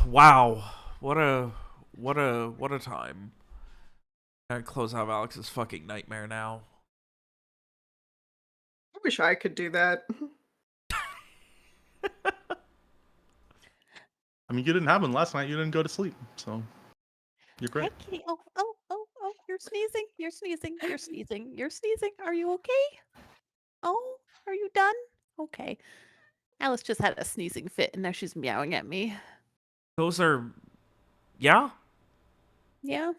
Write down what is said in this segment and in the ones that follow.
Wow. What a time. Gotta close out Alex's fucking nightmare now. I wish I could do that. I mean, you didn't have one last night. You didn't go to sleep, so you're great. Hi, Kitty. Oh, you're sneezing. You're sneezing. You're sneezing. You're sneezing. Are you okay? Oh, are you done? Okay. Alice just had a sneezing fit, and now she's meowing at me. Those are... Yeah? Yeah.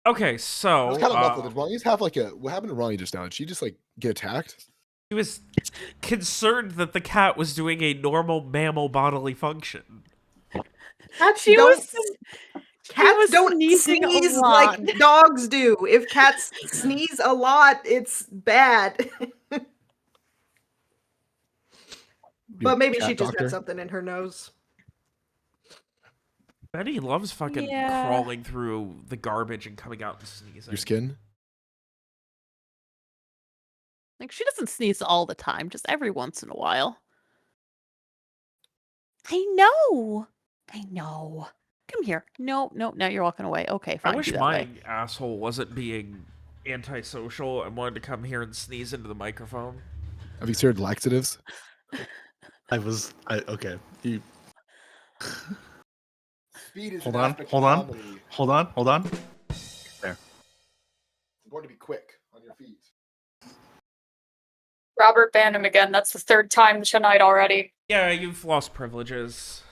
Okay, so... It's kind of muffled. Did Ronnie just have like a... What happened to Ronnie just now? Did she just like get attacked? He was concerned that the cat was doing a normal mammal bodily function. Cats She don't, was cats don't sneezing a sneeze lot. like dogs do. If cats sneeze a lot, it's bad. But maybe she just got something in her nose. Betty loves fucking Yeah. crawling through the garbage and coming out and sneezing. Your skin? Like, she doesn't sneeze all the time, just every once in a while. I know. Come here. No, now you're walking away. Okay, fine. I wish do that my way. asshole wasn't being antisocial and wanted to come here and sneeze into the microphone. Have you started laxatives? Okay. You Speed is hold on. There. I'm going to be quick on your feet. Robert banned him again. That's the third time tonight already. Yeah, you've lost privileges.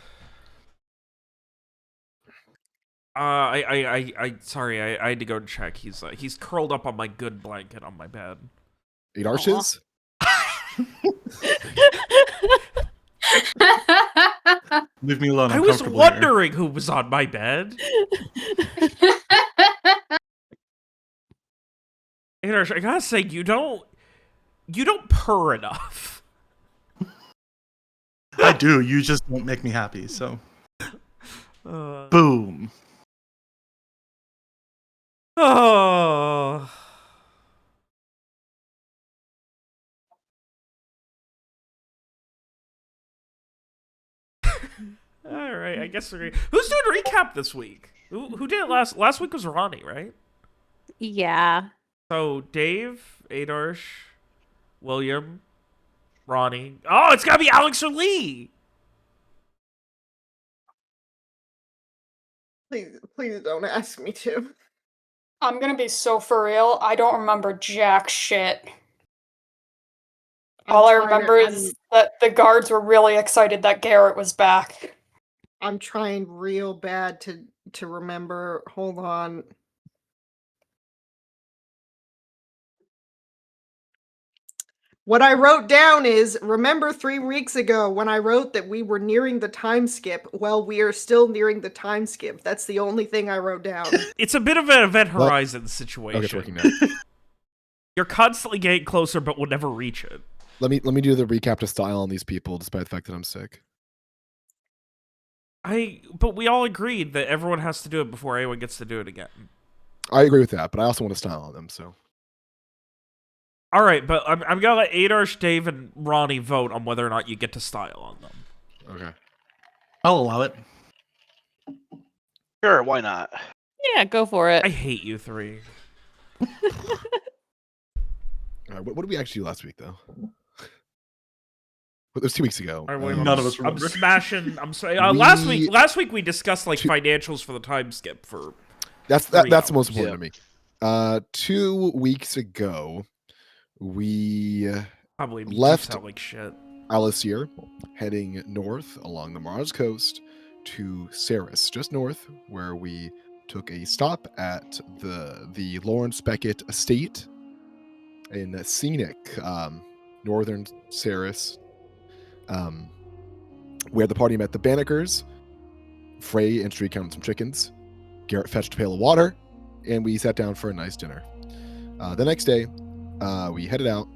Sorry, I had to go and check. He's curled up on my good blanket on my bed. 8 arches? Leave me alone. I was wondering who was on my bed. Hey, I gotta say, you don't purr enough. I do. You just won't make me happy. So, boom. Oh. All right, I guess we're... Who's doing recap this week? Who did it last week was Ronnie, right? Yeah. So Dave, Adarsh, William, Ronnie. Oh, it's gotta be Alex or Lee. Please don't ask me to. I'm gonna be so for real. I don't remember jack shit. All I remember is that the guards were really excited that Garett was back. I'm trying real bad to remember. Hold on. What I wrote down is, remember 3 weeks ago when I wrote that we were nearing the time skip? Well, we are still nearing the time skip. That's the only thing I wrote down. It's a bit of an Event Horizon situation. Okay, it's working now. You're constantly getting closer, but will never reach it. Let me do the recap to style on these people, despite the fact that I'm sick. But we all agreed that everyone has to do it before anyone gets to do it again. I agree with that, but I also want to style on them, so. All right, but I'm gonna let Adarsh, Dave, and Ronnie vote on whether or not you get to style on them. Okay. I'll allow it. Sure, why not? Yeah, go for it. I hate you three. All right, what did we actually do last week, though? It was 2 weeks ago. All right, none of us I'm remember. smashing. I'm sorry. Last week we discussed like financials for the time skip for. That's the most important Yeah. to me. 2 weeks ago, we Probably left sound like shit. Alisier, heading north along the Mars coast to Ceres, just north, where we took a stop at the Lawrence Beckett estate in scenic northern Ceres, where the party met the Banneker's. Frey and Street counted some chickens. Garett fetched a pail of water, and we sat down for a nice dinner. The next day, we headed out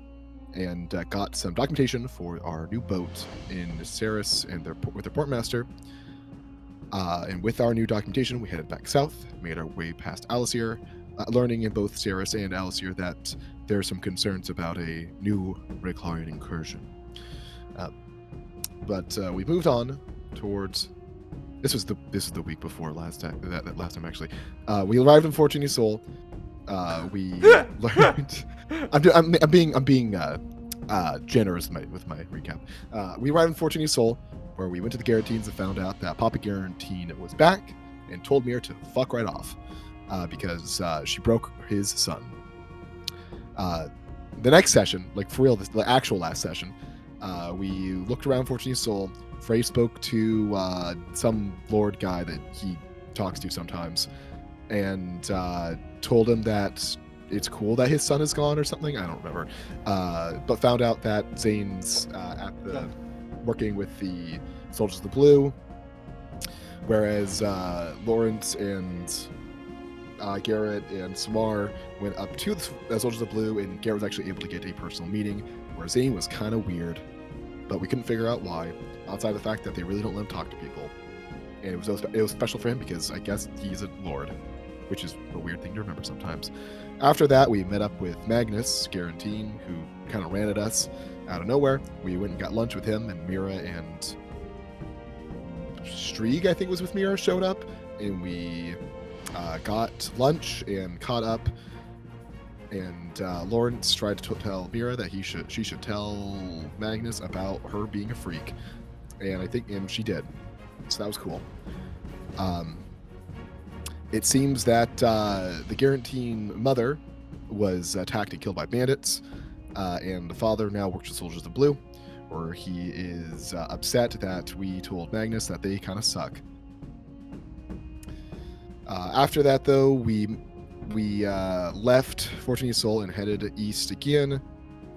and got some documentation for our new boat in Ceres and with their portmaster. And with our new documentation, we headed back south, made our way past Alisier, learning in both Ceres and Alisier that there are some concerns about a new Reclarian incursion. But we moved on towards. This was the week before last time. That last time actually. We arrived in Fortuny Soul. We learned. I'm being generous with my recap. We arrived in Fortuny Soul, where we went to the Garettines and found out that Papa Garentine was back and told Mir to fuck right off because she broke his son. The next session, like for real, the actual last session, we looked around Fortuny Soul. Frey spoke to some lord guy that he talks to sometimes, and told him that it's cool that his son is gone or something. I don't remember. But found out that Zane's working with the Soldiers of the Blue, whereas Lawrence and Garett and Samar went up to the Soldiers of the Blue, and Garett was actually able to get a personal meeting, where Zane was kind of weird, but we couldn't figure out why, outside of the fact that they really don't let him talk to people. And it was special for him because I guess he's a lord, which is a weird thing to remember sometimes. After that, we met up with Magnus Garentine, who kind of ran at us out of nowhere. We went and got lunch with him, and Mira and Strieg, I think was with Mira, showed up, and we got lunch and caught up. And Lawrence tried to tell Mira that she should tell Magnus about her being a freak, and I think she did. So that was cool. It seems that the Garentine mother was attacked and killed by bandits, and the father now works with Soldiers of the Blue, where he is upset that we told Magnus that they kind of suck. After that, though, we left Fortuny Soul and headed east again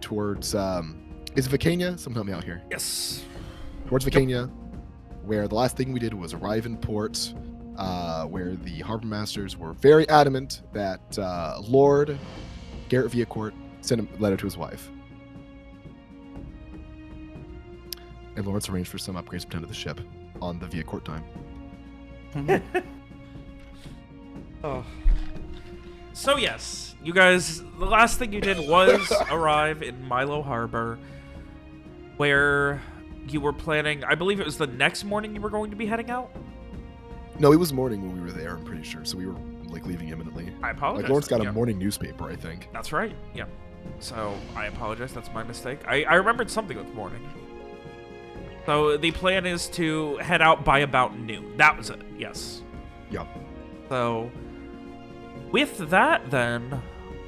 towards is it Vicania? Someone help me out here. Yes. Towards Vicania, where the last thing we did was arrive in port, where the harbor masters were very adamant that Lord Garett Viacourt sent a letter to his wife. And Lawrence arranged for some upgrades to the ship on the Viacourt time. Oh. So yes, you guys, the last thing you did was arrive in Milo Harbor, where you were planning, I believe it was the next morning you were going to be heading out? No, it was morning when we were there, I'm pretty sure. So we were like leaving imminently. I apologize. Like Lawrence got yeah. a morning newspaper, I think. That's right, yeah. So I apologize, that's my mistake. I remembered something with morning. So the plan is to head out by about noon. That was it, yes. Yep. So with that, then,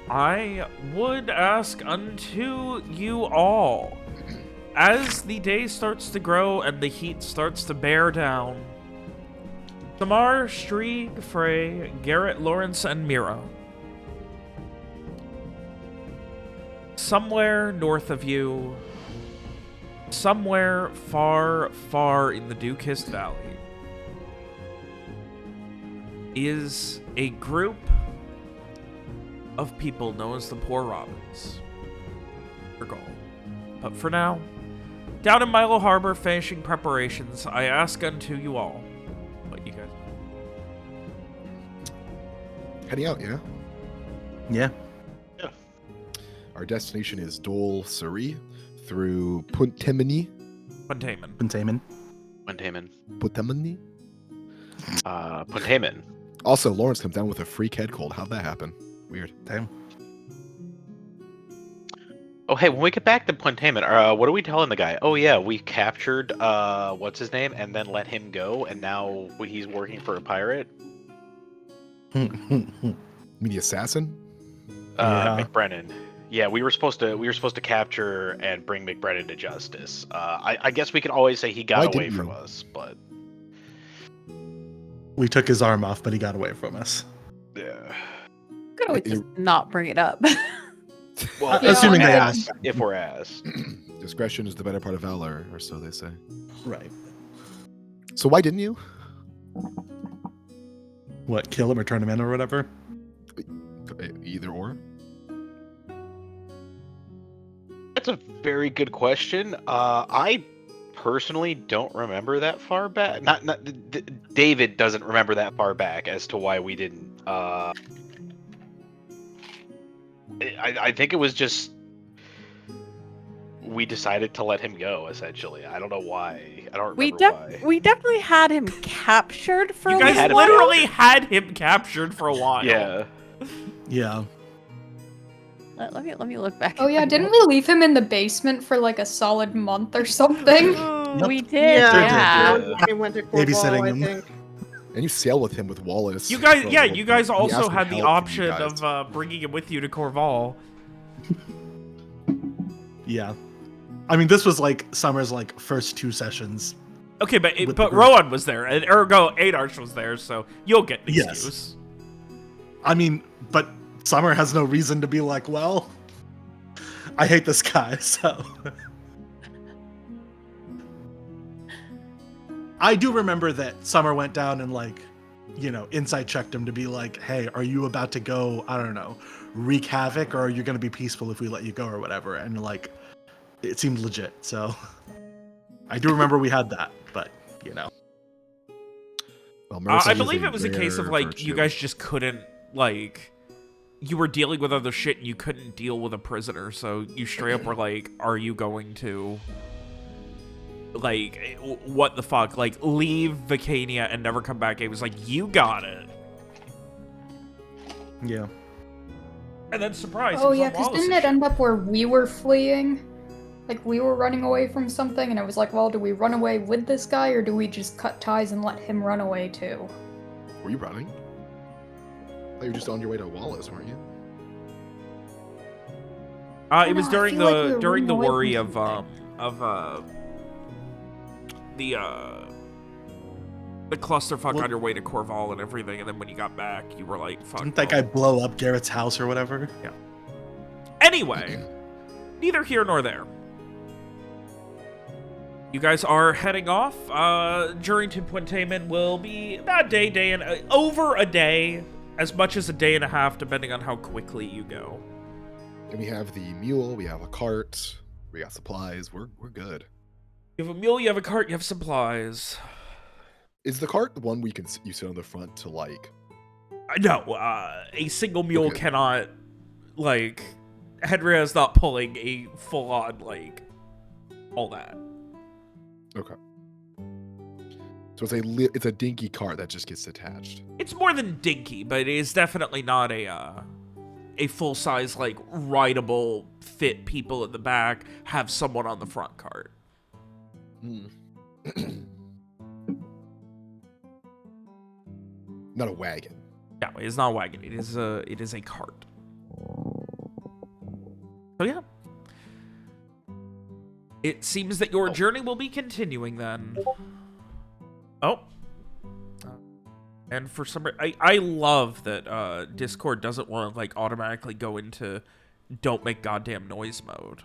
I would ask unto you all, as the day starts to grow and the heat starts to bear down, Samar, Strieg, Frey, Garett, Lawrence, and Mira, somewhere north of you, somewhere far, far in the Dewkissed Valley, is a group of people known as the Poor Robins. Your goal. But for now, down in Milo Harbor finishing preparations, I ask unto you all what you guys Heading out, yeah? Yeah. Our destination is Dole Surrey through Puntemini. Puntamen. Containment. Puntamen. Puntemini? Puntamen. Also, Lawrence comes down with a freak head cold. How'd that happen? Weird. Damn. Oh, hey, when we get back to Puntamen, what are we telling the guy? Oh, yeah, we captured, what's his name, and then let him go, and now he's working for a pirate? You mean the assassin? Yeah. McBrennan. Yeah, we were supposed to capture and bring McBrennan to justice. I guess we could always say he Why got away didn't from you? us, but We took his arm off, but he got away from us. yeah. Could always just not bring it up. Well, Yeah. Assuming they asked, ask. if we're asked. Discretion is the better part of valor, or so they say. Right. So why didn't you? What, kill him or turn him in or whatever? Either or. That's a very good question. I personally don't remember that far back. David doesn't remember that far back as to why we didn't. I think it was just we decided to let him go. Essentially, I don't know why. I don't We remember why. we definitely had him captured for You a guys had little him while. literally had him captured for a while. Yeah. Yeah. Let me look back. Oh at yeah, my didn't we leave him in the basement for like a solid month or something? Oh, Yep. We did, Sure did, yeah. yeah. He went to Babysitting Cornwall, I him. think. And you sail with him with Wallace. You guys, for a yeah, little you bit. guys He also asked for had the help from you option guys. of bringing him with you to Corval. Yeah. I mean, this was like Summer's like first 2 sessions. Okay, but With the but group. Rowan was there, and ergo Adarsh was there, so you'll get an Yes. excuse. I mean, but Summer has no reason to be like, well, I hate this guy, so. I do remember that Summer went down and like, inside checked him to be like, hey, are you about to go, I don't know, wreak havoc, or are you going to be peaceful if we let you go or whatever? And like, it seemed legit, so. I do remember we had that, but, Well, mercy I is believe a it was a case of rare like you virtue. guys just couldn't like. You were dealing with other shit and you couldn't deal with a prisoner, so you straight up were like, are you going to, like, what the fuck? Like, leave Vicania and never come back. It was like, you got it. Yeah. And then surprise. Oh was yeah, on because Wallace's didn't it ship. end up where we were fleeing? Like we were running away from something, and it was like, well, do we run away with this guy, or do we just cut ties and let him run away too? Were you running? I thought you were just on your way to Wallace, weren't you? It was No, I during feel like we the were during the running away worry from the clusterfuck Well- on your way to Corval and everything, and then when you got back, you were like, fuck. Didn't that well. guy blow up Garrett's house or whatever? Anyway, neither here nor there. You guys are heading off. During Puentamen will be about a day and over a day, as much as a day and a half, depending on how quickly you go. And we have the mule, we have a cart, we got supplies. We're good. You have a mule, you have a cart, you have supplies. Is the cart the one you sit on the front to like? No, a single mule Okay. cannot, like, Henria is not pulling a full-on, like, all that. Okay. So it's a dinky cart that just gets attached. It's more than dinky, but it is definitely not a full-size, like, rideable, fit people in the back, have someone on the front cart. Not a wagon. No, it is not a wagon. It is a cart. So yeah. It seems that your journey will be continuing then. Oh. And for some reason, I love that Discord doesn't want to like automatically go into don't make goddamn noise mode.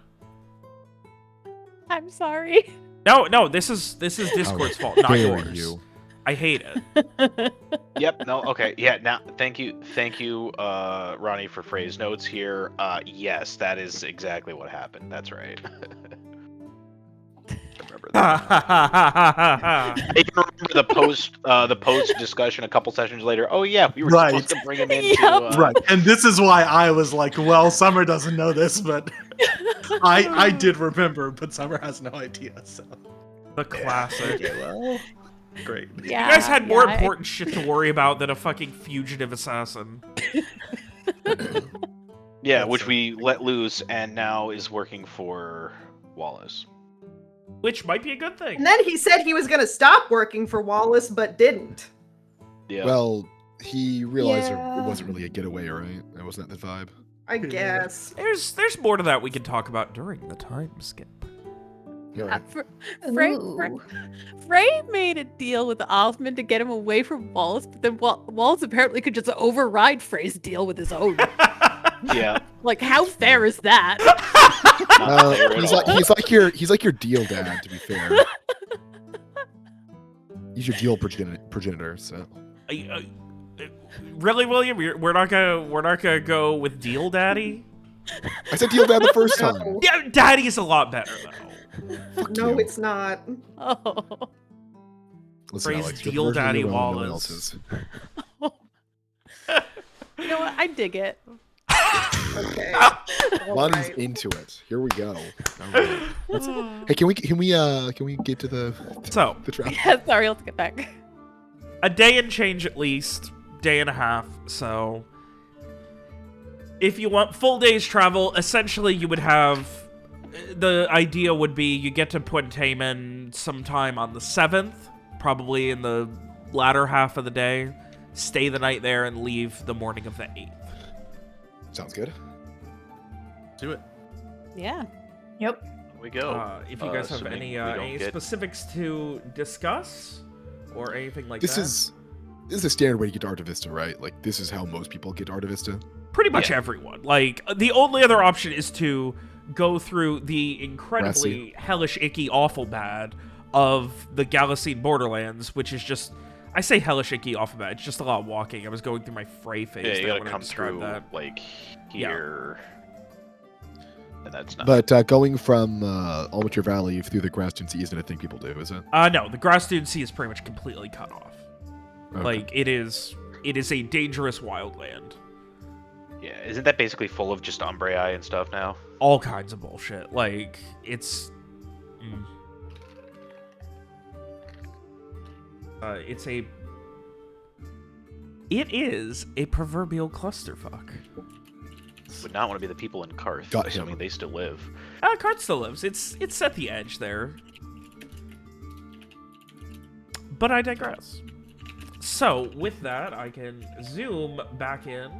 I'm sorry. No, this is Discord's fault, not dare yours. you. I hate it. Yep. No. Okay. Yeah. Now, thank you, Ronnie, for phrase notes here. Yes, that is exactly what happened. That's right. I remember that. I even remember the post discussion a couple sessions later. Oh yeah, we were Right. supposed to bring him into. Yep. Right, and this is why I was like, well, Summer doesn't know this, but I did remember, but Summer has no idea, so. The classic. Okay, well, great. Yeah, You guys had more yeah, important shit to worry about than a fucking fugitive assassin. Yeah, which we let loose and now is working for Wallace. Which might be a good thing. And then he said he was going to stop working for Wallace, but didn't. Yeah. Well, he realized Yeah. it wasn't really a getaway, right? That wasn't that the vibe. I guess. There's more to that we can talk about during the time skip. You're right. Ooh. Frey made a deal with Osmond to get him away from Wallace, but then Wallace apparently could just override Frey's deal with his own. yeah. Like, how fair is that? Not fair at all. He's like your deal dad, to be fair. He's your deal progenitor, so. Really, William? We're not gonna go with Deal Daddy? I said deal dad the first time. No, Yeah, Daddy is a lot better though. no you. it's not. Oh. Listen, Praise Alex, your Deal version of Daddy your own, no one Wallace. else's. You know what? I dig it. Okay. Lonnie's Alright. into it. Here we go. All right. Hey, can we get to the So, the travel? Yeah, sorry, let's get back. a day and change at least, day and a half. So, if you want full day's travel, essentially you would have. The idea would be you get to Tome sometime on the 7th, probably in the latter half of the day, stay the night there, and leave the morning of the 8th. Sounds good. Do it. Yeah. Yep. We go. If you guys have assuming any we don't any get- specifics to discuss or anything like This that, is a standard way to get to Arta Vista, right? Like this is how most people get to Arta Vista. pretty much Yeah. everyone. Like the only other option is to go through the incredibly hellish, icky, awful bad of the Galicene Borderlands, which is just. I say hellish, icky, awful bad. It's just a lot of walking. I was going through my Frey phase Yeah, you there gotta when I come described through that. like Yeah. here. And that's not. But going from Almature Valley through the Graston Sea isn't a thing people do, is it? No, the Grasstoon Sea is pretty much completely cut off. Okay. Like it is a dangerous wildland. Yeah, isn't that basically full of just Umbrai and stuff now? All kinds of bullshit. Like it's. It is a proverbial clusterfuck. Would not want to be the people in Karth, Got him. assuming they still live. Cart still lives. It's at the edge there. But I digress. So, with that, I can zoom back in.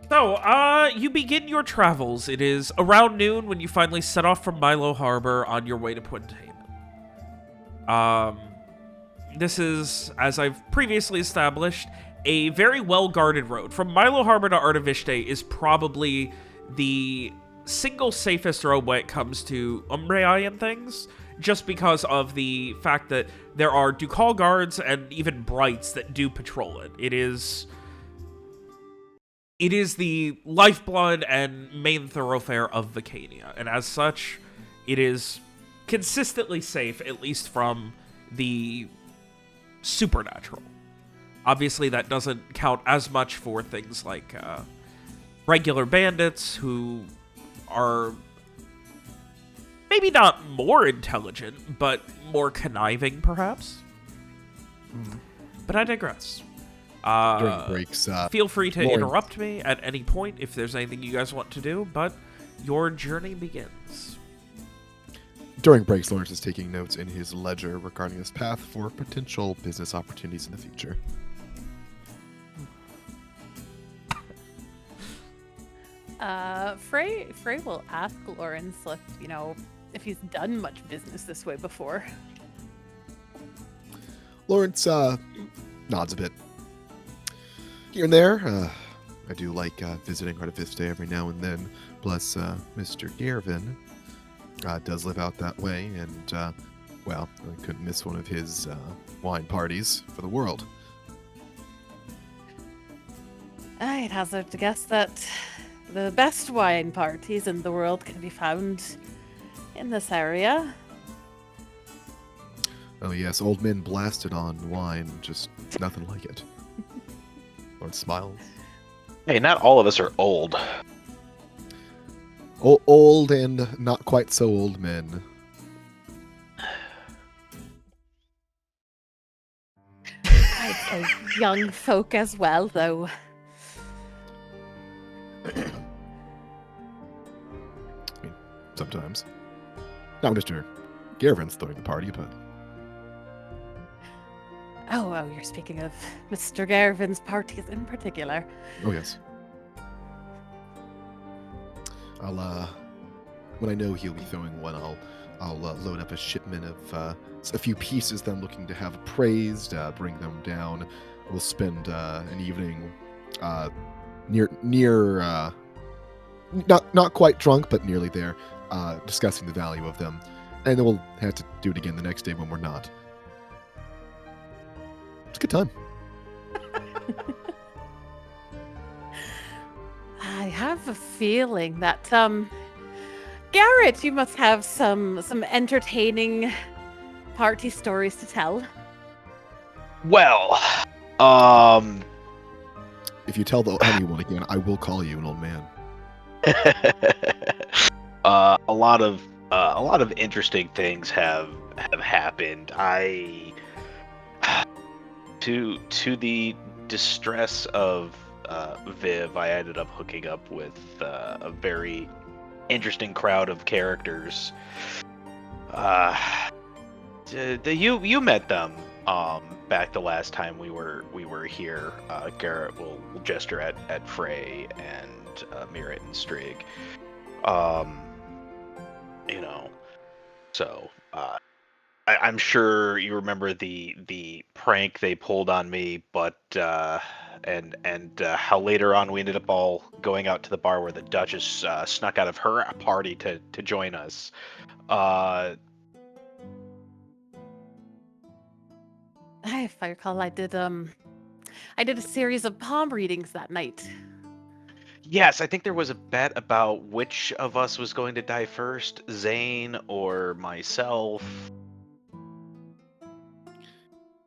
So, you begin your travels. It is around noon when you finally set off from Milo Harbor on your way to Puentamen. This is, as I've previously established, a very well-guarded road. From Milo Harbor to Arta Vista is probably the single safest road when it comes to Umbrai and things, just because of the fact that there are Ducal guards and even Brights that do patrol it. It is the lifeblood and main thoroughfare of Vacania, and as such, it is consistently safe, at least from the supernatural. Obviously, that doesn't count as much for things like regular bandits who are maybe not more intelligent, but more conniving, perhaps. But I digress. During breaks, Feel free to Lawrence- interrupt me at any point if there's anything you guys want to do, but your journey begins. During breaks, Lawrence is taking notes in his ledger regarding his path for potential business opportunities in the future. Frey will ask Lawrence if he's done much business this way before. Lawrence nods a bit. Here and there, I do like visiting Arta Vista every now and then. Plus, Mr. Garvin does live out that way, and, well, I couldn't miss one of his wine parties for the world. I'd hazard to guess that the best wine parties in the world can be found in this area. Oh yes, old men blasted on wine, just nothing like it. Lawrence smiles. Hey, not all of us are old. Old and not quite so old men. I'd say young folk as well, though. I mean, sometimes. Not Mr. Garvin's throwing the party, but Oh, you're speaking of Mr. Garvin's parties in particular. oh yes. I'll when I know he'll be throwing one, I'll load up a shipment of a few pieces that I'm looking to have appraised, bring them down. We'll spend an evening near not quite drunk, but nearly there, discussing the value of them, and then we'll have to do it again the next day when we're not. It's a good time. I have a feeling that Garett, you must have some entertaining party stories to tell. Well, If you tell anyone again, I will call you an old man. A lot of interesting things have happened. To the distress of Viv, I ended up hooking up with a very interesting crowd of characters. You met them back the last time we were here. Garett will gesture at Frey and Mirret and Strig. You know, so I'm sure you remember the prank they pulled on me, but and how later on we ended up all going out to the bar where the Duchess snuck out of her party to join us. If I recall, I did a series of palm readings that night. Yes, I think there was a bet about which of us was going to die first, Zane or myself.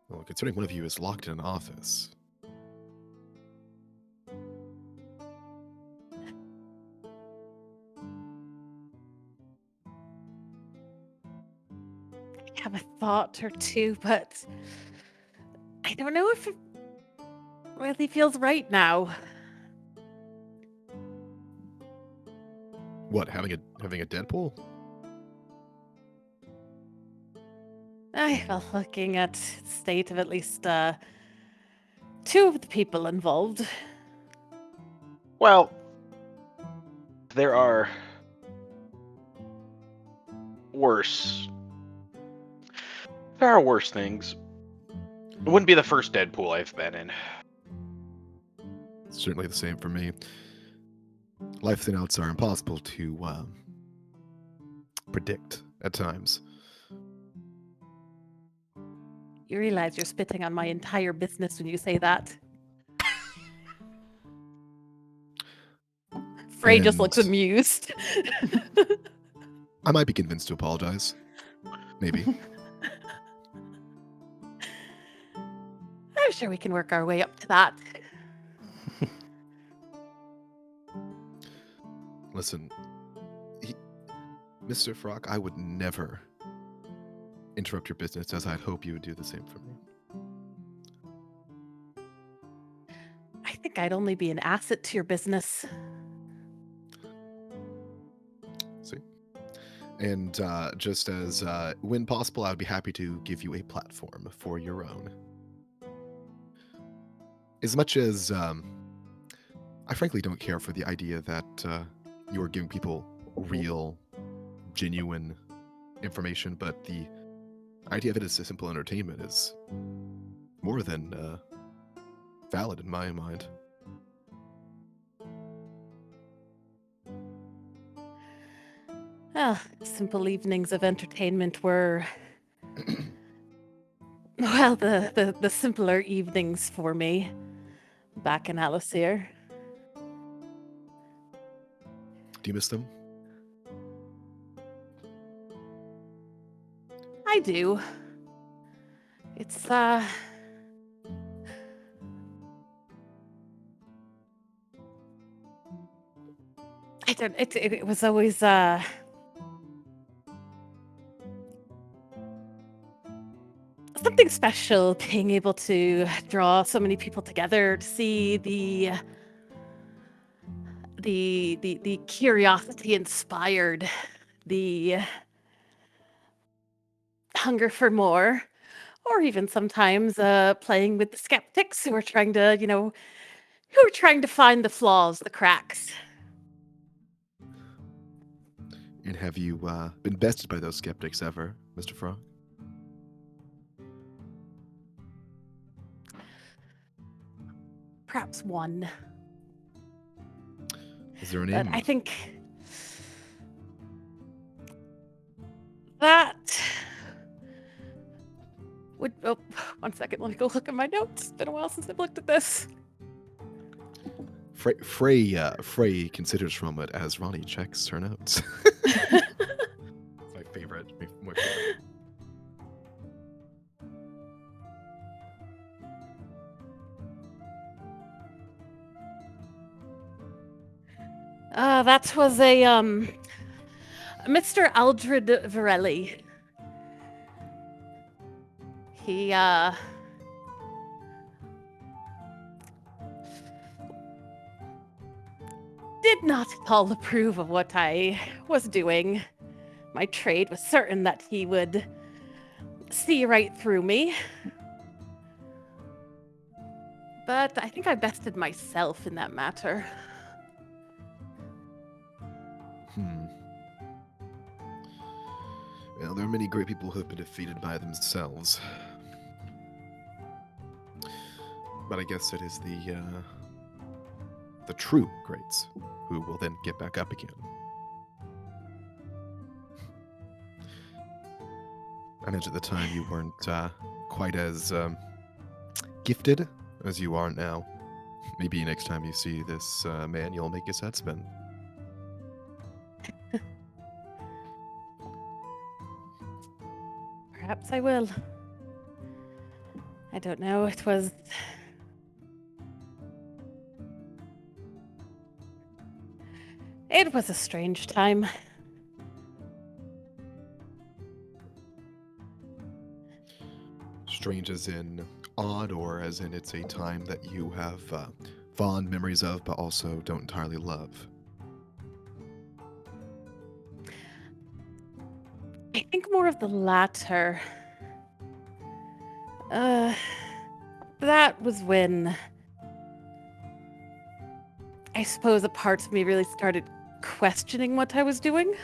Well, considering one of you is locked in an office. I have a thought or two, but I don't know if it really feels right now. What, having a Deadpool? Well, looking at the state of at least 2 of the people involved. Well, there are worse. There are worse things. It wouldn't be the first Deadpool I've been in. It's certainly the same for me. Life and outs are impossible to predict at times. You realize you're spitting on my entire business when you say that. Frey just looks And- amused. I might be convinced to apologize. Maybe. I'm sure we can work our way up to that. Listen, Mr. Frock, I would never interrupt your business, as I'd hope you would do the same for me. I think I'd only be an asset to your business. See? And just as, when possible, I would be happy to give you a platform for your own. As much as I frankly don't care for the idea that you are giving people real, genuine information, but the idea of it as a simple entertainment is more than valid in my mind. Well, simple evenings of entertainment were, well, the simpler evenings for me back in Alasir. Do you miss them? I do. It's I don't it was always something special being able to draw so many people together to see the curiosity inspired, the hunger for more, or even sometimes playing with the skeptics who are trying to, who are trying to find the flaws, the cracks. And have you been bested by those skeptics ever, Mr. Frog? Perhaps one. Is there a But name? I think that would. Oh, 1 second. Let me go look at my notes. It's been a while since I've looked at this. Frey considers from it as Ronnie checks her notes. It's my favorite. My favorite. That was a, Mr. Aldred Varelli. He, did not at all approve of what I was doing. My trade was certain that he would see right through me. But I think I bested myself in that matter. Well, there are many great people who have been defeated by themselves. But I guess it is the true greats who will then get back up again. I imagine at the time you weren't quite as gifted as you are now. Maybe next time you see this man, you'll make his head spin. Perhaps I will. I don't know. It was a strange time. Strange as in odd, or as in it's a time that you have fond memories of, but also don't entirely love? I think more of the latter. That was when I suppose a part of me really started questioning what I was doing.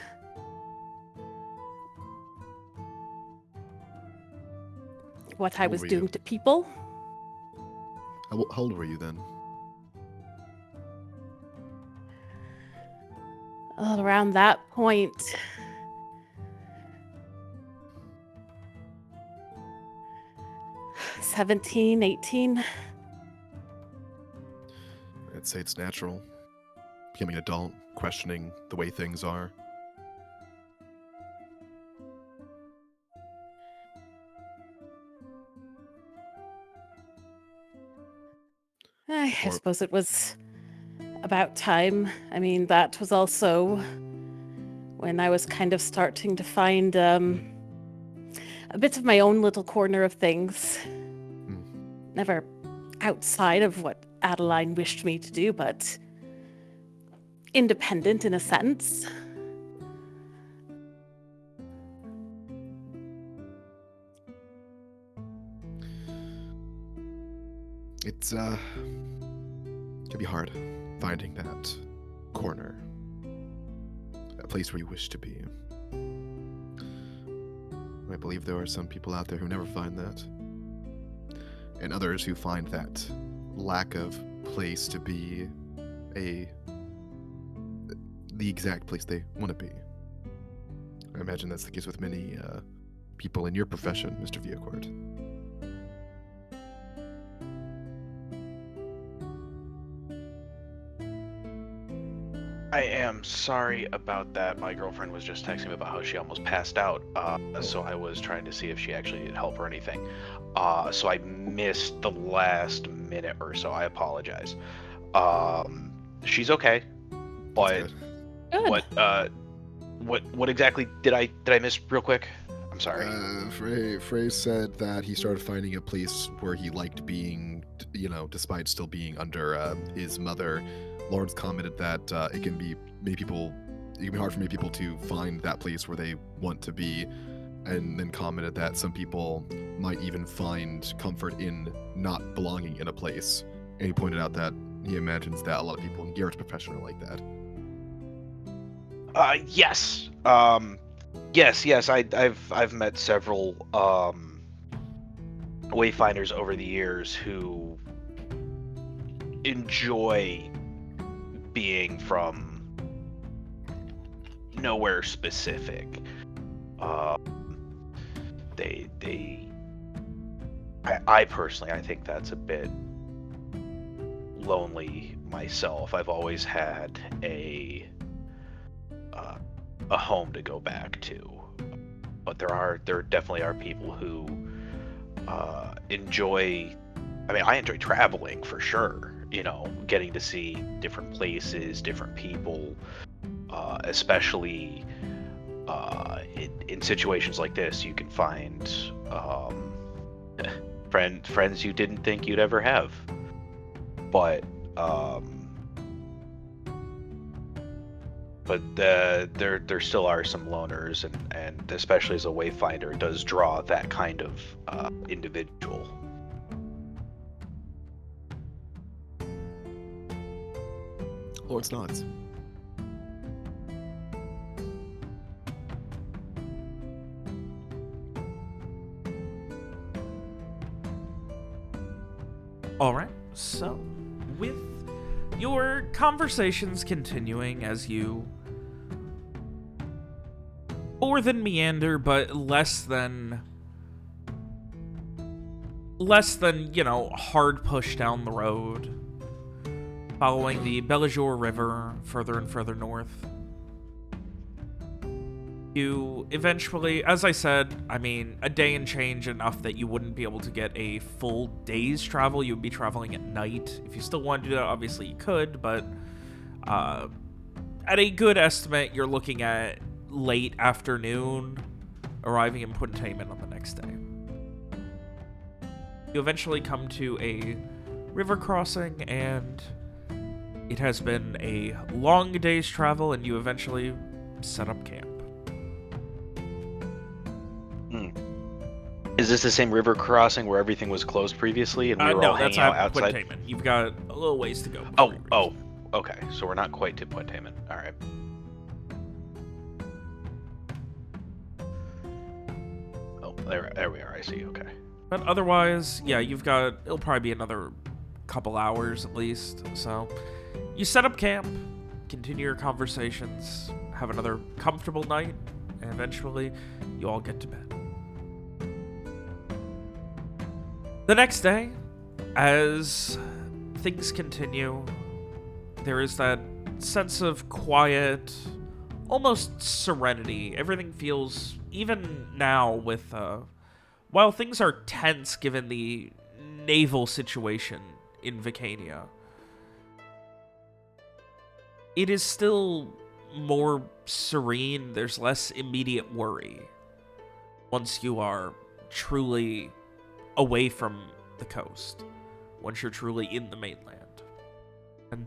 What I How was were doing you? to people. How old were you then? Well, around that point, "17, 18. I'd say it's natural. Becoming an adult, questioning the way things are. I Or- suppose it was about time. I mean, that was also when I was kind of starting to find a bit of my own little corner of things. Never outside of what Adeline wished me to do, but independent in a sense. It's can be hard finding that corner, that place where you wish to be. I believe there are some people out there who never find that, and others who find that lack of place to be the exact place they want to be. I imagine that's the case with many people in your profession, Mr. Viacourt. I am sorry about that. My girlfriend was just texting me about how she almost passed out. So I was trying to see if she actually needed help or anything. So I missed the last minute or so. I apologize. She's okay, but Good. what exactly did I miss real quick? I'm sorry. Frey said that he started finding a place where he liked being, despite still being under his mother. Lawrence commented that it can be hard for many people to find that place where they want to be, and then commented that some people might even find comfort in not belonging in a place. And he pointed out that he imagines that a lot of people in Garett's profession are like that. Yes. Yes. I've met several Wayfinders over the years who enjoy being from nowhere specific. I personally, I think that's a bit lonely myself. I've always had a home to go back to, but there definitely are people who enjoy. I mean, I enjoy traveling for sure, getting to see different places, different people, especially in situations like this, you can find friends you didn't think you'd ever have. But there still are some loners, and especially as a wayfinder, it does draw that kind of individual. Lawrence nods. All right, so with your conversations continuing as you more than meander, but less than, hard push down the road, following the Bellejour River further and further north. You eventually, as I said, a day and change enough that you wouldn't be able to get a full day's travel. You would be traveling at night. If you still want to do that, obviously you could, but at a good estimate, you're looking at late afternoon, arriving in Puntamen on the next day. You eventually come to a river crossing, and it has been a long day's travel, and you eventually set up camp. Is this the same river crossing where everything was closed previously and we were all hanging out outside? Puntamen. You've got a little ways to go. Oh, okay. So we're not quite to Puntamen. All right. Oh, there we are. I see. Okay. But otherwise, yeah, it'll probably be another couple hours at least. So you set up camp, continue your conversations, have another comfortable night, and eventually you all get to bed. The next day, as things continue, there is that sense of quiet, almost serenity. Everything feels, even now with, while things are tense given the naval situation in Vacania, it is still more serene. There's less immediate worry once you are truly away from the coast, once you're truly in the mainland. And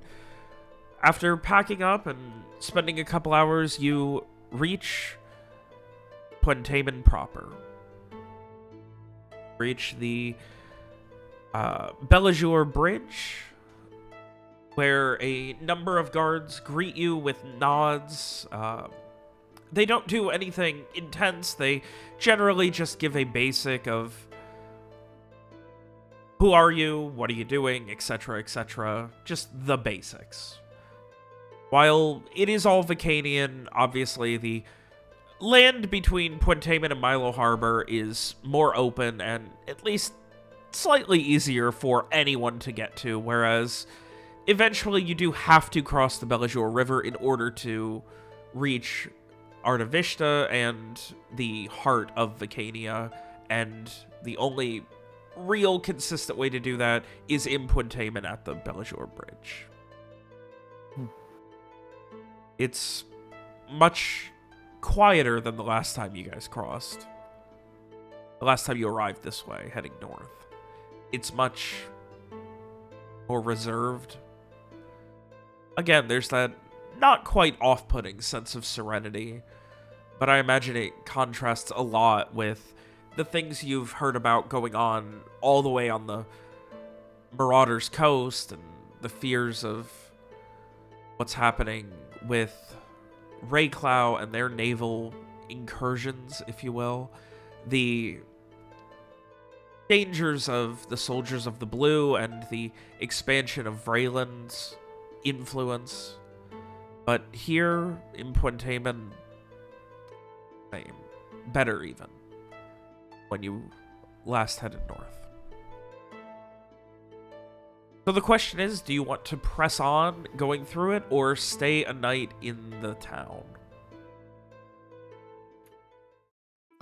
after packing up and spending a couple hours, you reach Puntamen proper. Reach the Bellejour Bridge, where a number of guards greet you with nods. They don't do anything intense. They generally just give a basic of who are you, what are you doing, etc., etc. Just the basics. While it is all Vacanian, obviously the land between Puntamen and Milo Harbor is more open and at least slightly easier for anyone to get to, whereas eventually you do have to cross the Bellejour River in order to reach Artavishta and the heart of Vacania, and the only real consistent way to do that is in Puntamen at the Bellejour Bridge. It's much quieter than the last time you guys crossed. The last time you arrived this way, heading north. It's much more reserved. Again, there's that not quite off-putting sense of serenity, but I imagine it contrasts a lot with the things you've heard about going on all the way on the Marauders coast, and the fears of what's happening with Rayclow and their naval incursions, if you will. The dangers of the Soldiers of the Blue and the expansion of Vrayland's influence. But here in Puntamen, same. Better even. When you last headed north. So the question is, do you want to press on going through it or stay a night in the town?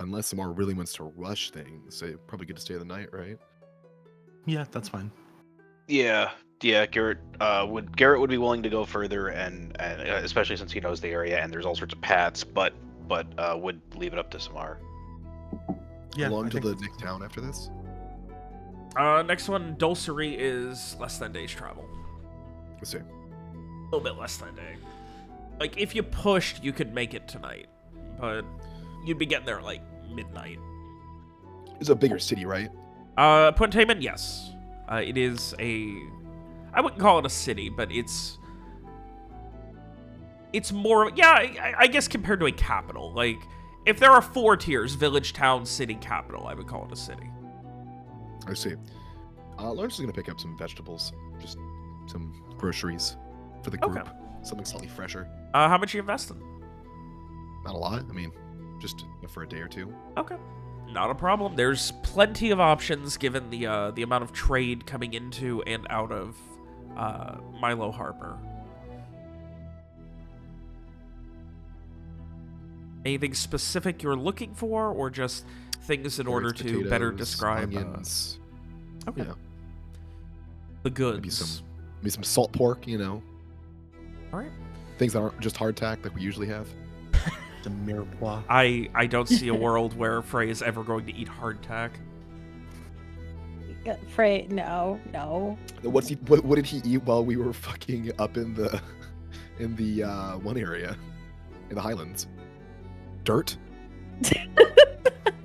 Unless Samar really wants to rush things, so probably good to stay the night, right? Yeah, that's fine. Yeah, Yeah, Garett would be willing to go further, and especially since he knows the area and there's all sorts of paths, but would leave it up to Samar. Yeah, How long I to think the next town after this? Next one, Dulcery is less than a day's travel. Let's see. A little bit less than a day. Like, if you pushed, you could make it tonight, but you'd be getting there at, like, midnight. It's a bigger city, right? Puntamen, yes. It is I wouldn't call it a city, but it's more, yeah, I guess compared to a capital. Like, if there are 4 tiers, village, town, city, capital, I would call it a city. I see. Lawrence is going to pick up some vegetables, just some groceries for the group. Okay. Something slightly fresher. How much are you investing? Not a lot. I mean, just for a day or two. Okay. Not a problem. There's plenty of options given the amount of trade coming into and out of Milo Harbor. Anything specific you're looking for, or just things in order Carrots, to better potatoes, describe onions. okay. Yeah. The goods? Maybe some salt pork, you know. All right. Things that aren't just hardtack like we usually have. the mirepoix. I don't see a world where Frey is ever going to eat hardtack. Frey, no. What did he eat while we were fucking up in the one area in the Highlands? Dirt?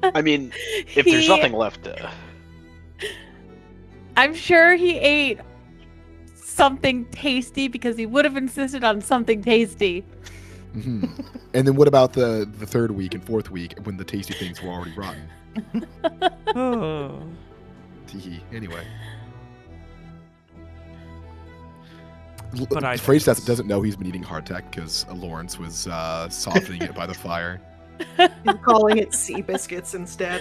I mean, if there's nothing left, I'm sure he ate something tasty because he would have insisted on something tasty. Mm-hmm. And then what about the third week and fourth week when the tasty things were already rotten? Oh. Teehee. Anyway. But Frey doesn't know he's been eating hardtack because Lawrence was softening it by the fire. He's calling it sea biscuits instead.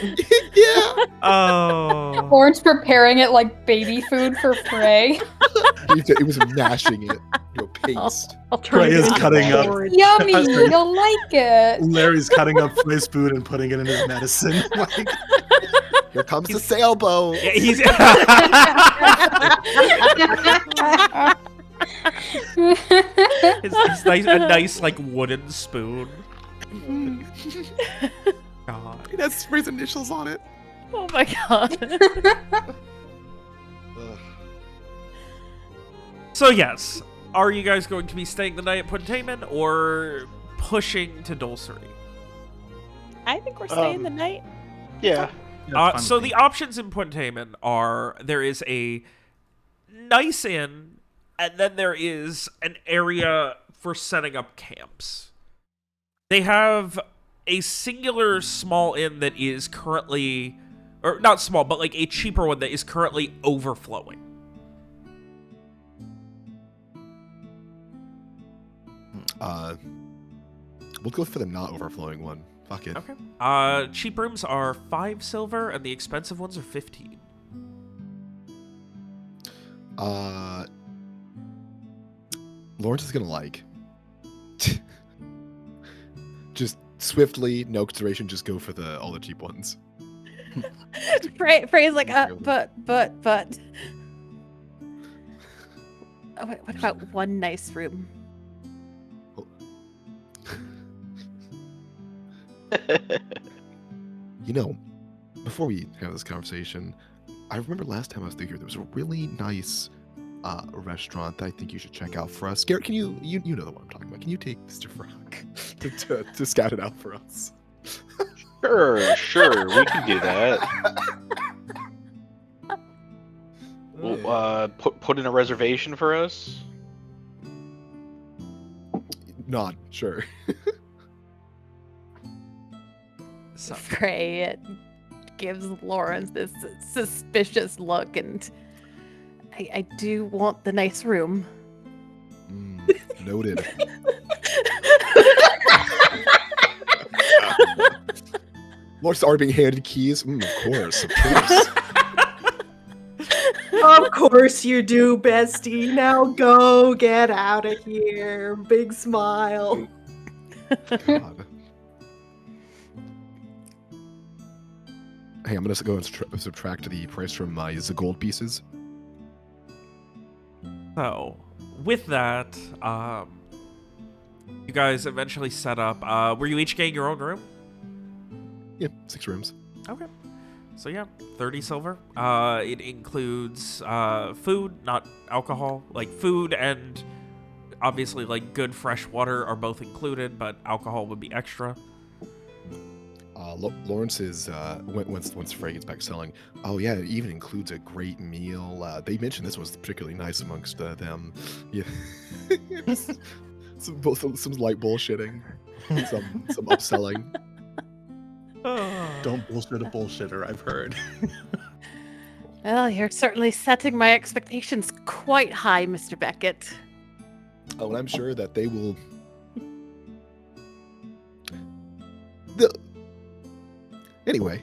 Yeah. Oh. Lawrence preparing it like baby food for Frey. He was mashing it to a paste. Frey is cutting up. Yummy, you'll like it. Larry's cutting up Frey's food and putting it in his medicine. Like, Here comes the sailboat. Yeah, he's a nice like wooden spoon. God. It has Frey's initials on it. Oh my god. Ugh. So yes, are you guys going to be staying the night at Puntamen or pushing to Dulcery? I think we're staying the night. yeah. So the options in Puntamen are there is a nice inn, and then there is an area for setting up camps. They have a singular small inn that is currently, or not small, but like a cheaper one that is currently overflowing. We'll go for the not overflowing one. Fuck it. Okay. Cheap rooms are 5 silver, and the expensive ones are 15. Lawrence is gonna like. Just swiftly, no consideration, just go for all the cheap ones. Frey's like, but. Oh, wait, what about one nice room? You know, before we have this conversation, I remember last time I was through here, there was a really nice restaurant that I think you should check out for us. Garett, can you know the one I'm talking about? Can you take Mr. Frog to scout it out for us? Sure, we can do that. Well, put in a reservation for us. Nod, sure. Frey gives Lawrence this suspicious look, and I do want the nice room. Noted. Lawrence already being handed keys? Of course. Of course you do, bestie. Now go get out of here. Big smile. God. Hey, I'm gonna go and subtract the price from the gold pieces. So, with that, you guys eventually set up. Were you each getting your own room? Yeah, 6 rooms. Okay. So yeah, 30 silver. It includes food, not alcohol. Like food and obviously like good fresh water are both included, but alcohol would be extra. Lawrence is once Frey gets back selling. Oh yeah, it even includes a great meal. They mentioned this was particularly nice amongst them. Yeah, some light bullshitting, some upselling. Don't bullshit a bullshitter, I've heard. Well, you're certainly setting my expectations quite high, Mr. Beckett. Oh, and I'm sure that they will. Anyway.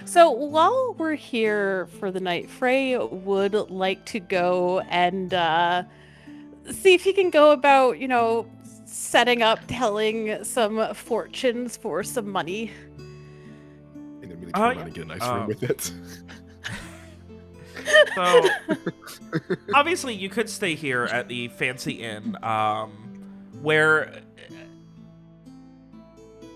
So while we're here for the night, Frey would like to go and see if he can go about, setting up, telling some fortunes for some money. And then really turn around and get a nice room with it. So, obviously, you could stay here at the Fancy Inn, where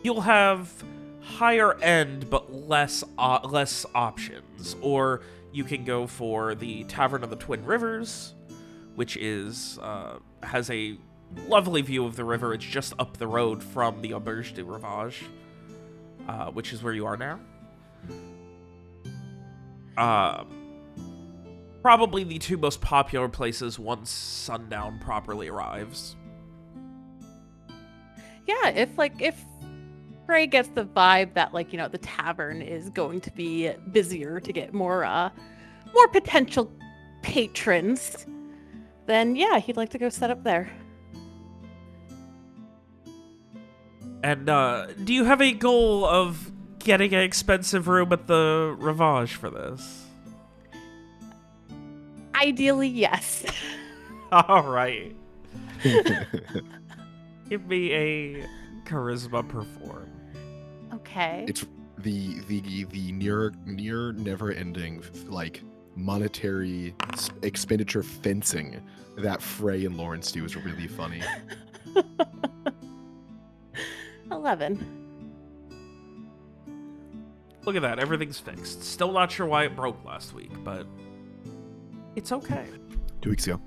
you'll have higher end but less options. Or you can go for the Tavern of the Twin Rivers, which is has a lovely view of the river. It's just up the road from the Auberge du Rivage, which is where you are now. Probably the two most popular places once sundown properly arrives. Yeah, if Frey gets the vibe that the tavern is going to be busier to get more potential patrons, then yeah, he'd like to go set up there. And do you have a goal of getting an expensive room at the Rivage for this? Ideally, yes. All right. Give me a charisma perform. Okay. It's the near never-ending monetary expenditure fencing that Frey and Lawrence do is really funny. 11. Look at that, everything's fixed. Still not sure why it broke last week, but it's okay. 2 weeks ago.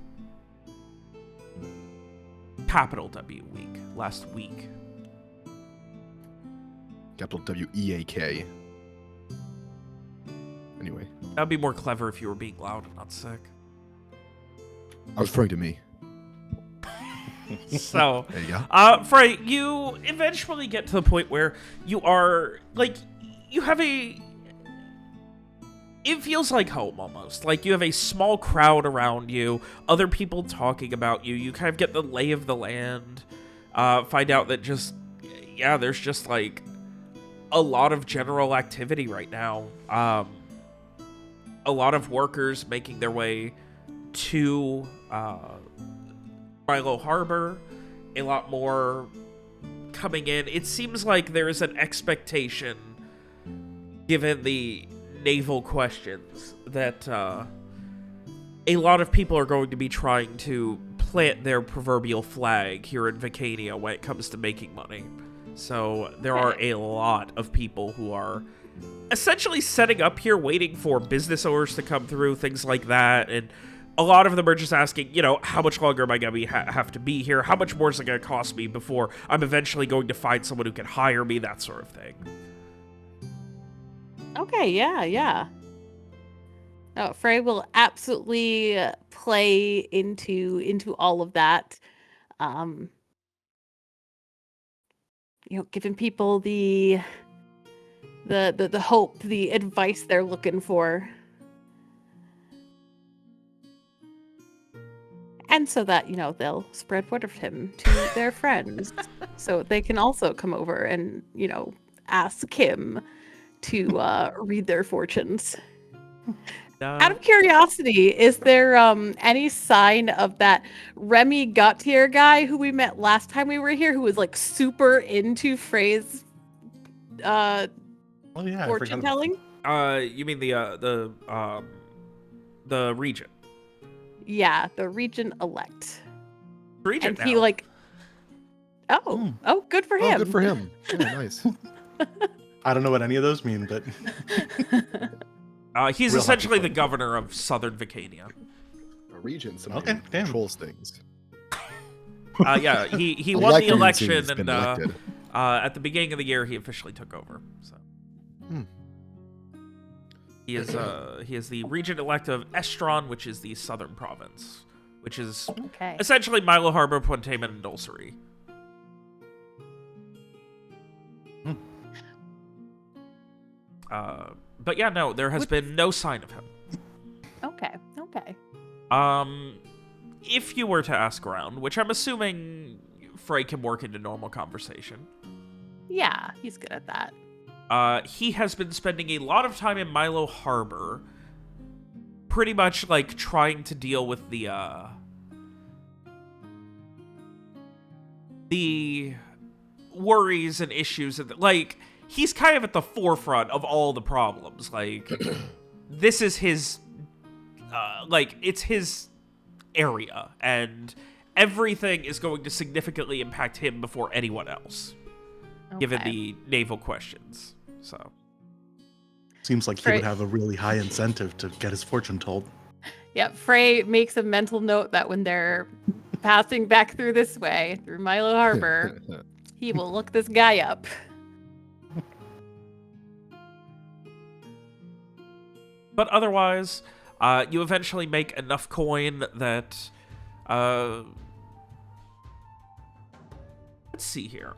Capital W week, last week. Capital W-E-A-K. Anyway. That'd be more clever if you were being loud and not sick. I was referring to me. So, there you go. Frey, you eventually get to the point where you are, you have it feels like home almost. Like you have a small crowd around you, other people talking about you. You kind of get the lay of the land, find out that there's just a lot of general activity right now. A lot of workers making their way to Milo Harbor, a lot more coming in. It seems like there is an expectation, given the naval questions, that a lot of people are going to be trying to plant their proverbial flag here in Vacania when it comes to making money. So there are a lot of people who are essentially setting up here, waiting for business owners to come through, things like that. And a lot of them are just asking, how much longer am I going to have to be here? How much more is it going to cost me before I'm eventually going to find someone who can hire me? That sort of thing. Okay, yeah. Oh, Frey will absolutely play into all of that. Giving people the hope, the advice they're looking for. And so that, they'll spread word of him to their friends so they can also come over and, ask him to read their fortunes. Out of curiosity, is there any sign of that Remy Gautier guy who we met last time we were here, who was super into Frey's Oh yeah, fortune telling? You mean the the regent. Yeah, the regent elect. Regent And he now. like, oh, good for Oh, him. good for him. Yeah, nice. I don't know what any of those mean, but He's Real essentially happy the for him. governor of Southern Vicania. A regent, somebody Okay, who damn. controls things. Yeah, he I won like the when election, he's been and elected. at the beginning of the year, he officially took over. So Hmm. he is the regent-elect of Estron, which is the southern province, which is Okay. essentially Milo Harbor, Pontamen, and Dulcery. But yeah, no, there has been no sign of him. Okay. If you were to ask around, which I'm assuming Frey can work into normal conversation, Yeah, he's good at that. he has been spending a lot of time in Milo Harbor, pretty much like trying to deal with the worries and issues that, like, he's kind of at the forefront of all the problems. Like, this is his, it's his area, and everything is going to significantly impact him before anyone else, given Okay. the naval questions. So, seems like he Right. would have a really high incentive to get his fortune told. Yep, Frey makes a mental note that when they're passing back through this way, through Milo Harbor, he will look this guy up. but otherwise, you eventually make enough coin that, let's see here.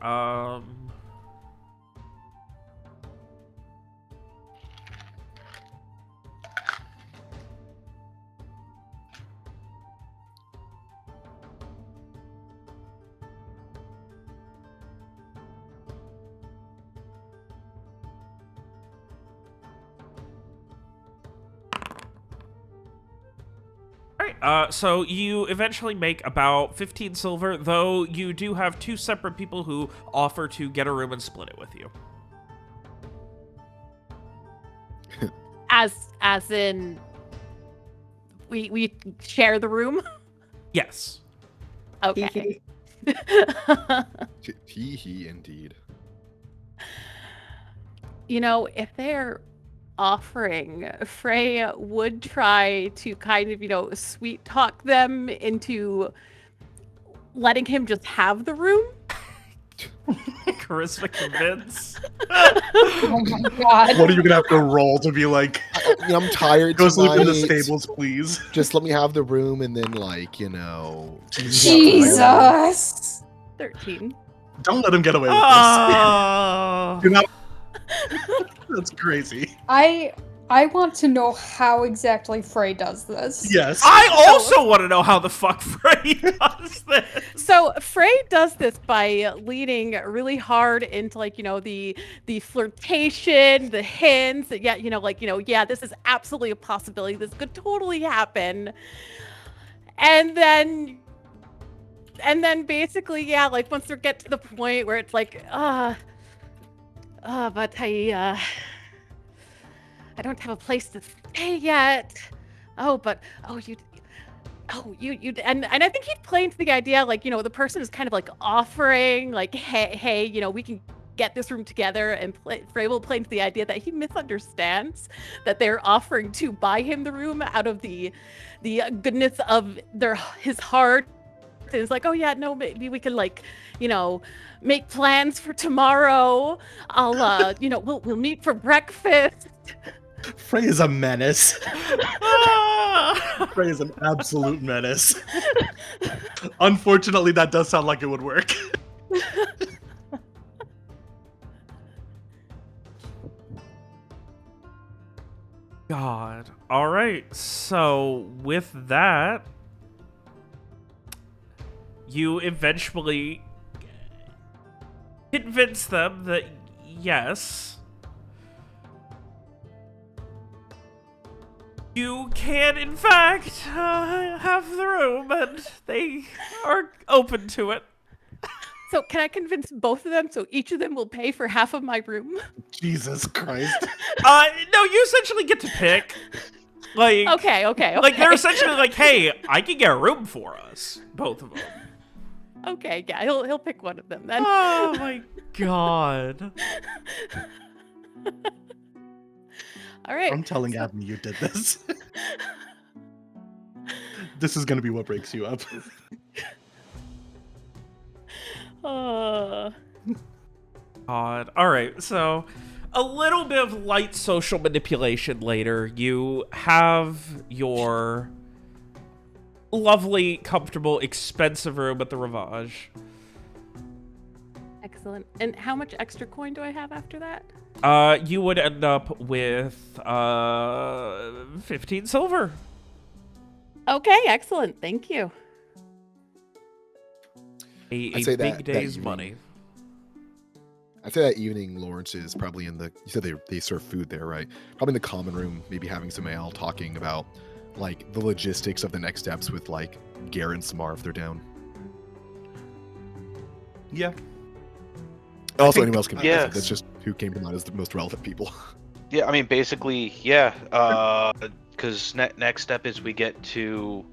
Alright, so you eventually make about 15 silver, though you do have two separate people who offer to get a room and split it with you. As in, we share the room. Yes. Okay. He indeed. You know, if they're offering, Frey would try to kind of, sweet talk them into letting him just have the room. Charisma convince. Oh my god. What are you gonna have to roll to be like, I'm tired go sleep in the tonight. stables, please? Just let me have the room, and then Jesus. 13. Don't let him get away with Oh. this. Do not. That's crazy. I want to know how exactly Frey does this. Yes. I also want to know how the fuck Frey does this. So Frey does this by leaning really hard into the flirtation, the hints. Yeah, this is absolutely a possibility. This could totally happen. And then basically, yeah, once they get to the point where it's but I don't have a place to stay yet. You and I think he'd play into the idea the person is kind of offering hey, we can get this room together, and Frey will play into the idea that he misunderstands that they're offering to buy him the room out of the goodness of his heart. And it's oh yeah, no, maybe we can make plans for tomorrow. I'll we'll meet for breakfast. Frey is a menace. Frey is an absolute menace. Unfortunately, that does sound like it would work. God. All right. So with that, you eventually convince them that yes, you can in fact have the room, and they are open to it. So can I convince both of them so each of them will pay for half of my room? Jesus Christ. No, you essentially get to pick. Like, Okay. like they're essentially like, hey, I can get a room for us, both of them. Okay, yeah, he'll pick one of them then. Oh my god. All right. I'm telling so- Abney you did this. This is gonna be what breaks you up. Uh, God. All right, so a little bit of light social manipulation later. You have your lovely, comfortable, expensive room at the Rivage. excellent. And how much extra coin do I have after that? You would end up with 15 silver. Okay, excellent. Thank you. A I'd say big that day's evening- money. I'd say that evening, Lawrence is probably in the. You said they serve food there, right? Probably in the common room, maybe having some ale, talking about like the logistics of the next steps with like Garett and Samar if they're down. Yeah. Also, think- anyone else can. yeah. That's just who came to mind as the most relevant people. Yeah, I mean, basically, yeah. Because next step is we get to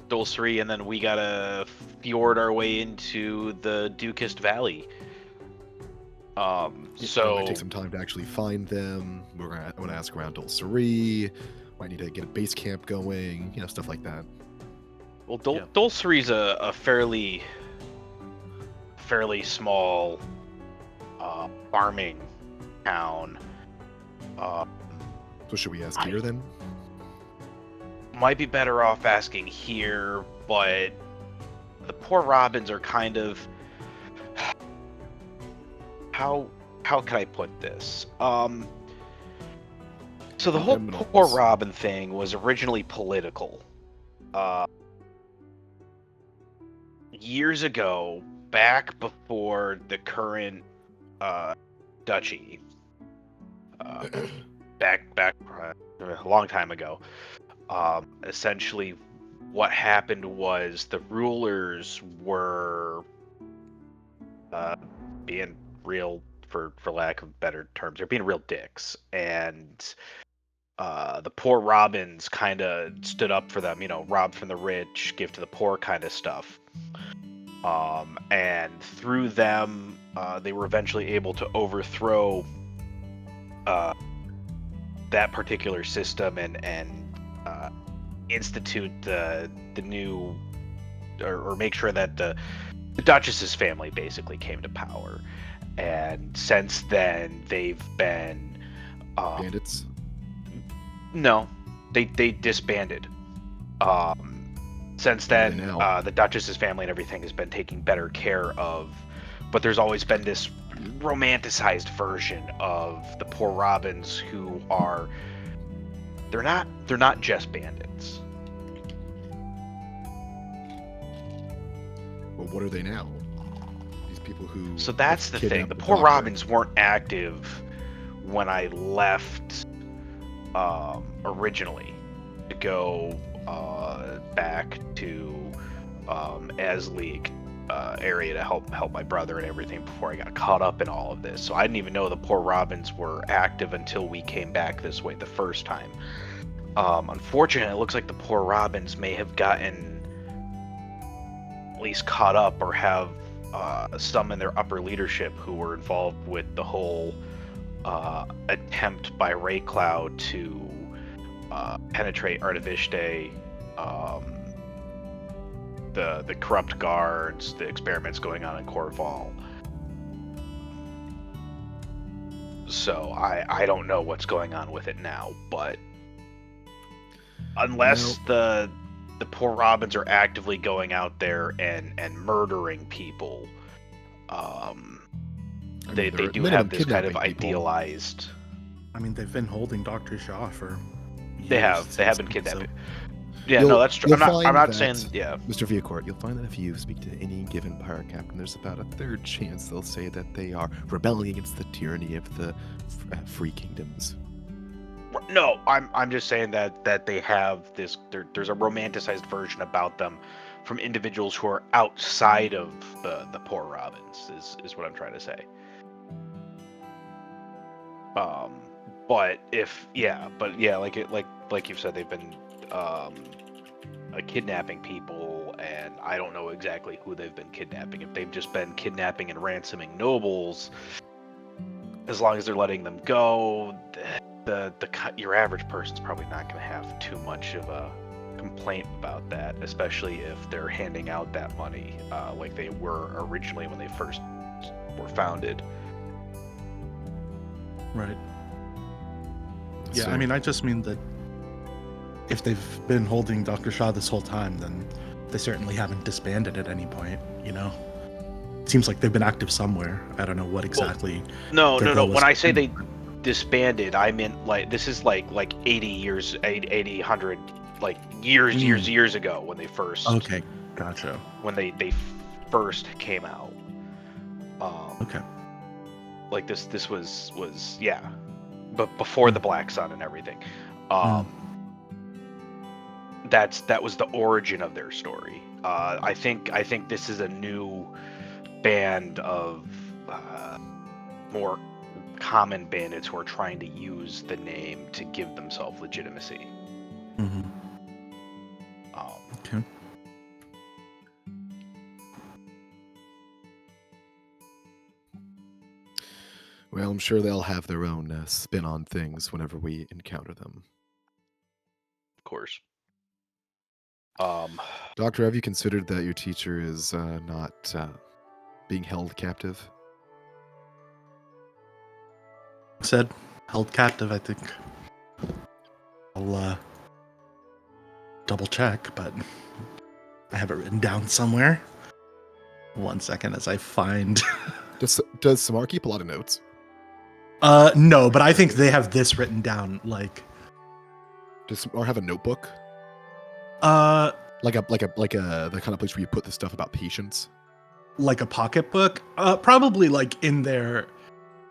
Dulcery, and then we gotta fjord our way into the Dewkissed Valley. It So might take some time to actually find them. I want to ask around Dulcery. Might need to get a base camp going. Stuff like that. well, Yeah. Dulcery's a fairly small farming town. So should we ask I- here then? Might be better off asking here, but the poor Robins are kind of how can I put this? So the whole Criminals. poor Robin thing was originally political. Years ago, back before the current duchy, back a long time ago. Essentially, what happened was the rulers were being real, for lack of better terms, they're being real dicks, and the poor Robins kind of stood up for them. Rob from the rich, give to the poor kind of stuff. And through them, they were eventually able to overthrow that particular system and institute the new, or make sure that the Duchess's family basically came to power. And since then, they've been Bandits. no, they disbanded. Since then, And now? the Duchess's family and everything has been taking better care of, but there's always been this romanticized version of the poor Robins who are they're not just bandits. Well, what are they now? These people who. So that's the thing. kidnapped The poor doctor. Robins weren't active when I left originally to go back to Asleek area to help my brother and everything before I got caught up in all of this. So I didn't even know the poor Robins were active until we came back this way the first time. Unfortunately, it looks like the poor Robins may have gotten at least caught up, or have some in their upper leadership who were involved with the whole attempt by Raycloud to penetrate Artivishte, the corrupt guards, the experiments going on in Corval. So I don't know what's going on with it now, but unless the poor Robins are actively going out there and murdering people, they they're do minimum have this kind of kidnapping people. idealized. I mean, they've been holding Dr. Shaw for years. They have it been seems, kidnapping. so- Yeah, You'll- no, that's true. you'll I'm not find saying. that- Yeah, Mr. Viacourt, you'll find that if you speak to any given pirate captain, there's about a third chance they'll say that they are rebelling against the tyranny of the free kingdoms. no, I'm just saying that they have this. There's a romanticized version about them from individuals who are outside of the poor Robins. Is what I'm trying to say. But like you've said, they've been kidnapping people, and I don't know exactly who they've been kidnapping. If they've just been kidnapping and ransoming nobles, as long as they're letting them go, your average person's probably not going to have too much of a complaint about that, especially if they're handing out that money like they were originally when they first were founded. Right. That's Yeah, fair. I mean, I just mean that if they've been holding Dr. Shaw this whole time, then they certainly haven't disbanded at any point, you know? It seems like they've been active somewhere. I don't know what exactly. No. their goal When was I to say do. they disbanded, I meant like this is like 80 years, 80, 100, like years ago when they first. Okay, gotcha. When they first came out. Okay. Like this was yeah, but before the Black Sun and everything. That was the origin of their story. I think this is a new band of more common bandits who are trying to use the name to give themselves legitimacy. Mm-hmm. Okay. Well, I'm sure they'll have their own spin on things whenever we encounter them. Of course. Doctor, have you considered that your teacher is not being held captive? Said held captive, I think. I'll double check, but I have it written down somewhere. 1 second as I find. Does Samar keep a lot of notes? No, but I think they have this written down. Like, Does Samar have a notebook? Like the kind of place where you put the stuff about patients? like a pocketbook. Probably like in their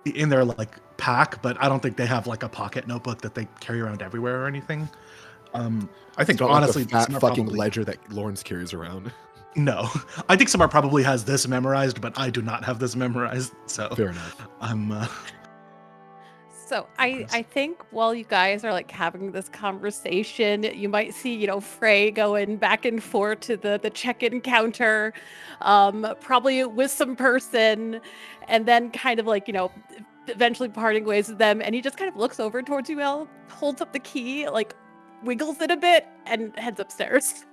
like pack, but I don't think they have like a pocket notebook that they carry around everywhere or anything. I think It's not honestly, like the fat Samar fucking probably- ledger that Lawrence carries around. No, I think Samar probably has this memorized, but I do not have this memorized. So Fair enough. I'm. So I think while you guys are like having this conversation, you might see, you know, Frey going back and forth to the check-in counter, probably with some person, and then kind of like, you know, eventually parting ways with them. And he just kind of looks over towards you all, holds up the key, like wiggles it a bit, and heads upstairs.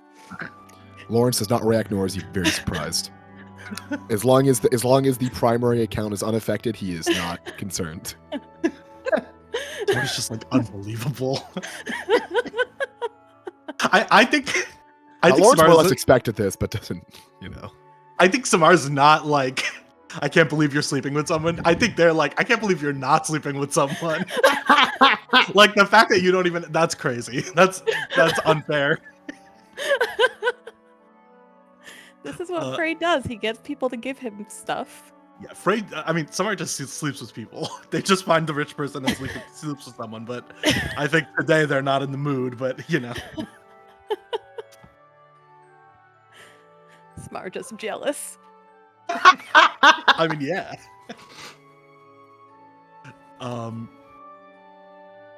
Lawrence does not react, nor is he very surprised. As long as the primary account is unaffected, he is not concerned. It's just like unbelievable. I think Lawrence more or Samar's less expected this, but doesn't, you know. I think Samar's not like, I can't believe you're sleeping with someone. I think they're like, I can't believe you're not sleeping with someone. Like the fact that you don't even, that's crazy. That's unfair. This is what Frey does. He gets people to give him stuff. Yeah, I mean, Samar just sleeps with people. They just find the rich person and sleeps with someone. But I think today they're not in the mood. But you know, Samar just jealous. I mean, yeah.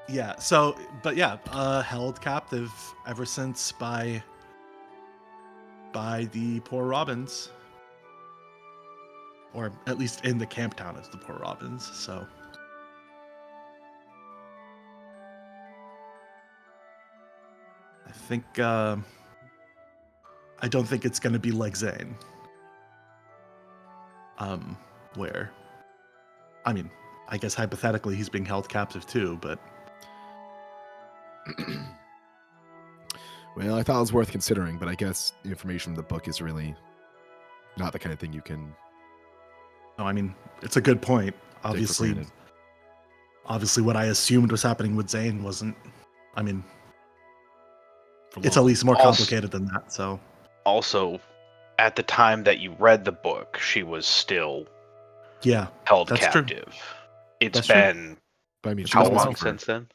Yeah. So, but yeah, held captive ever since by the poor Robins. Or at least in the camp town as the poor Robins, so. I think, I don't think it's gonna be like Zane. Where, I mean, I guess hypothetically he's being held captive too, but. Well, I thought it was worth considering, but I guess the information in the book is really not the kind of thing you can. No, I mean, it's a good point. Obviously, what I assumed was happening with Zane wasn't. I mean, it's at least more complicated than that. So, also, at the time that you read the book, she was still held that's captive. True. It's That's been But I mean, how long since then?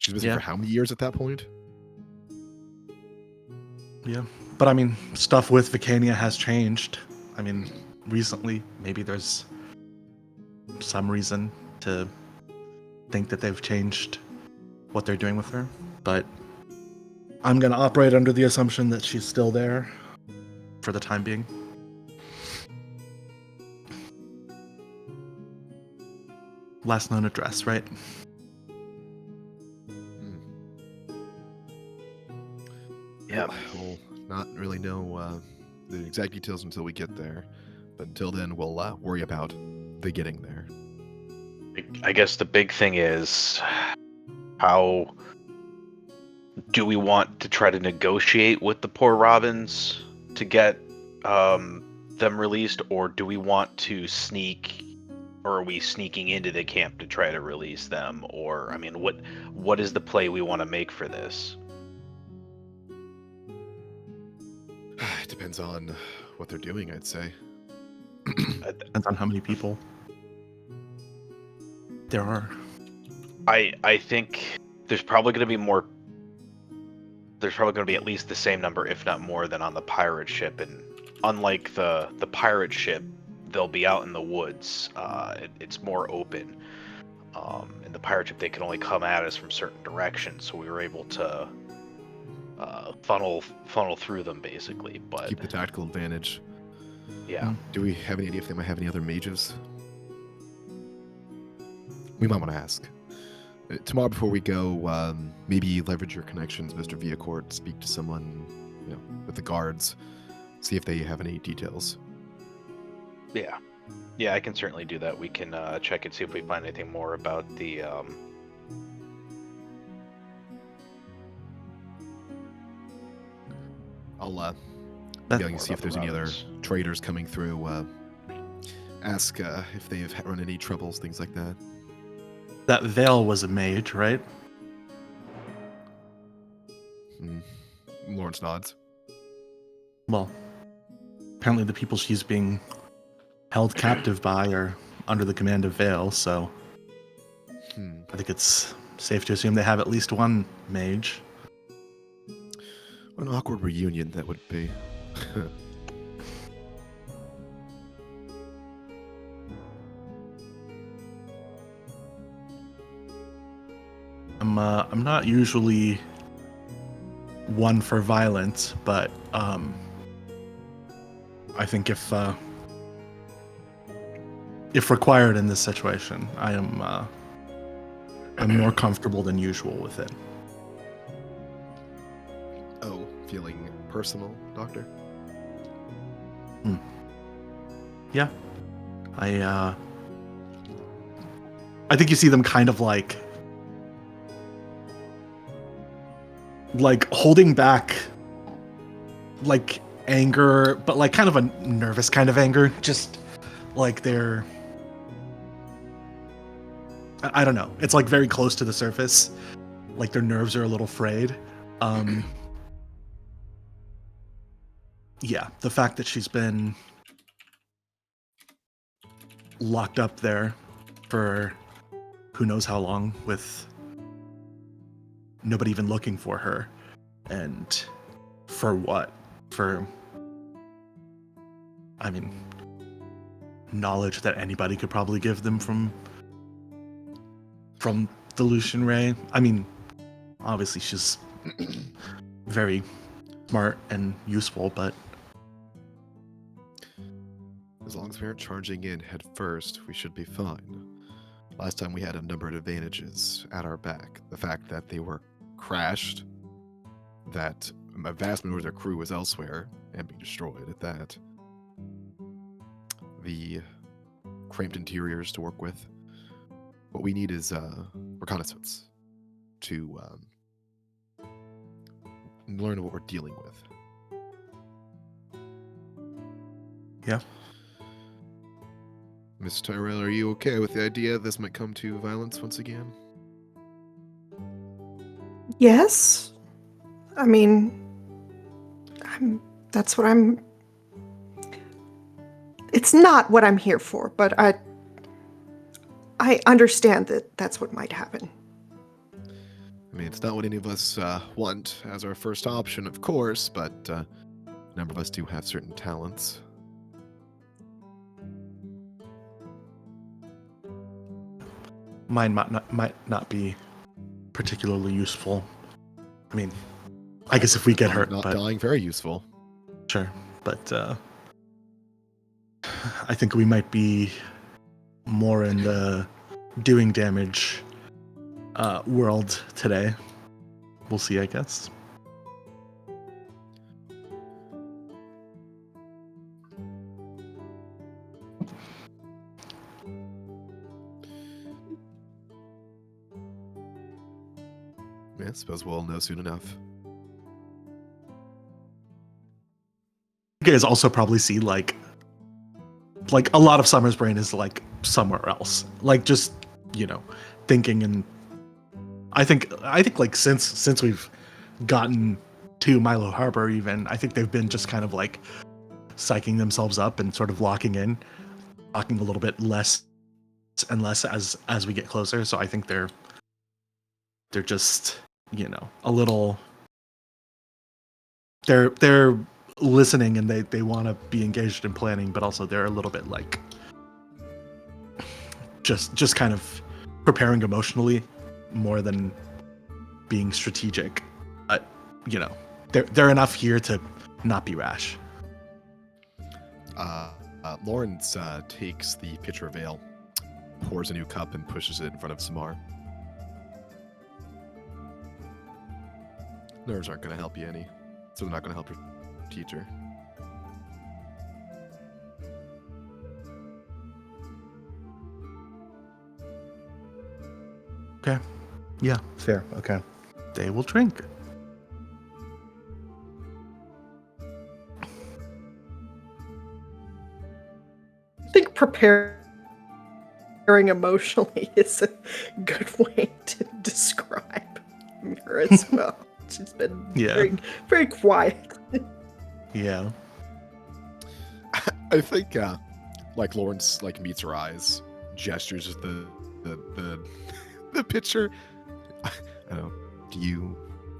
She's missing for how many years at that point? Yeah, but I mean, stuff with Vicania has changed. I mean, recently, maybe there's some reason to think that they've changed what they're doing with her, but I'm gonna operate under the assumption that she's still there for the time being. Last known address, right? Yeah. We'll not really know the exact details until we get there, but until then, we'll worry about the getting there. I guess the big thing is, how do we want to try to negotiate with the poor Robins to get them released, or do we want to sneak, or are we sneaking into the camp to try to release them? Or, I mean, what is the play we want to make for this? It depends on what they're doing, I'd say. Depends on how many people there are. I think there's probably going to be more. There's probably going to be at least the same number, if not more, than on the pirate ship. And unlike the pirate ship, they'll be out in the woods. It's more open. In the pirate ship, they can only come at us from certain directions, so we were able to funnel through them basically. But Keep the tactical advantage. yeah, Do we have any idea if they might have any other mages? We might want to ask. Tomorrow before we go, maybe leverage your connections, Mr. Viacourt, speak to someone, with the guards, see if they have any details. yeah, I can certainly do that. We can check and see if we find anything more about the. I'll That's maybe I can more see if about there's the any other Robins. traders coming through. Ask if they've run any troubles, things like that. That Veil was a mage, right? Lawrence nods. Well, apparently the people she's being held captive by are under the command of Veil, so I think it's safe to assume they have at least one mage. What an awkward reunion that would be. I'm not usually one for violence, but I think if required in this situation, I'm more comfortable than usual with it. Oh, feeling personal, Doctor? Yeah, I think you see them kind of like holding back, like anger, but like kind of a nervous kind of anger. Just like they're, I don't know. It's like very close to the surface. Like their nerves are a little frayed. Yeah, the fact that she's been locked up there for who knows how long with nobody even looking for her, and for what? For, I mean, knowledge that anybody could probably give them from the Lucian Ray. I mean, obviously she's very smart and useful, but As long as we aren't charging in head first, we should be fine. Last time we had a number of advantages at our back. The fact that they were crashed, that a vast majority of their crew was elsewhere and being destroyed at that. The cramped interiors to work with. What we need is reconnaissance to learn what we're dealing with. yeah. Miss Tyrell, are you okay with the idea this might come to violence once again? Yes. I mean, that's what I'm. It's not what I'm here for, but I understand that that's what might happen. I mean, it's not what any of us want as our first option, of course, but a number of us do have certain talents. mine might not be particularly useful. I mean, I guess if we get hurt, Not but dying, very useful. sure. But I think we might be more in the doing damage world today. We'll see, I guess. Yeah, I suppose we'll know soon enough. You guys also probably see like a lot of Summer's brain is like somewhere else, like just thinking. And I think like since we've gotten to Milo Harbor, even I think they've been just kind of like psyching themselves up and sort of locking in, talking a little bit less and less as we get closer. So I think they're just a little, they're listening, and they want to be engaged in planning, but also they're a little bit like just kind of preparing emotionally more than being strategic. But they're enough here to not be rash. Lawrence takes the pitcher of ale, pours a new cup, and pushes it in front of Samar. Nerves aren't going to help you any, so they're not going to help your teacher. Okay. Yeah, fair. Okay. They will drink. I think preparing emotionally is a good way to describe her as well. She's been very, very quiet. Yeah. I think like Lawrence like meets her eyes, gestures at the picture. I don't know.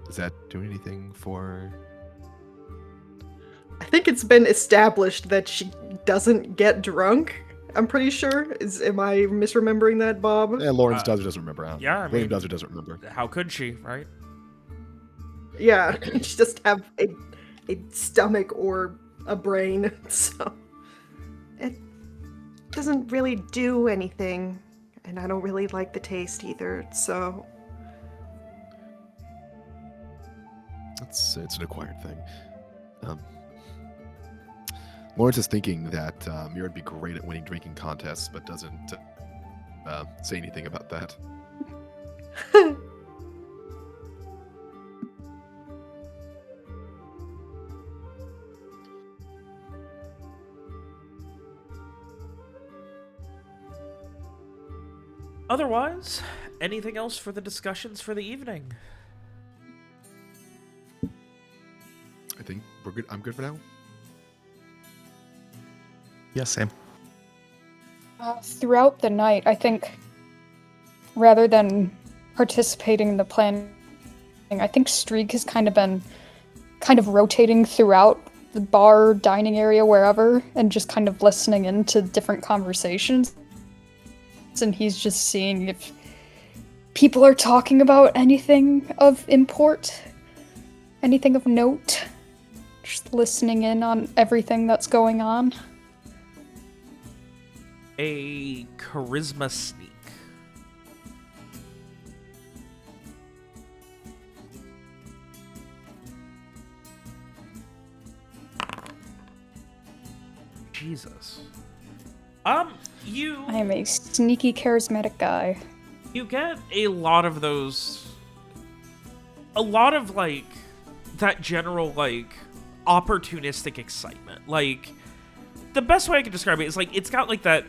Is that doing anything for? I think it's been established that she doesn't get drunk. I'm pretty sure. Am I misremembering that, Bob? Yeah, Lawrence does or doesn't remember. Yeah, I William mean, does or doesn't remember. How could she, right? Yeah, she just have a stomach or a brain, so it doesn't really do anything, and I don't really like the taste either, so It's an acquired thing. Lawrence is thinking that Mira would be great at winning drinking contests, but doesn't say anything about that. Otherwise, anything else for the discussions for the evening? I think we're good. I'm good for now. Yeah, same. Throughout the night, I think, rather than participating in the planning, I think Streak has kind of been rotating throughout the bar, dining area, wherever, and just kind of listening into different conversations. And he's just seeing if people are talking about anything of import, anything of note. Just listening in on everything that's going on. A charisma sneak. Jesus. I am a sneaky, charismatic guy. You get a lot of those, a lot of like that general like opportunistic excitement. Like the best way I can describe it is like it's got like that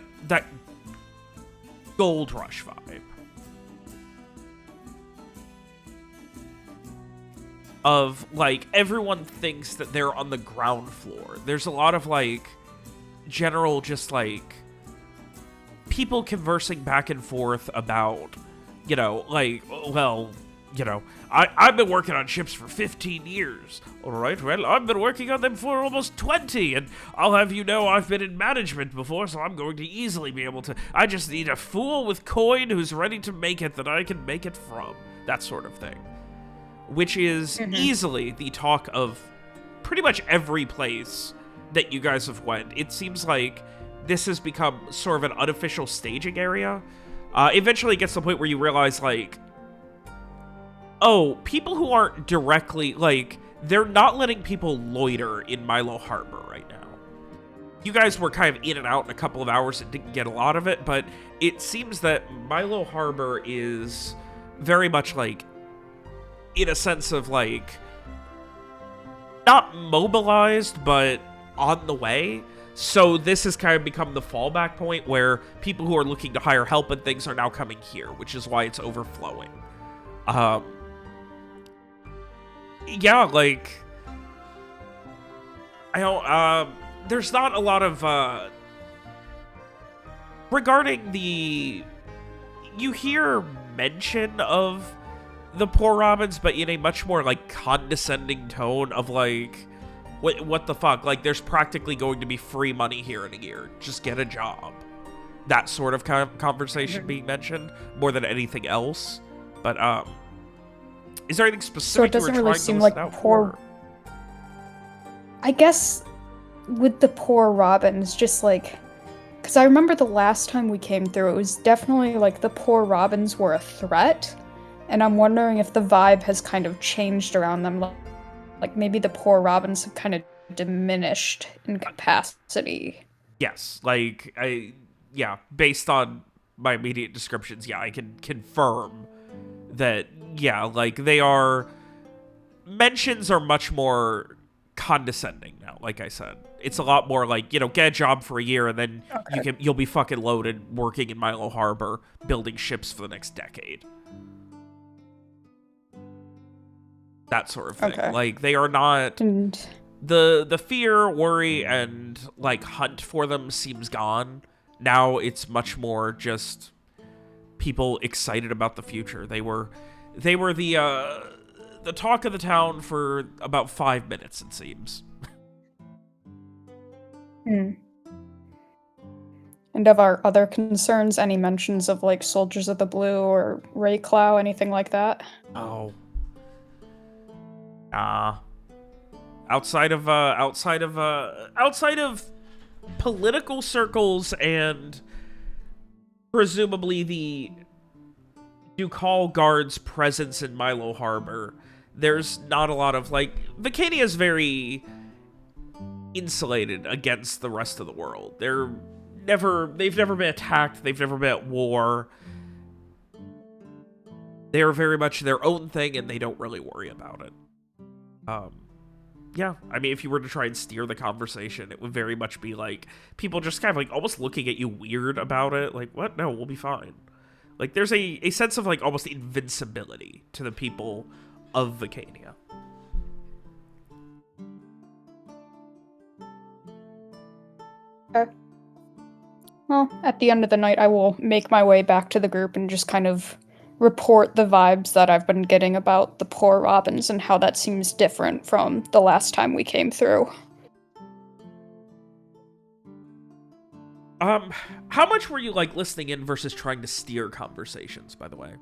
gold rush vibe of like everyone thinks that they're on the ground floor. There's a lot of like general just like people conversing back and forth about, like, well, I've been working on ships for 15 years. All right, well, I've been working on them for almost 20, and I'll have you know I've been in management before, so I'm going to easily be able to... I just need a fool with coin who's ready to make it that I can make it from. That sort of thing. Which is easily the talk of pretty much every place that you guys have went. It seems like this has become sort of an unofficial staging area. Eventually it gets to the point where you realize, like, oh, people who aren't directly, like, they're not letting people loiter in Milo Harbor right now. You guys were kind of in and out in a couple of hours and didn't get a lot of it, but it seems that Milo Harbor is very much, like, in a sense of, like, not mobilized, but on the way. So this has kind of become the fallback point where people who are looking to hire help and things are now coming here, which is why it's overflowing. Yeah, like, I don't, there's not a lot of, regarding the, you hear mention of the poor Robins, but in a much more, like, condescending tone of, like, what the fuck? Like, there's practically going to be free money here in a year. Just get a job. That sort of conversation being mentioned more than anything else. But, is there anything specific so it doesn't you were really trying seem to like listen out poor. for? I guess with the poor Robins, just like, because I remember the last time we came through, it was definitely like the poor Robins were a threat, and I'm wondering if the vibe has kind of changed around them. Like maybe the poor Robins have kind of diminished in capacity. Yes, like, yeah, based on my immediate descriptions, yeah, I can confirm that, yeah, like, they are, mentions are much more condescending now, like I said. It's a lot more like, get a job for a year and then you'll be fucking loaded working in Milo Harbor, building ships for the next decade. That sort of thing. Okay. Like, they are not... The fear, worry, and, like, hunt for them seems gone. Now it's much more just people excited about the future. They were the talk of the town for about 5 minutes, it seems. And of our other concerns, any mentions of, like, Soldiers of the Blue or Rayclaw, anything like that? Oh. Outside of political circles and presumably the Ducal Guard's presence in Milo Harbor, there's not a lot of, like, Vacania is very insulated against the rest of the world. They've never been attacked, they've never been at war. They're very much their own thing and they don't really worry about it. Yeah, I mean, if you were to try and steer the conversation, it would very much be like people just kind of like almost looking at you weird about it. Like, what? No, we'll be fine. Like, there's a sense of, like, almost invincibility to the people of Vacania. Okay. Well, at the end of the night, I will make my way back to the group and just kind of report the vibes that I've been getting about the poor Robins and how that seems different from the last time we came through. How much were you, like, listening in versus trying to steer conversations, by the way?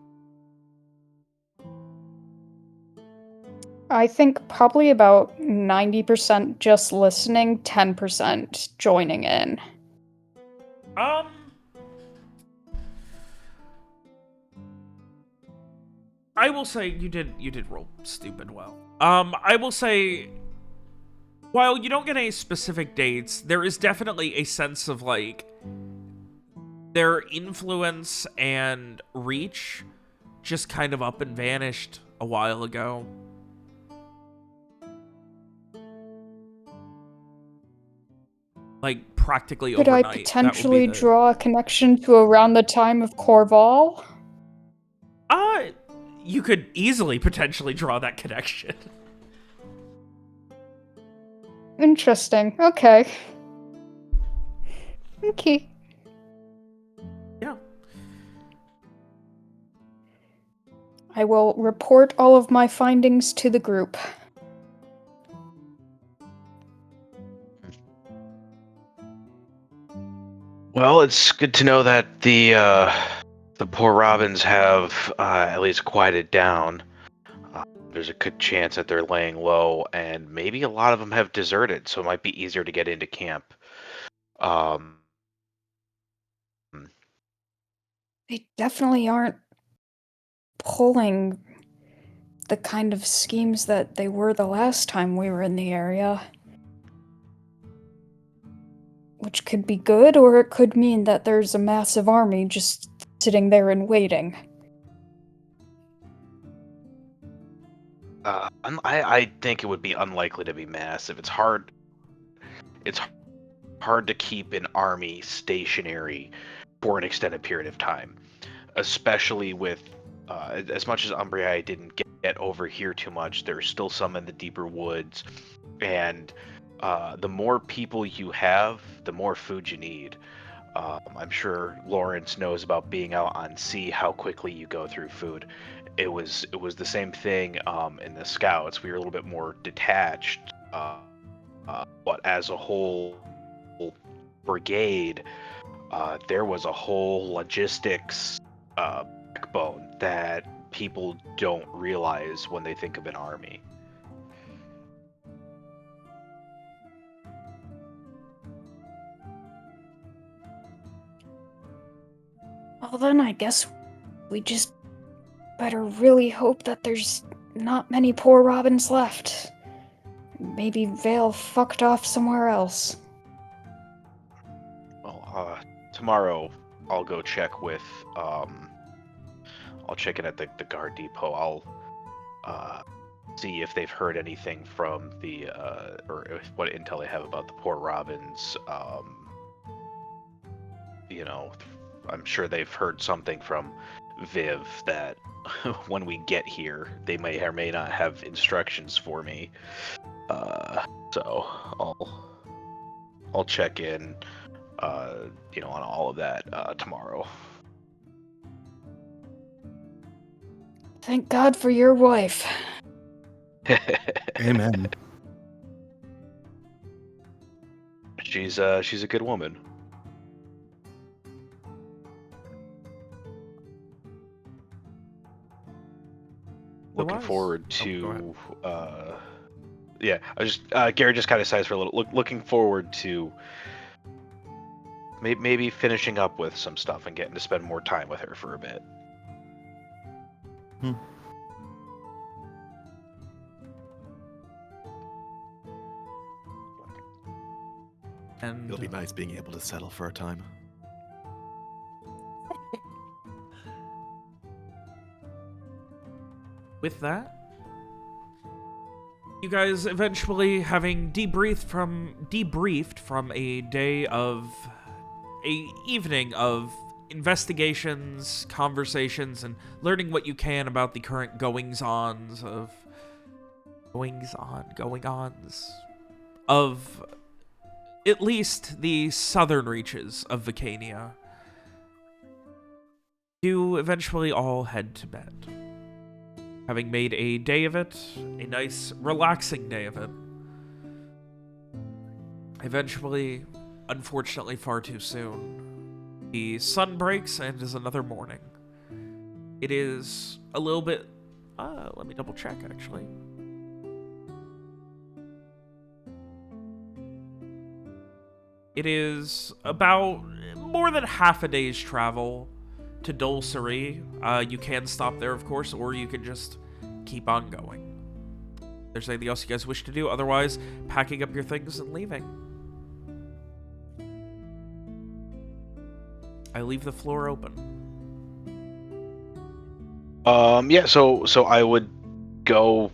I think probably about 90% just listening, 10% joining in. I will say you did roll stupid well. I will say, while you don't get any specific dates, there is definitely a sense of, like, their influence and reach just kind of up and vanished a while ago. Like, practically Could overnight. I potentially draw a connection to around the time of Corval? You could easily potentially draw that connection. Interesting. Okay. Okay. Yeah. I will report all of my findings to the group. Well, it's good to know that the poor robins have at least quieted down. There's a good chance that they're laying low, and maybe a lot of them have deserted, so it might be easier to get into camp. Um, They definitely aren't pulling the kind of schemes that they were the last time we were in the area. Which could be good, or it could mean that there's a massive army just sitting there and waiting. I think it would be unlikely to be massive. It's hard to keep an army stationary for an extended period of time, especially with as much as Umbria didn't get over here too much. There's still some in the deeper woods, and the more people you have, the more food you need. I'm sure Lawrence knows about being out on sea, how quickly you go through food. It was the same thing in the Scouts. We were a little bit more detached, but as a whole brigade, there was a whole logistics backbone that people don't realize when they think of an army. Well, then I guess we just better really hope that there's not many poor robins left. Maybe Vale fucked off somewhere else. Well, tomorrow I'll go check with I'll check in at the guard depot. I'll see if they've heard anything from the or what intel they have about the poor robins. I'm sure they've heard something from Viv that when we get here, they may or may not have instructions for me. So I'll check in, on all of that tomorrow. Thank God for your wife. Amen. She's a good woman. Looking Otherwise- forward Oh, go to yeah, I just Garett just kind of sighs for a little. Looking forward to maybe finishing up with some stuff and getting to spend more time with her for a bit. And It'll be nice being able to settle for a time. with that, you guys eventually having debriefed from a evening of investigations, conversations, and learning what you can about the current goings-ons of at least the southern reaches of Vicania, you eventually all head to bed. Having made a day of it, a nice, relaxing day of it. Eventually, unfortunately far too soon, the sun breaks and it is another morning. It is a little bit... let me double check, actually. It is about more than half a day's travel to Dulcery. You can stop there, of course, or you can just keep on going. If there's anything else you guys wish to do, otherwise, packing up your things and leaving. I leave the floor open. Yeah, so I would go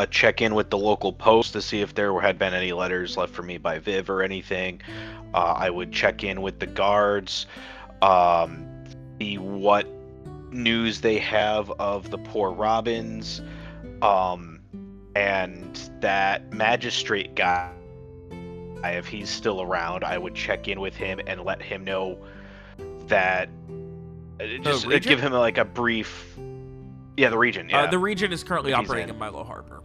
check in with the local post to see if there had been any letters left for me by Viv or anything. I would check in with the guards, see what news they have of the poor robins, and that magistrate guy, if he's still around, I would check in with him and let him know that, just Regent? give him like a brief, Yeah, the region. Yeah. The region is currently If he's operating in. in Milo Harbor.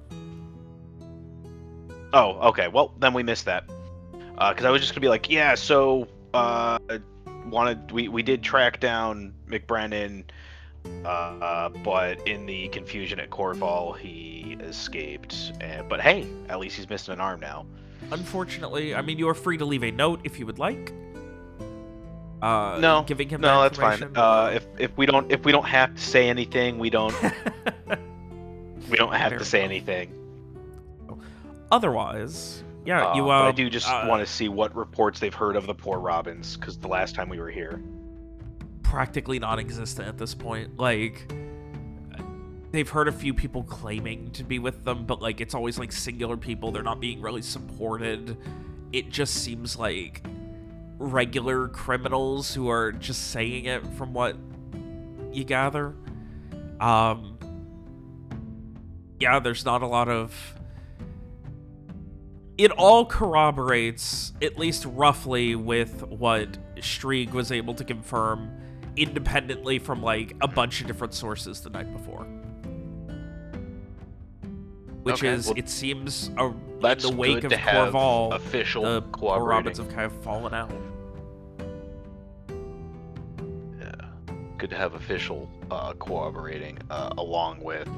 Oh, okay. Well, then we missed that. Because I was just gonna be like, yeah. So, we did track down McBrennan, but in the confusion at Corval, he escaped. But hey, at least he's missing an arm now. Unfortunately, I mean, you are free to leave a note if you would like. No, Giving him no, that that's fine. information. If we don't have to say anything, we don't have Fair to say enough. anything. Otherwise, yeah, you. But I do just want to see what reports they've heard of the poor Robins, because the last time we were here. Practically non-existent at this point. Like, they've heard a few people claiming to be with them, but like it's always like singular people. They're not being really supported. It just seems like regular criminals who are just saying it from what you gather. Yeah, there's not a lot of... It all corroborates, at least roughly, with what Strieg was able to confirm independently from like a bunch of different sources the night before. Which Okay, is, well, it seems, in That's the wake good of to have Corval, official the poor cooperating. Robins have kind of fallen out. Yeah, good to have official cooperating along with,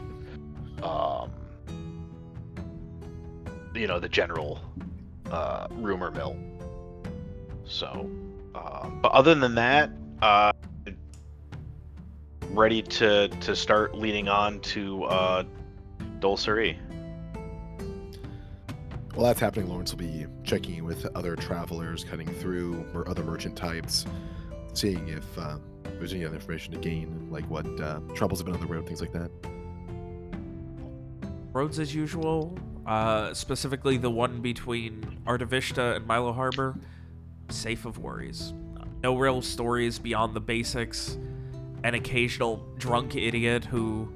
the general rumor mill. So, but other than that, ready to start leading on to Dulcerie. While that's happening, Lawrence will be checking in with other travelers cutting through or other merchant types, seeing if there's any other information to gain, like what troubles have been on the road, things like that. Roads as usual, specifically the one between Artavista and Milo Harbor, safe of worries. No real stories beyond the basics. An occasional drunk idiot who,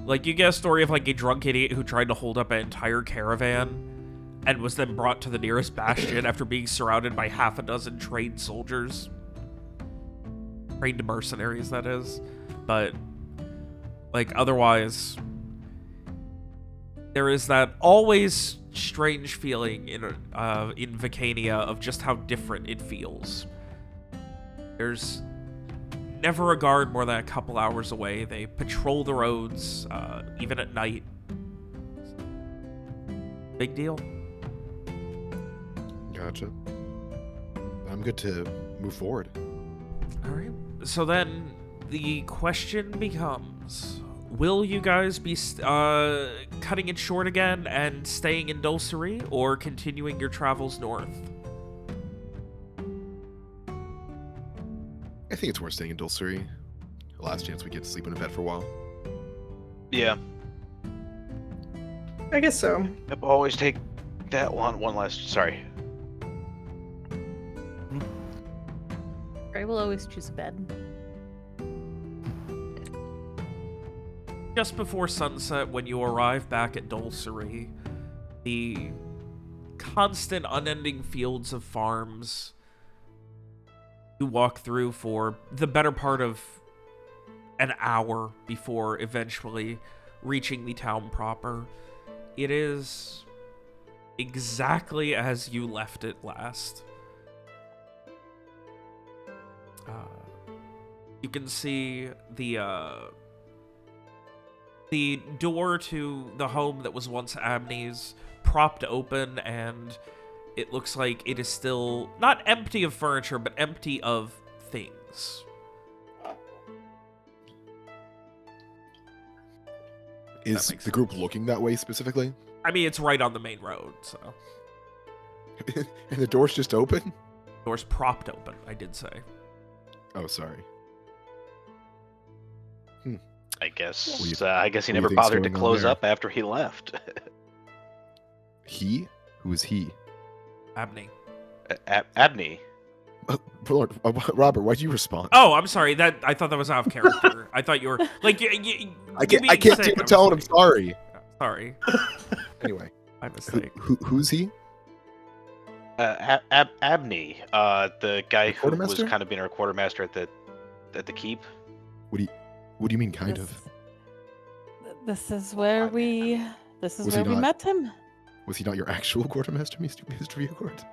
like, you get a story of like a drunk idiot who tried to hold up an entire caravan and was then brought to the nearest bastion after being surrounded by half a dozen trained soldiers. Trained mercenaries, that is. But, like, otherwise, there is that always strange feeling in Vicania of just how different it feels. There's never a guard more than a couple hours away. They patrol the roads, even at night. Big deal. Gotcha. I'm good to move forward. All right. So then the question becomes, will you guys be cutting it short again and staying in Dulcerie, or continuing your travels north? I think it's worth staying in Dulcerie. The last chance we get to sleep in a bed for a while. Yeah, I guess so. yep, always take that one last. Sorry. I will always choose bed. Just before sunset, when you arrive back at Dulcerie, the constant, unending fields of farms you walk through for the better part of an hour before eventually reaching the town proper. It is exactly as you left it last. You can see the door to the home that was once Abney's propped open, and it looks like it is still not empty of furniture, but empty of things. Is makes the group looking that way specifically? I mean, it's right on the main road, so. And the door's just open? Door's propped open, I did say. Oh, sorry. I guess. What do I guess he what do you never think's bothered to going on close there? up after he left. He? Who is he? Abney. Abney. Lord, Robert, why'd you respond? Oh, I'm sorry. I thought that was out of character. I thought you were like. I can't do it, tell him I'm sorry. Sorry. Anyway, My mistake. who's he? Abney, the guy who was Quartermaster? kind of being our quartermaster at the keep. What do you mean, kind Yes. of? This is where we Was he not- met him. Was he not your actual quartermaster, Mr. Vucourt?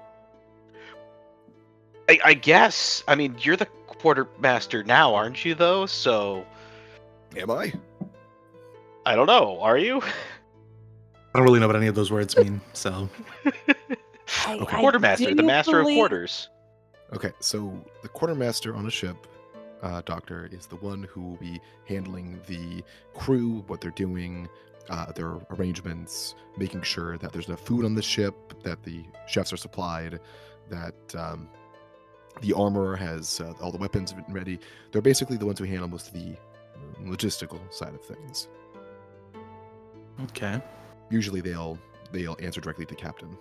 I guess. I mean, you're the quartermaster now, aren't you? Though, so Am I? I don't know. Are you? I don't really know what any of those words mean, so Okay. Quartermaster, the do master of believe- quarters. Okay, so the quartermaster on a ship, Doctor, is the one who will be handling the crew, what they're doing, their arrangements, making sure that there's enough food on the ship, that the chefs are supplied, that the armorer has all the weapons ready. They're basically the ones who handle most of the logistical side of things. okay. Usually they'll answer directly to captain.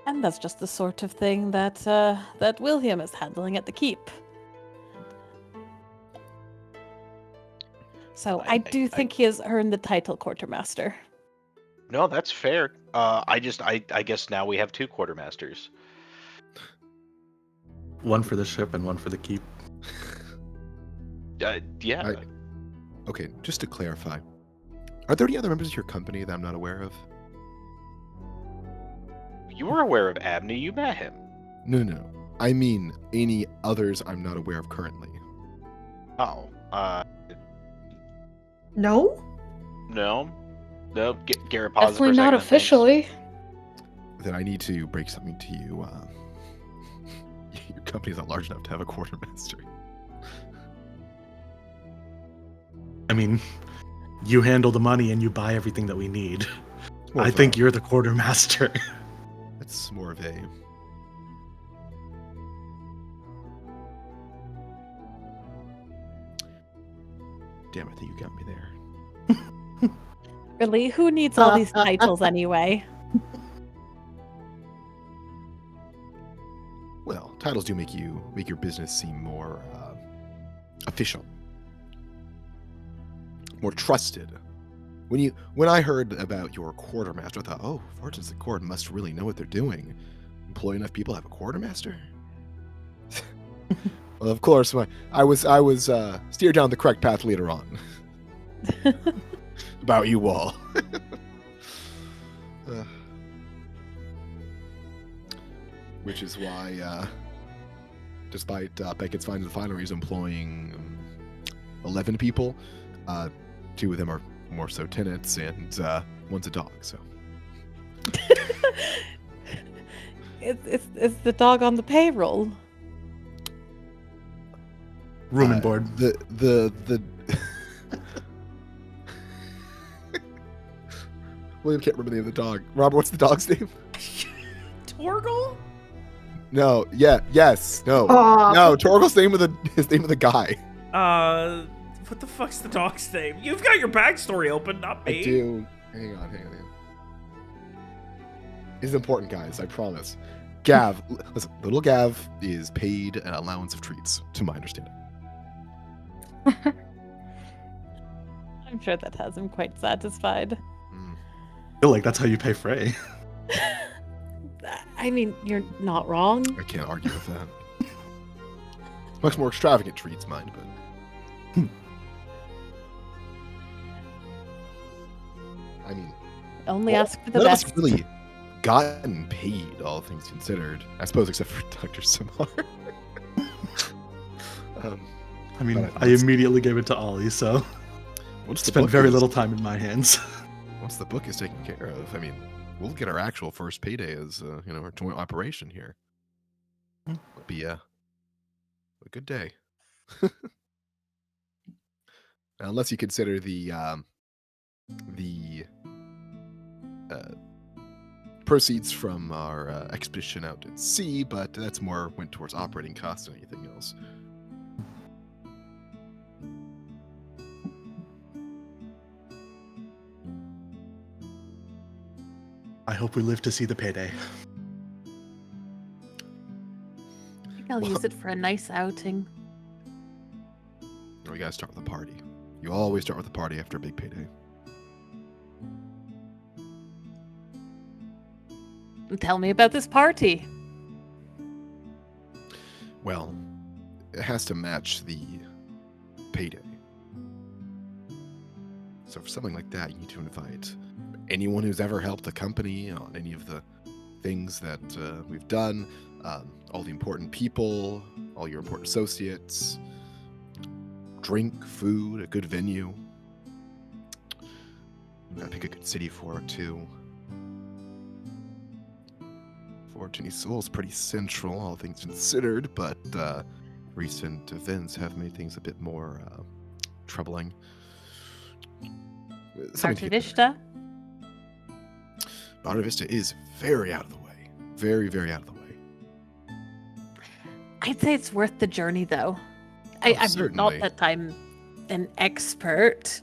And that's just the sort of thing that William is handling at the keep. So I do think he has earned the title quartermaster. No, that's fair. I guess now we have 2 quartermasters. One for the ship and one for the keep. Yeah. Okay, just to clarify, are there any other members of your company that I'm not aware of? You were aware of Abney. You met him. No. I mean, any others I'm not aware of currently. Oh. No? No. No. Garett paused for Definitely a not second, officially. Then I need to break something to you. Your company's not large enough to have a quartermaster. I mean, you handle the money and you buy everything that we need. More I of think a- you're the quartermaster. That's more of a... Damn, I think you got me there. Really? Who needs all these titles anyway? Well, titles do make your business seem more official, more trusted. When I heard about your quartermaster, I thought, oh, Fortune's the Court must really know what they're doing. Employ enough people to have a quartermaster? Well, of course, I was steered down the correct path later on. About you all. Which is why, despite Beckett's finding the fineries employing 11 people, 2 of them are more so tenants, and one's a dog. So It's the dog on the payroll. Room and board. The William can't remember the name of the dog. Robert, what's the dog's name? Torgal? No. Yeah. Yes. No. Aw. No. Torgal's name of the guy. What the fuck's the dog's name? You've got your backstory open, not me. I do. Hang on. It's important, guys. I promise. Gav, listen. Little Gav is paid an allowance of treats, to my understanding. I'm sure that has him quite satisfied. I feel like that's how you pay Frey. I mean, you're not wrong. I can't argue with that. Much more extravagant treats, mind, but. I mean, Only ask for the none of best. us really gotten paid, all things considered. I suppose, except for Dr. Samar. I mean, But I immediately gave it to Ollie, so once spent very little time in my hands. Once the book is taken care of, I mean, we'll get our actual first payday as our joint operation here. It'll be a good day. Unless you consider the proceeds from our expedition out at sea, but that's more went towards operating costs than anything else. I hope we live to see the payday. I think I'll use it for a nice outing. We gotta start with a party. You always start with a party after a big payday. Tell me about this party. Well, it has to match the payday. So for something like that, you need to invite anyone who's ever helped the company on any of the things that we've done, all the important people, all your important associates, drink, food, a good venue. Gotta pick a good city for it too. Fortuny Soul's pretty central, all things considered, but recent events have made things a bit more troubling. Something to get Artivista? Barra Vista is very out of the way. Very, very out of the way. I'd say it's worth the journey, though. Oh, I'm not certainly. that I'm an expert,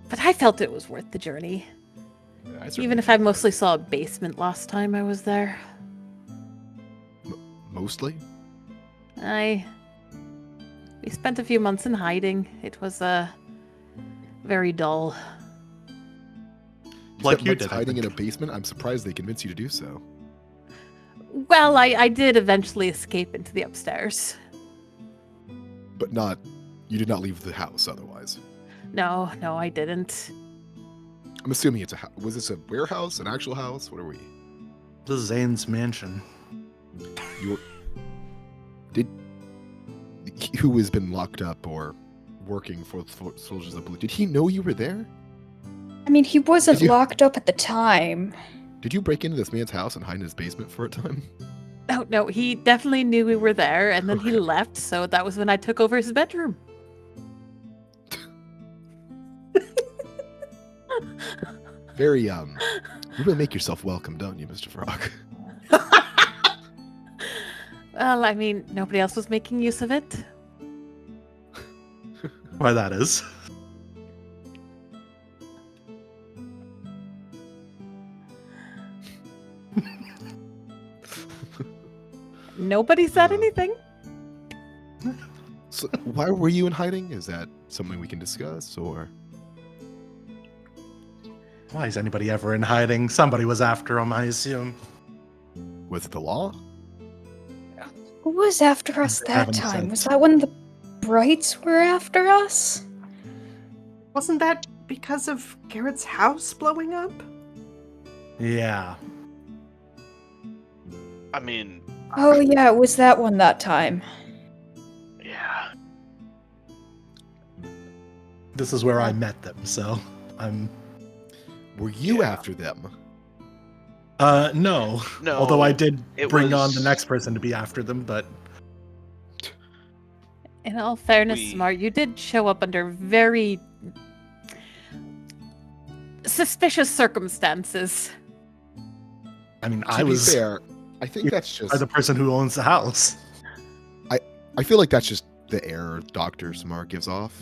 but I felt it was worth the journey. Yeah, I certainly Even if I think that. mostly saw a basement last time I was there. Mostly? We spent a few months in hiding. It was very dull. Like spent you months did, I hiding in a think. basement. I'm surprised they convinced you to do so. Well, I did eventually escape into the upstairs. But not, you did not leave the house otherwise. No, I didn't. I'm assuming it's a house. Was this a warehouse, an actual house? What are we? This is Zane's mansion. You were, did, who has been locked up or working for Soldiers of Blue, did he know you were there? I mean, he wasn't Did you- locked up at the time. Did you break into this man's house and hide in his basement for a time? No, he definitely knew we were there, and then he Okay. left, so that was when I took over his bedroom. Very, you really make yourself welcome, don't you, Mr. Frog? Well, I mean, nobody else was making use of it. Why that is. Nobody said anything. So why were you in hiding? Is that something we can discuss, or? Why is anybody ever in hiding? Somebody was after him, I assume. Was it the law? Who was after us that Heaven time? sent. Was that when the Brights were after us? Wasn't that because of Garett's house blowing up? Yeah. I mean, Oh yeah, it was that one that time. yeah. This is where I met them, so I'm Were you Yeah. after them? no. No. Although I did it bring on the was- next person to be after them, but In all fairness, We- Samar, you did show up under very suspicious circumstances. I mean, To I be was fair, I think that's just. the person who owns the house. I feel like that's just the air Dr. Samar gives off.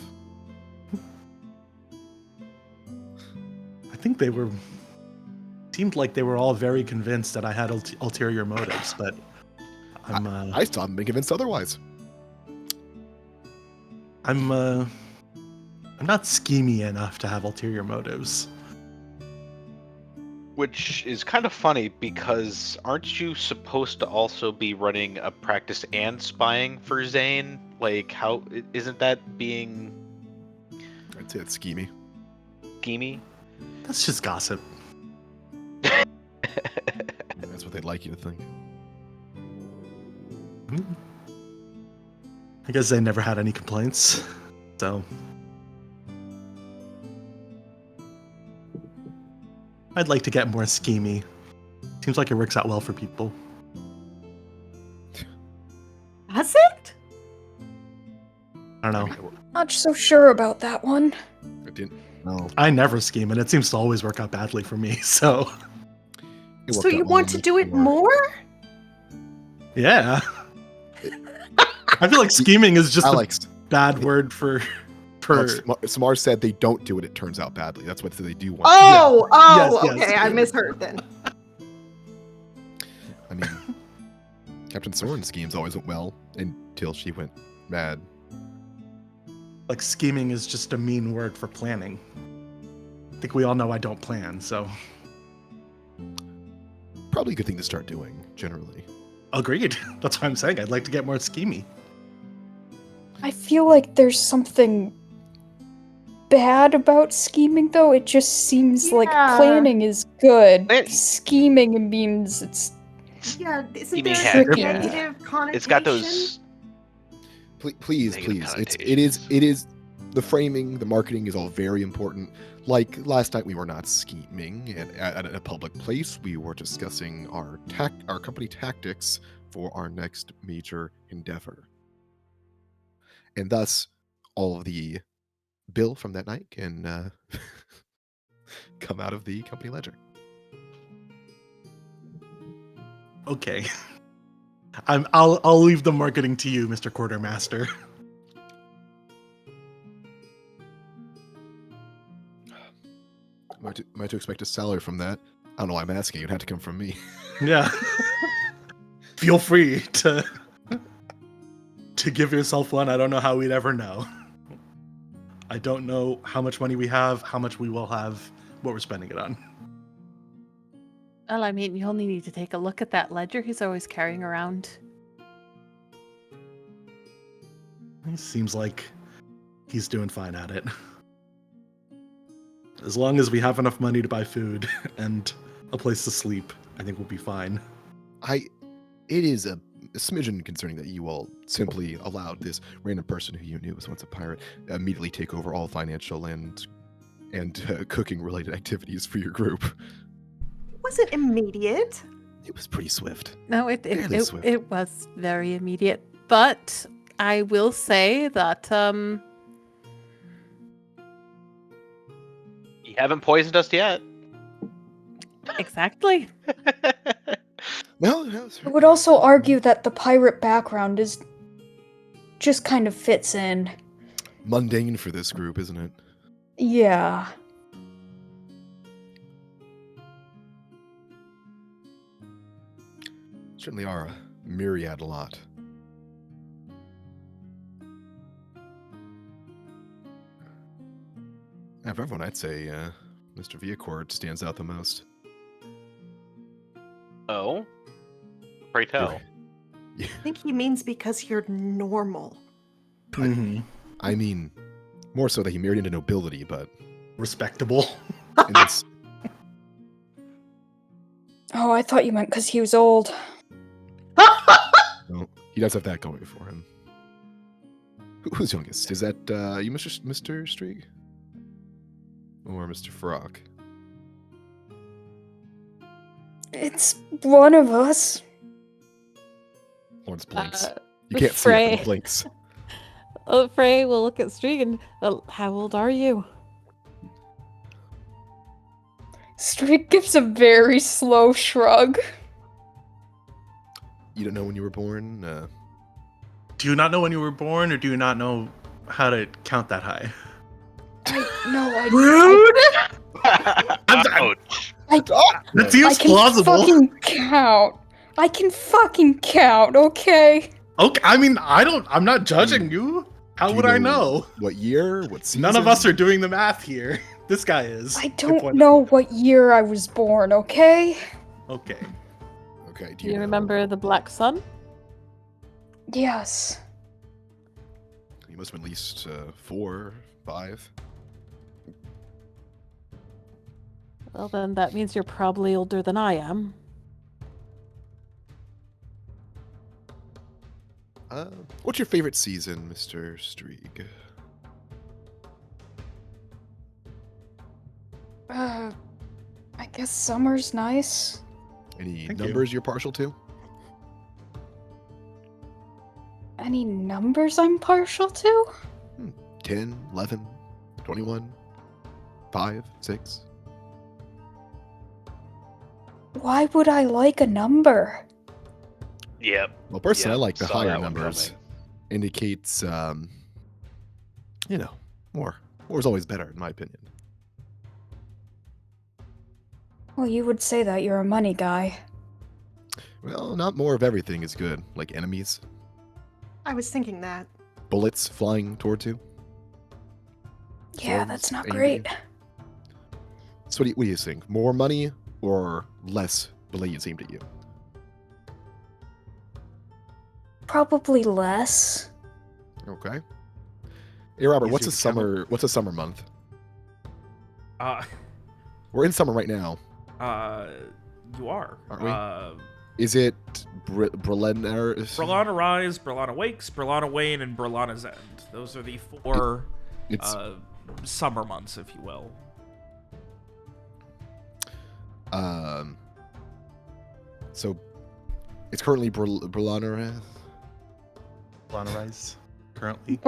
I think they were seemed like they were all very convinced that I had ulterior motives, but I'm I still haven't been convinced otherwise. I'm not schemy enough to have ulterior motives. Which is kind of funny because aren't you supposed to also be running a practice and spying for Zane? Like, how isn't that being I'd say it's schemy. schemy? That's just gossip. That's what they'd like you to think. I guess they never had any complaints, so I'd like to get more schemy. Seems like it works out well for people. Has it? I don't know. Not so sure about that one. I didn't know. I never scheme, and it seems to always work out badly for me. So It So worked you out well want to do it before. more? yeah, I feel like scheming is just a Alex, bad word for. Samar said they don't do it. It turns out badly. That's what they do want. Oh, Yes, yes. okay. I misheard then. I mean, Captain Soren's schemes always went well until she went mad. Like scheming is just a mean word for planning. I think we all know I don't plan, so Probably a good thing to start doing, generally. Agreed. That's what I'm saying. I'd like to get more schemy. I feel like there's something bad about scheming, though. It just seems like Yeah. planning is good. It- Scheming means it's Yeah, isn't Scheming there has- a yeah. negative connotation? It's got those. Please, Negative please. It is the framing, the marketing is all very important. Like last night, we were not scheming at a public place. We were discussing our company tactics for our next major endeavor, and thus all of the bill from that night can come out of the company ledger. Okay. I'll leave the marketing to you, Mr. Quartermaster. Am I to expect a salary from that? I don't know why I'm asking. It'd have to come from me. Yeah. Feel free to give yourself one. I don't know how we'd ever know. I don't know how much money we have, how much we will have, what we're spending it on. Well, I mean, you only need to take a look at that ledger he's always carrying around. It seems like he's doing fine at it. As long as we have enough money to buy food and a place to sleep, I think we'll be fine. It is a smidgen concerning that you all simply allowed this random person who you knew was once a pirate immediately take over all financial and cooking related activities for your group. Was it immediate? It was pretty swift. No, Fairly swift. it was very immediate. But I will say that You haven't poisoned us yet. exactly. No, I would also argue that the pirate background is just kind of fits in. mundane for this group, isn't it? Yeah. Certainly are a myriad lot. Out of everyone, I'd say Mr. Viacord stands out the most. Oh? Pray tell. I think he means because you're normal. Mm-hmm. I mean, more so that he married into nobility, but Respectable. in this, Oh, I thought you meant because he was old. well, he does have that going for him. Who's youngest? Is that you, Mr. Streak? Or Mr. Frog? It's one of us. Lawrence blinks. Uh, You can't see it, Frey. but he blinks. Frey will look at Streak and, how old are you? Streak gives a very slow shrug. You don't know when you were born? Do you not know when you were born, or do you not know how to count that high? Ouch. That seems can plausible. fucking count. I can fucking count, okay? Okay, I mean, I'm not judging you. How Do would you I know? What year? What season? None of us are doing the math here. This guy is. I Good don't point. know what year I was born, okay? Okay. Okay, Do you remember the Black Sun? Yes. You must have been at least 4, 5. Well, then that means you're probably older than I am. What's your favorite season, Mr. Streak? I guess summer's nice. Any Thank you. numbers you're partial to? Any numbers I'm partial to? 10, 11, 21, 5, 6? Why would I like a number? Yep. Well, personally, Yeah, I like the saw higher that one numbers. coming. Indicates, more. More is always better, in my opinion. Well, you would say that you're a money guy. Well, not more of everything is good. Like enemies, I was thinking that. bullets flying towards you. Yeah, Swords that's not aimed at great. you. So what do you think? More money or less blades aimed at you? Probably less. Okay. Hey, Robert, what's Easier a to count. summer? What's a summer month? Uh, We're in summer right now. you are. Aren't we? Is it Berliner? Berlana Rise, Berlana Wakes, Berlana Wane, and Berlana's End. Those are the four It's summer months, if you will. So it's currently Berliner. Rise currently. Is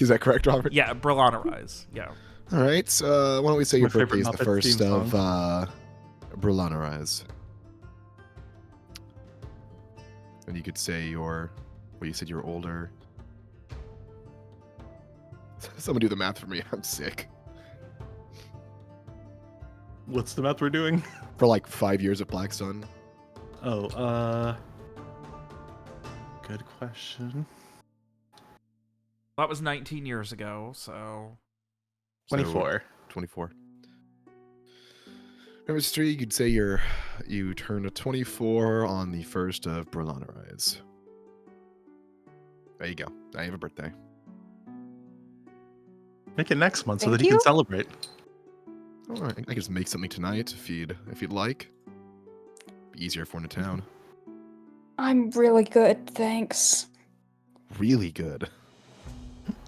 that correct, Robert? Yeah, Berlana Rise. Yeah. All right. So why don't we say My your favorite birthday is the Muppets first theme of song. Berliner Rise, and you could say you're. Well, you said you're older. Someone do the math for me. I'm sick. What's the math we're doing? For like 5 years of Black Sun. Oh, good question. That was 19 years ago, so... 24. 24. Number 3, you could say you turn 24 on the 1st of Berliner Rise. There you go. Now you have a birthday. Make it next month so Thank that he can you. celebrate. All right, I can just make something tonight if you'd like. Be easier for in town. I'm really good, thanks. Really good.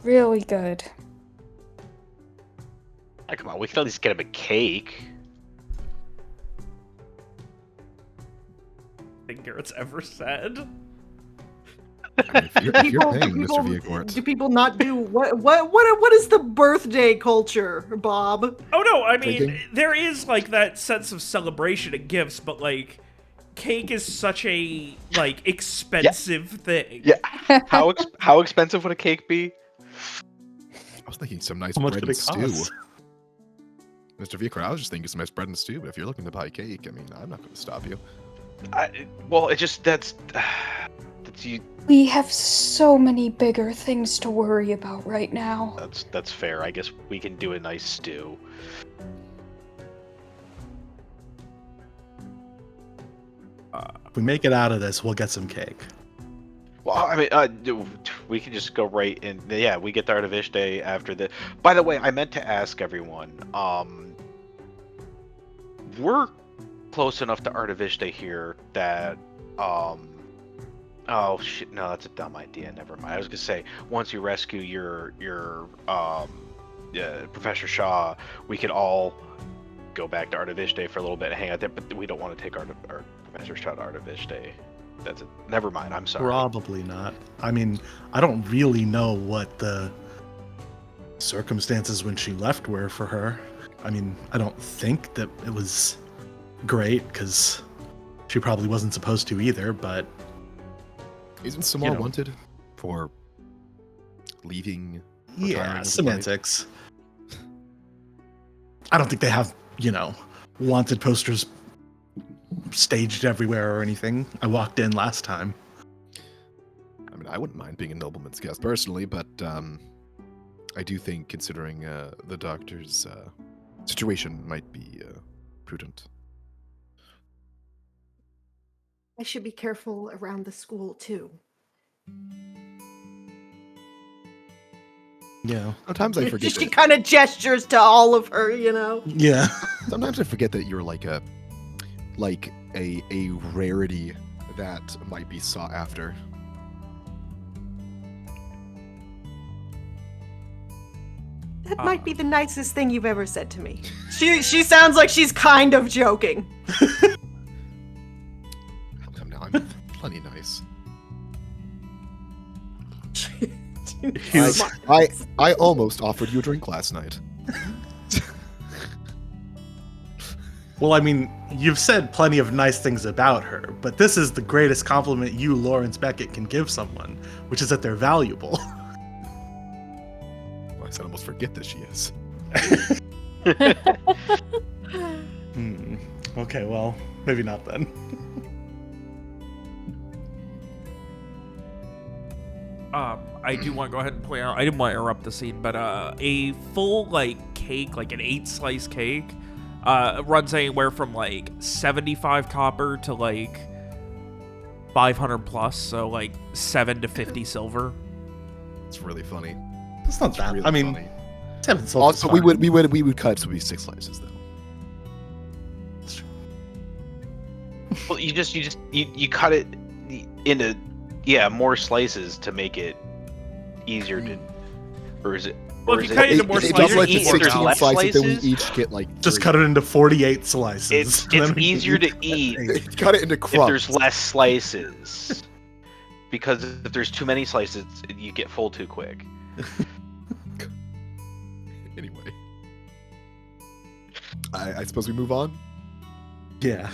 Really good. Ah, come on, we can at least get him a cake. I think Garett's ever said. I mean, if you're paying, do Mr. Viacort. do people not do what is the birthday culture, Bob? Oh no, I mean, Drinking? there is like that sense of celebration and gifts, but like, cake is such a like expensive thing. Yeah. How expensive would a cake be? I was thinking some nice How much bread would and it stew. cost? Mr. Viacort, I was just thinking some nice bread and stew, but if you're looking to buy cake, I mean, I'm not going to stop you. Well, it just that's you. We have so many bigger things to worry about right now. That's fair. I guess we can do a nice stew. If we make it out of this, we'll get some cake. Well, I mean, we can just go right in. Yeah, we get the Art of Ish Day after the. By the way, I meant to ask everyone. We're close enough to Art of Ish Day here that. Oh shit! No, that's a dumb idea. Never mind. I was gonna say once you rescue your Professor Shaw, we could all go back to Art of Ish Day for a little bit and hang out there. But we don't want to take our Professor Shaw to Art of Ish Day. That's it. Never mind. I'm sorry. Probably not. I mean, I don't really know what the circumstances when she left were for her. I mean, I don't think that it was great because she probably wasn't supposed to either, but Isn't Samar know. wanted for leaving? yeah, retiring as a wife? semantics. I don't think they have, wanted posters staged everywhere or anything. I walked in last time. I mean, I wouldn't mind being a nobleman's guest personally, but I do think considering the doctor's situation might be prudent. I should be careful around the school too. Yeah. Sometimes I forget. She kind of gestures to all of her, Yeah. Sometimes I forget that you're like a rarity that might be sought after. That might be the nicest thing you've ever said to me. She sounds like she's kind of joking. Come now, I'm plenty nice. He's- I almost offered you a drink last night. Well, I mean, you've said plenty of nice things about her, but this is the greatest compliment you, Lawrence Beckett, can give someone, which is that they're valuable. I said almost forget that she is. Okay, well, maybe not then. I do want to go ahead and point out, I didn't want to interrupt the scene, but a full cake, like an 8-slice cake, runs anywhere from 75 copper to 500 plus, so like 7 to 50 silver. It's really funny. It's not It's that. really I mean, funny. 7 silver. Also, we would cut, so it would be 6 slices though. Well, you cut it into more slices to make it easier to, or is it? Well, or if is you cut it into more It slices, does like you the can eat more 16 dollars. slices, then we slices? each get like just 3. cut it into 48 slices. It's and then we easier to eat eat Cut it into if crumbs. there's less slices. Because if there's too many slices, you get full too quick. Anyway, I suppose we move on. Yeah.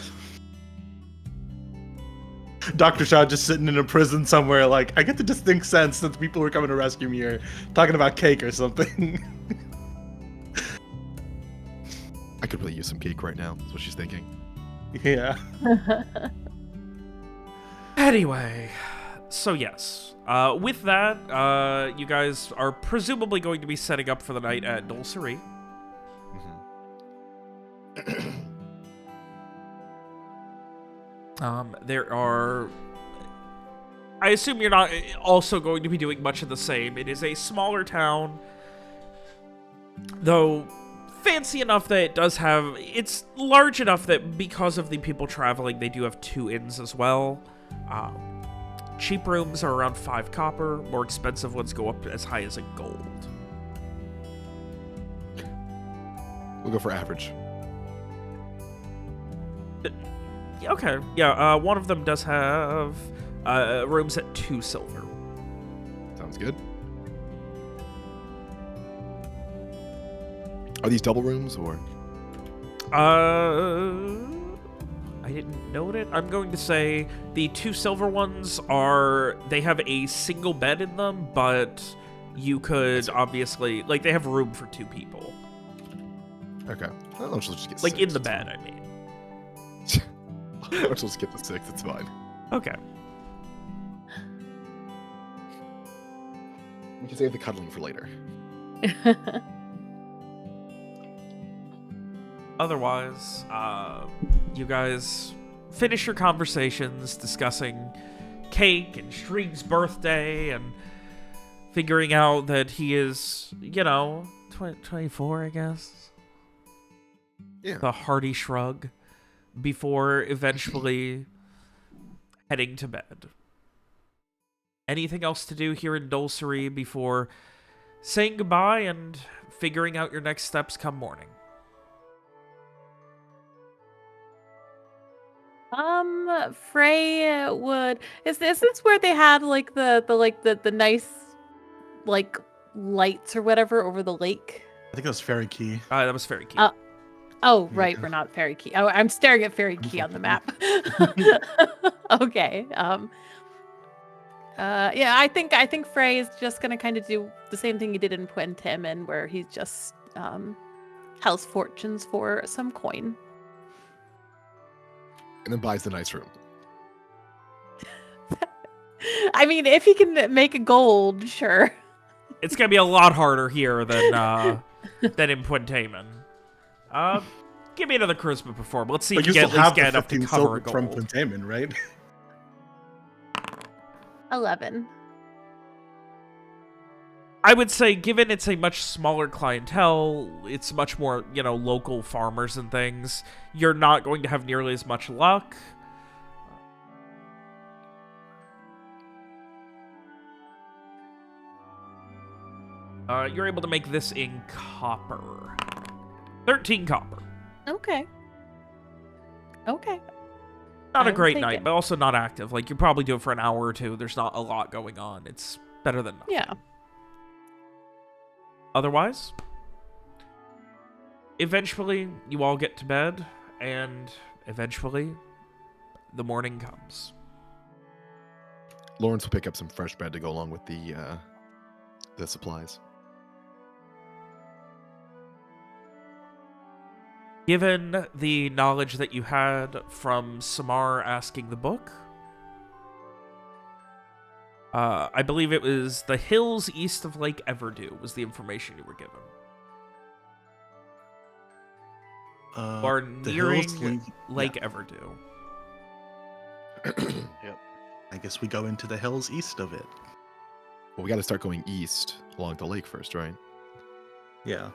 Dr. Shaw just sitting in a prison somewhere, like, I get the distinct sense that the people who are coming to rescue me are talking about cake or something. I could really use some cake right now. That's what she's thinking. Yeah. Anyway, so yes. With that, you guys are presumably going to be setting up for the night at Dulcery. There are... I assume you're not also going to be doing much of the same. It is a smaller town, though fancy enough that it does have... It's large enough that because of the people traveling, they do have 2 inns as well. Cheap rooms are around 5 copper. More expensive ones go up as high as a gold. We'll go for average. Okay, yeah, one of them does have rooms at 2 silver. Sounds good. Are these double rooms or? I didn't note it. I'm going to say the 2 silver ones are... They have a single bed in them, but you could obviously... Like, they have room for 2 people. Okay. I'll just get Like, 6. in the bed, I mean. I'll just get the 6. It's fine. Okay. We can save the cuddling for later. Otherwise, you guys finish your conversations discussing cake and Shriek's birthday and figuring out that he is, 24, I guess. Yeah. The hearty shrug before eventually heading to bed. Anything else to do here in Dulcery before saying goodbye and figuring out your next steps come morning? Frey would... Is this where they had like the nice like lights or whatever over the lake? I think that was Fairy Key. That was very key. Oh, right, we're not Fairy Key. Oh, I'm staring at Fairy Key on the map. Okay. Yeah, I think Frey is just gonna kind of do the same thing he did in Puentemen, where he just house fortunes for some coin. And then buys the nice room. I mean, if he can make a gold, sure. It's gonna be a lot harder here than in Puentemen. Give me another charisma perform. Let's see But if you you still can at have least the get enough to 15 cover a silver from gold. Pentamen, right? 11. I would say, given it's a much smaller clientele, it's much more, local farmers and things, you're not going to have nearly as much luck. You're able to make this in copper. 13 copper. Okay. Okay. Not a I will great take night, it. but also not active. Like, you probably do it for an hour or 2. There's not a lot going on. It's better than nothing. Yeah. Otherwise, eventually you all get to bed, and eventually the morning comes. Lawrence will pick up some fresh bread to go along with the supplies. Given the knowledge that you had from Samar asking the book, I believe it was the hills east of Lake Everdew was the information you were given. You are The nearing hills, Lake Everdew. Yep. I guess we go into the hills east of it. Well, we got to start going east along the lake first, right? Yeah.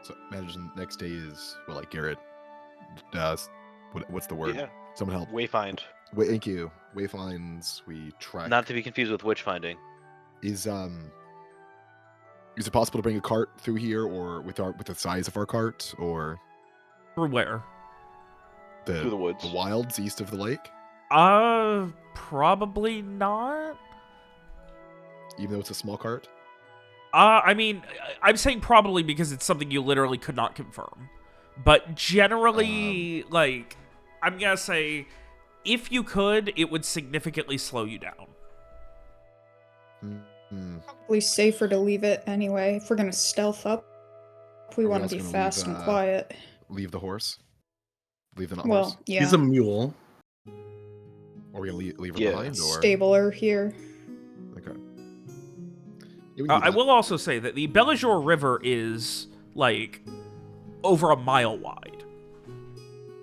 So imagine next day is like Garett. What's the word? Yeah. Someone help. Wayfind. Thank you. Wayfinds. We track. Not to be confused with witchfinding. Is it possible to bring a cart through here, or with the size of our cart, or For where? Through the woods. the wilds east of the lake? Probably not. Even though it's a small cart. I mean, I'm saying probably because it's something you literally could not confirm. But generally, like, I'm gonna say, if you could, it would significantly slow you down. Mm-hmm. Probably safer to leave it anyway. If we're gonna stealth up, we Are we want to also be gonna fast leave, and quiet. Leave the horse. Leave the not Well, horse. yeah. He's a mule. Or are we gonna leave her Yeah. behind? Or Stabler here. okay. Yeah, we can do I that. will also say that the Belligeour River is, like, over a mile wide.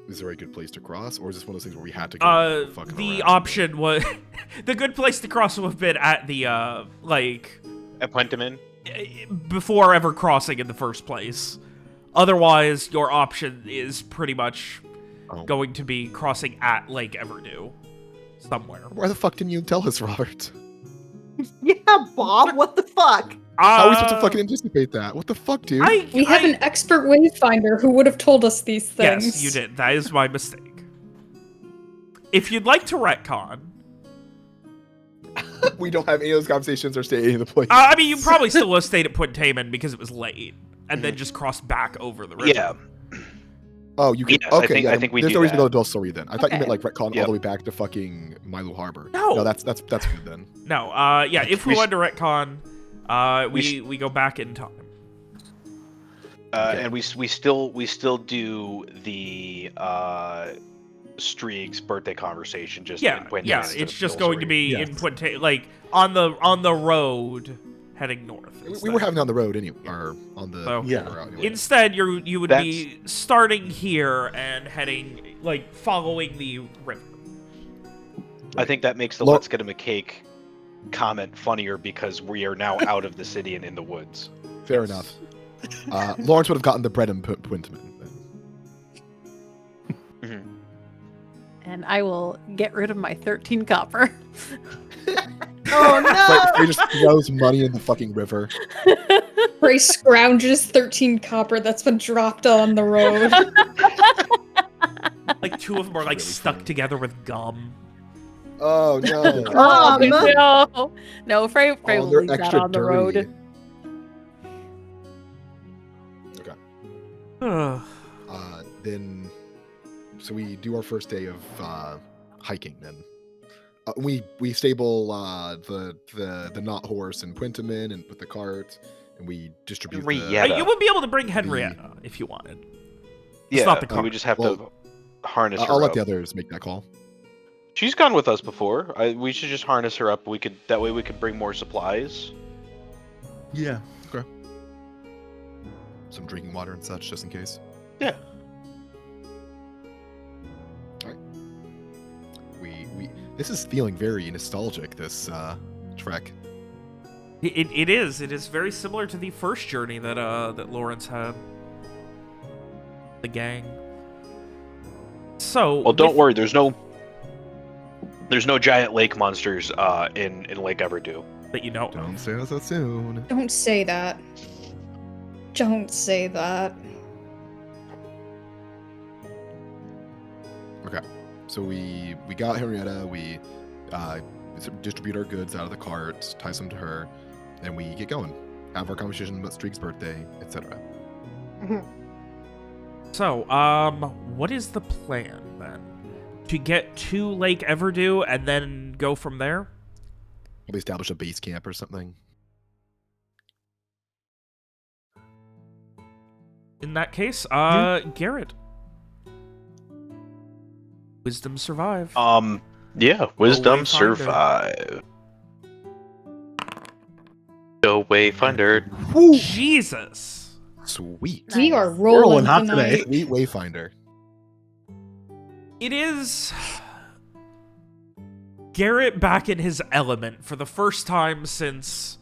Is there a good place to cross, or is this one of those things where we had to go fucking The around? option was... the good place to cross would have been at the, like... At Puentaman? before ever crossing in the first place. Otherwise, your option is pretty much going to be crossing at Lake Everdew. Somewhere. Why the fuck didn't you tell us, Robert? Yeah, Bob, what the fuck? How are we supposed to fucking anticipate that? What the fuck, dude? We have an expert wayfinder who would have told us these things. Yes, you did. That is my mistake. If you'd like to retcon... We don't have any of those conversations or stay in the place. I mean, you probably still would have stayed at Puentaman because it was late. And then just crossed back over the river. Yeah. Oh, you can. Yes, Okay, I think we there's do no reason to that. go to Dulcery then. I thought you meant like retcon all Yep. the way back to fucking Milo Harbor. No. that's good then. No, yeah, if we wanted to retcon, we go back in time. Okay. And we still do the Streeg's birthday conversation just in Puentaman Yeah, instead it's of just going to Dulcery. be in Puentaman, like, on the road heading north. We were having it on the road anyway, or on the So- Yeah. river out anyway. Instead, you would be starting here and heading, like, following the river. I think that makes the Lo- "let's get him a cake" comment funnier because we are now out of the city and in the woods. Fair enough. Lawrence would have gotten the bread and Puentman. And I will get rid of my 13 copper. Oh no! He just throws money in the fucking river. Ray scrounges 13 copper that's been dropped on the road. Like, two of them are, like, Really stuck funny. together with gum. Oh no! Oh, no, Frey Oh, will they're leave that extra on the dirty. road. Okay. Then, so we do our first day of hiking. Then we stable the knot horse and Puentaman and with the cart, and we distribute. Henrietta. You would be able to bring Henrietta if you wanted. Yeah, not the car. we just have Well, to harness her I'll let up. the others make that call. She's gone with us before. We should just harness her up. That way we could bring more supplies. Yeah. Some drinking water and such, just in case. Yeah. All right. We this is feeling very nostalgic. This trek. It is. It is very similar to the first journey that Lawrence had. The gang. So. Well, don't worry. There's no giant lake monsters in Lake Everdew. That you know. Don't say that so soon. Don't say that. Don't say that. Okay. So we got Henrietta. We distribute our goods out of the cart, tie some to her, and we get going. Have our conversation about Streak's birthday, etc. So, what is the plan then? To get to Lake Everdew and then go from there? We establish a base camp or something. In that case, Garett. Wisdom survive. Yeah, wisdom Wayfinder. survive. Go Wayfinder. Jesus. Sweet. We are rolling rolling hot tonight. today. Sweet Wayfinder. It is Garett back in his element for the first time since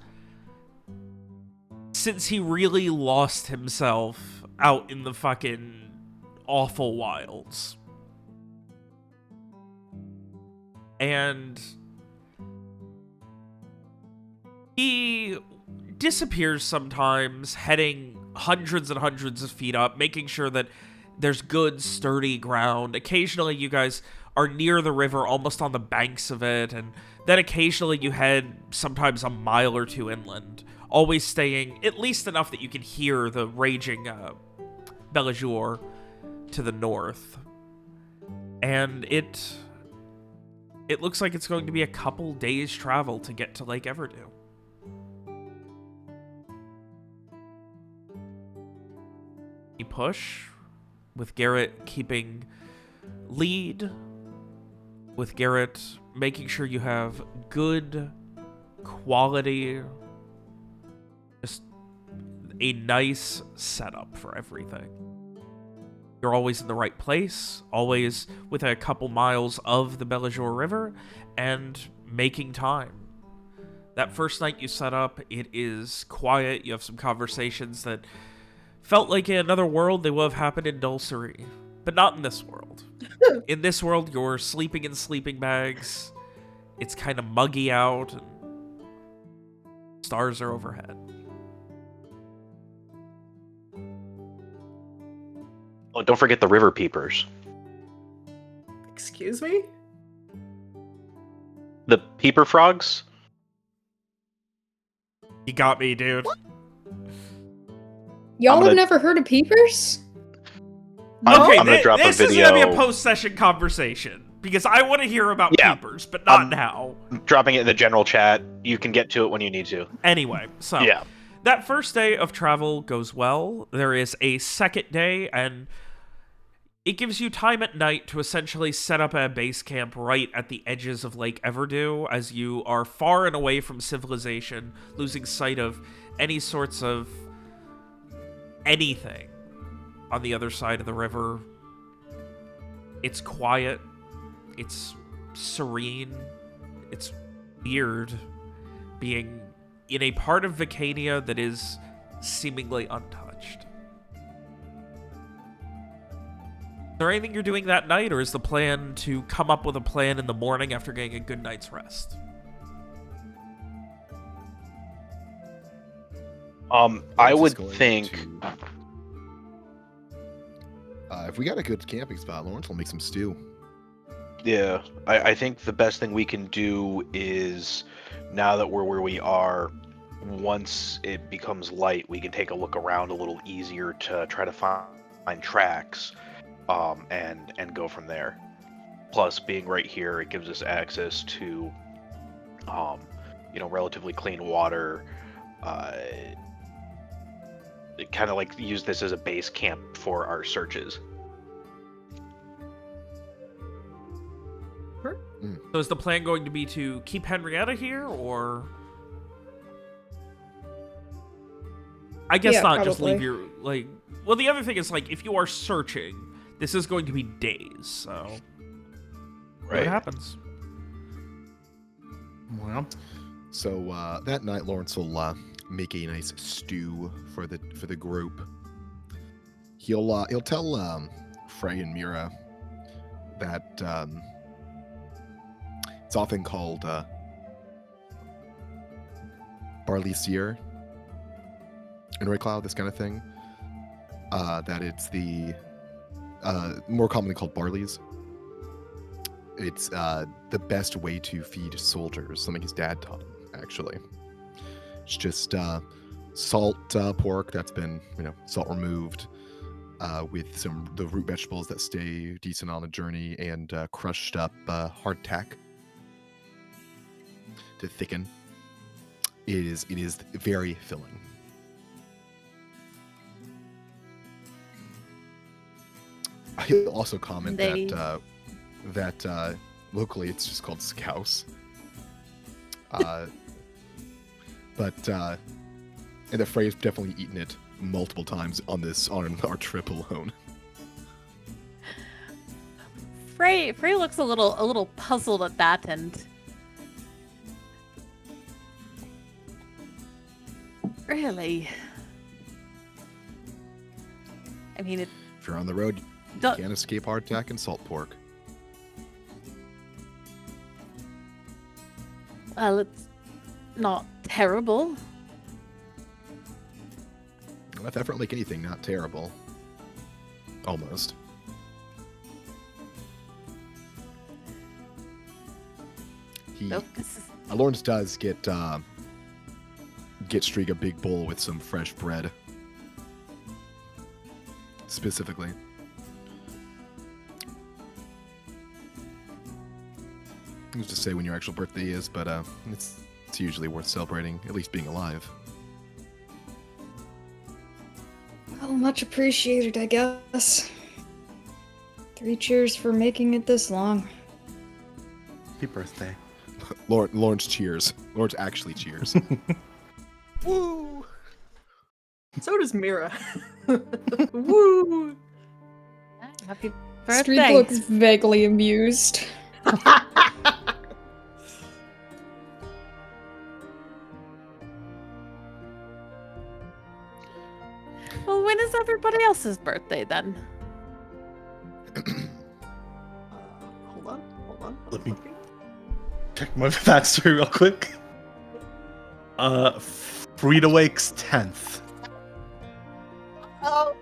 he really lost himself out in the fucking awful wilds. And he disappears sometimes, heading hundreds and hundreds of feet up, making sure that there's good, sturdy ground. Occasionally, you guys are near the river, almost on the banks of it, and then occasionally you head sometimes a mile or two inland, always staying at least enough that you can hear the raging Bellajor to the north. And it looks like it's going to be a couple days' travel to get to Lake Everdew. You push, with Garett keeping lead, with Garett making sure you have good quality, just a nice setup for everything. You're always in the right place, always within a couple miles of the Bellajor River, and making time. That first night you set up, it is quiet. You have some conversations that felt like in another world they would have happened in Dulcery, but not in this world. In this world, you're sleeping in sleeping bags. It's kind of muggy out, and stars are overhead. Oh, don't forget the river peepers. Excuse me? The peeper frogs? You got me, dude. What? Y'all I'm gonna- have never heard of peepers? Okay, I'm gonna drop a this is video. going to be a post-session conversation, because I want to hear about Yeah. peepers, but not now. Dropping it in the general chat. You can get to it when you need to. Anyway, so Yeah. that first day of travel goes well. There is a second day, and it gives you time at night to essentially set up a base camp right at the edges of Lake Everdew, as you are far and away from civilization, losing sight of any sorts of anything on the other side of the river. It's quiet. It's serene. It's weird being in a part of Vicania that is seemingly untouched. Is there anything you're doing that night, or is the plan to come up with a plan in the morning after getting a good night's rest? I Lawrence would is going think. to- if we got a good camping spot, Lawrence will make some stew. Yeah, I think the best thing we can do is, now that we're where we are, once it becomes light, we can take a look around a little easier to try to find tracks, and go from there. Plus, being right here, it gives us access to, relatively clean water. Kind of like use this as a base camp for our searches. So is the plan going to be to keep Henrietta here, or... I guess Yeah, not just probably. leave your, Well, the other thing is, if you are searching, this is going to be days, so... What happens? Well, So that night, Lawrence will make a nice stew for the group. He'll tell Frey and Mira that it's often called barley sear in Raycloud, this kind of thing. That it's the more commonly called barleys. It's the best way to feed soldiers, something his dad taught him, actually. It's just salt pork that's been, salt removed, with the root vegetables that stay decent on the journey, and crushed up hardtack to thicken. It is very filling. He'll also comment that locally it's just called scouse. And the Frey's definitely eaten it multiple times on our trip alone. Frey looks a little puzzled at that, and Really? I mean, it If you're on the road, you don't. can't escape heart attack and salt pork. Well, it's not terrible. With effort like anything, not terrible. Almost. He Nope. This is Lawrence does get Streak a big bowl with some fresh bread. Specifically. Who's to say when your actual birthday is, but it's usually worth celebrating, at least being alive. Well, much appreciated, I guess. 3 cheers for making it this long. Happy birthday. Lawrence cheers. Lawrence actually cheers. Woo! So does Mira. Woo! happy Streak birthday. looks vaguely amused. Well, when is everybody else's birthday then? Hold on. Let me check my backstory real quick. Frida Wake's 10th. Oh.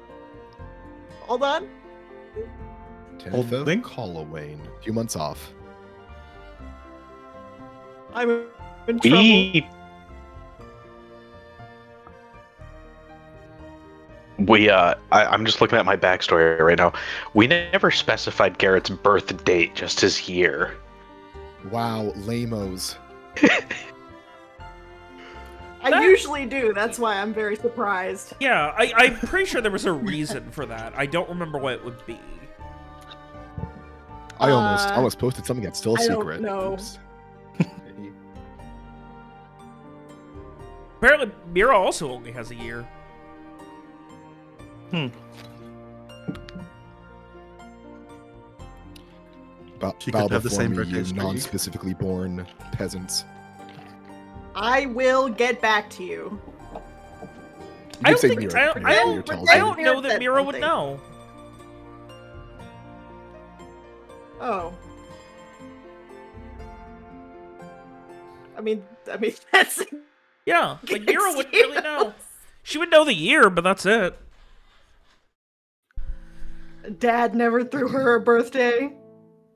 Hold on. 10th of Holding? Halloween. A few months off. I'm in trouble. I'm just looking at my backstory right now. We never specified Garett's birth date, just his year. Wow, lamos. I usually do. That's why I'm very surprised. Yeah, I'm pretty sure there was a reason for that. I don't remember what it would be. I almost posted something that's still a I don't secret. know. Oops. Apparently, Mira also only has a year. She Bow could have the before same me, birthday you as Streak. non-specifically born peasants. I will get back to you. You I can don't say think Mira, I Mira don't, tells I you. don't know that Mira would know. Oh. I mean that's Yeah, like Mira wouldn't Yes, really know. She would know the year, but that's it. Dad never threw her a birthday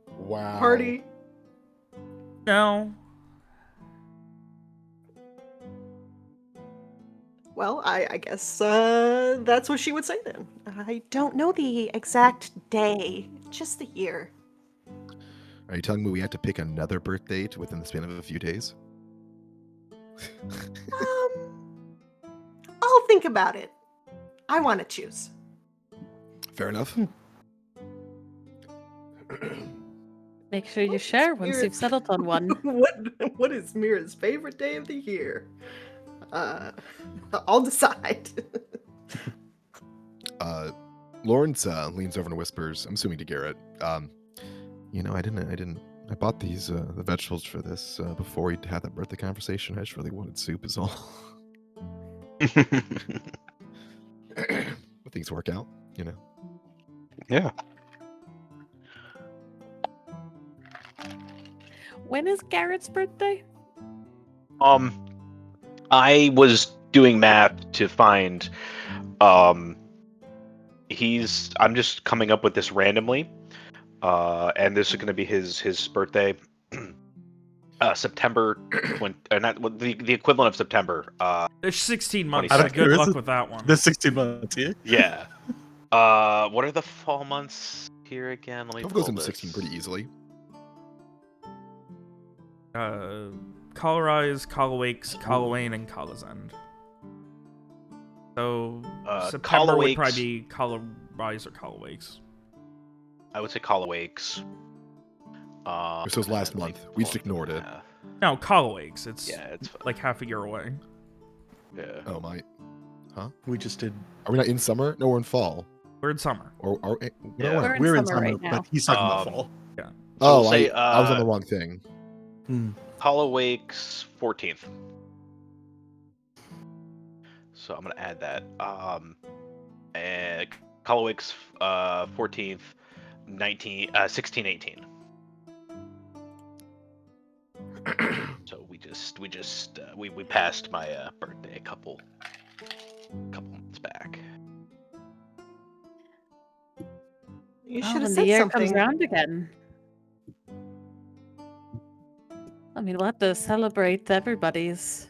Wow. party. No. Well, I guess that's what she would say then. I don't know the exact day, just the year. Are you telling me we have to pick another birth date within the span of a few days? I'll think about it. I want to choose. Fair enough. Make sure you share once Mira- you've settled on one. What is Mira's favorite day of the year? I'll decide. Lawrence leans over and whispers, I'm assuming to Garett, I bought these the vegetables for this before we had that birthday conversation. I just really wanted soup is all. But things work out, you know. Yeah. When is Garett's birthday? I was doing math to find I'm just coming up with this randomly. And this is going to be his birthday. September 20, not the equivalent of September. It's 16 months. I So don't good care, luck is it- with that one. The 16 months, yeah? Yeah. What are the fall months here again? Let me It pull goes into this. 16 pretty easily. Colorize, Colawakes, Colwayne, and Colazend. So September would Colawakes. probably be Colorize or Colawakes. I would say Colawakes. This was last month. We just ignored it. No, Colawakes. It's Yeah, it's like half a year away. yeah. Oh my. We just did. Are we not in summer? No, we're in fall. We're in summer. Or Yeah. no, We're in We're in summer summer, right now. but he's talking about Um, fall. Oh, we'll say, I was on the wrong thing. Hmm. Colawakes 14th. So I'm gonna add that. And Colowick's 14th, 16/18. So we passed my birthday a couple months back. You Well, should have when the said year something. comes round again. I mean, we'll have to celebrate everybody's.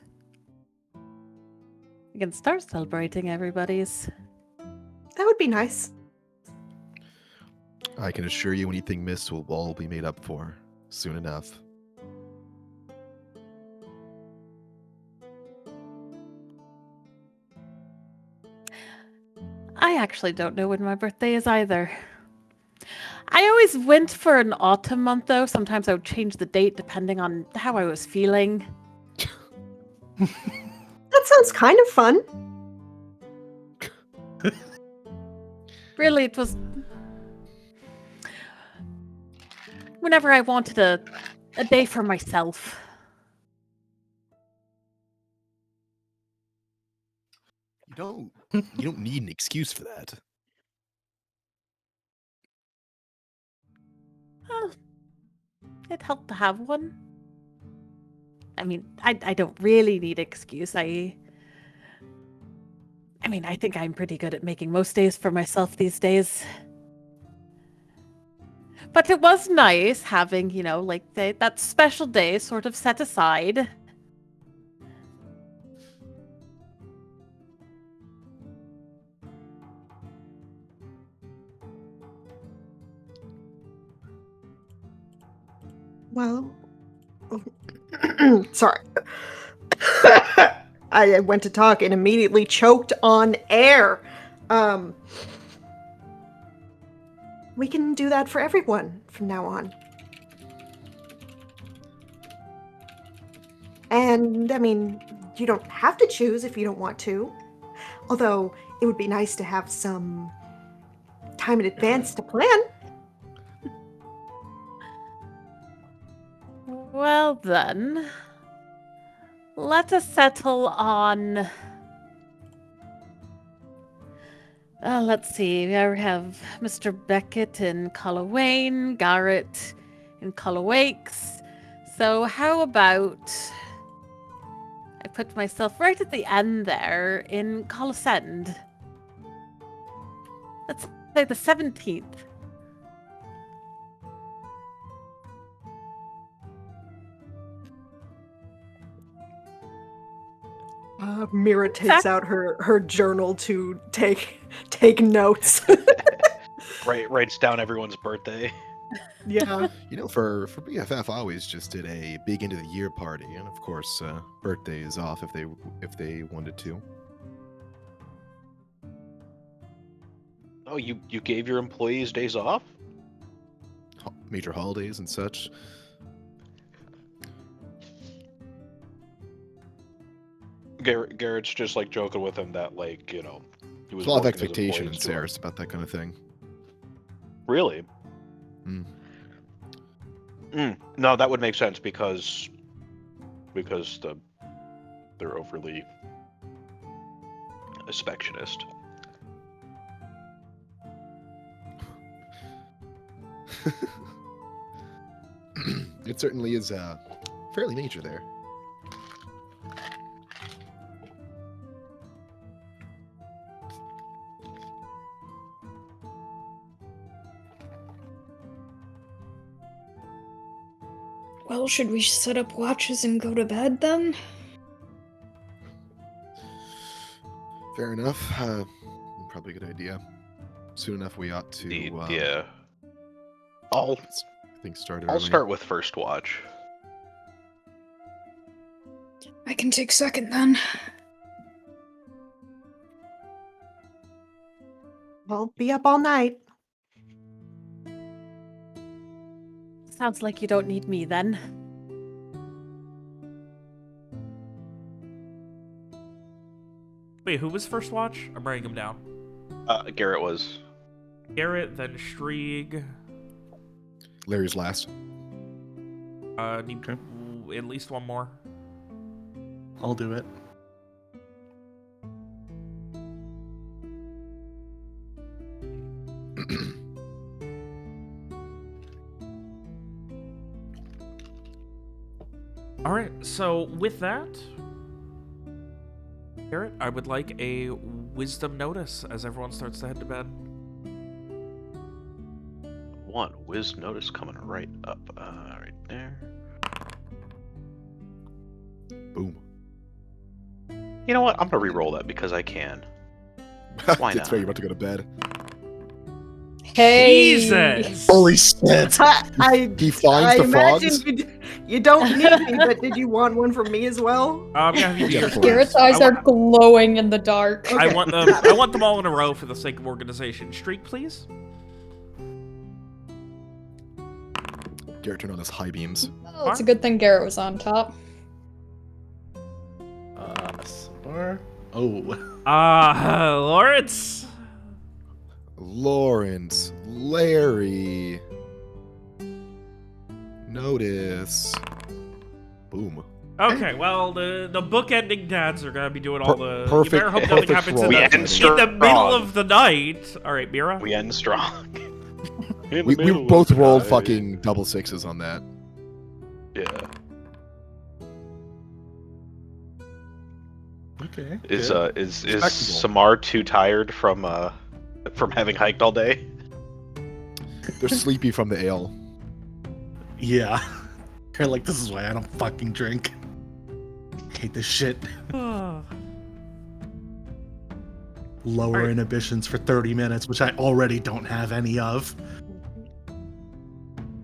We can start celebrating everybody's. That would be nice. I can assure you anything missed will all be made up for soon enough. I actually don't know when my birthday is either. I always went for an autumn month, though. Sometimes I would change the date depending on how I was feeling. That sounds kind of fun. Really, it was whenever I wanted a day for myself. You don't need an excuse for that. Well, it helped to have one. I mean, I don't really need excuse. I mean, I think I'm pretty good at making most days for myself these days. But it was nice having, like that special day sort of set aside. Well, sorry. I went to talk and immediately choked on air. We can do that for everyone from now on. And, I mean, you don't have to choose if you don't want to. Although, it would be nice to have some time in advance to plan. Well then, let us settle on... let's see, we have Mr. Beckett in Collowain, Garett in Collowakes. So how about... I put myself right at the end there in Colosend. Let's say the 17th. Mira takes out her journal to take notes. Writes down everyone's birthday. Yeah. For BFF, I always just did a big end of the year party, and of course, birthday is off if they wanted to. Oh, you gave your employees days off? Major holidays and such. Garrett's just like joking with him that he was. There's a lot of working his expectation in employees too hard. Saris about that kind of thing. Really? No, that would make sense because they're overly inspectionist. It certainly is fairly major there. Well, should we set up watches and go to bed then? Fair enough. Probably a good idea. Soon enough, we ought to. Yeah. I'll Start I'll early. start with first watch. I can take second then. Well, be up all night. Sounds like you don't need me then. Wait, who was first watch? I'm writing him down. Garett was. Garett, then Shrieg. Larry's last. Need at least one more. I'll do it. All right, so with that, Garett, I would like a wisdom notice as everyone starts to head to bed. One wisdom notice coming right up, right there. Boom. You know what? I'm gonna re-roll that because I can. Why It's not? right, you're about to go to bed. Hey. Jesus! Holy shit! He finds the frogs. You don't need me, but did you want one from me as well? I'm gonna have you do Yeah, your of course. Garrett's first. eyes are glowing in the dark. I Okay. want them. I want them all in a row for the sake of organization. Streak, please. Garrett turned on his high beams. Oh, it's a good thing Garrett was on top. Samar. Oh. Lawrence. Lawrence, Larry. Notice. Boom. Okay, well, the bookending dads are gonna be doing all the. Perfect- You better hope nothing perfect happens roll. We in end the strong. middle of the night. All right, Mira. We end strong. In the We middle of both the rolled night. fucking double sixes on that. Yeah. Okay. Is good. Respectable. Samar too tired from having hiked all day? They're sleepy from the ale. Yeah. They're like, this is why I don't fucking drink. Hate this shit. Lower Alright. inhibitions for 30 minutes, which I already don't have any of.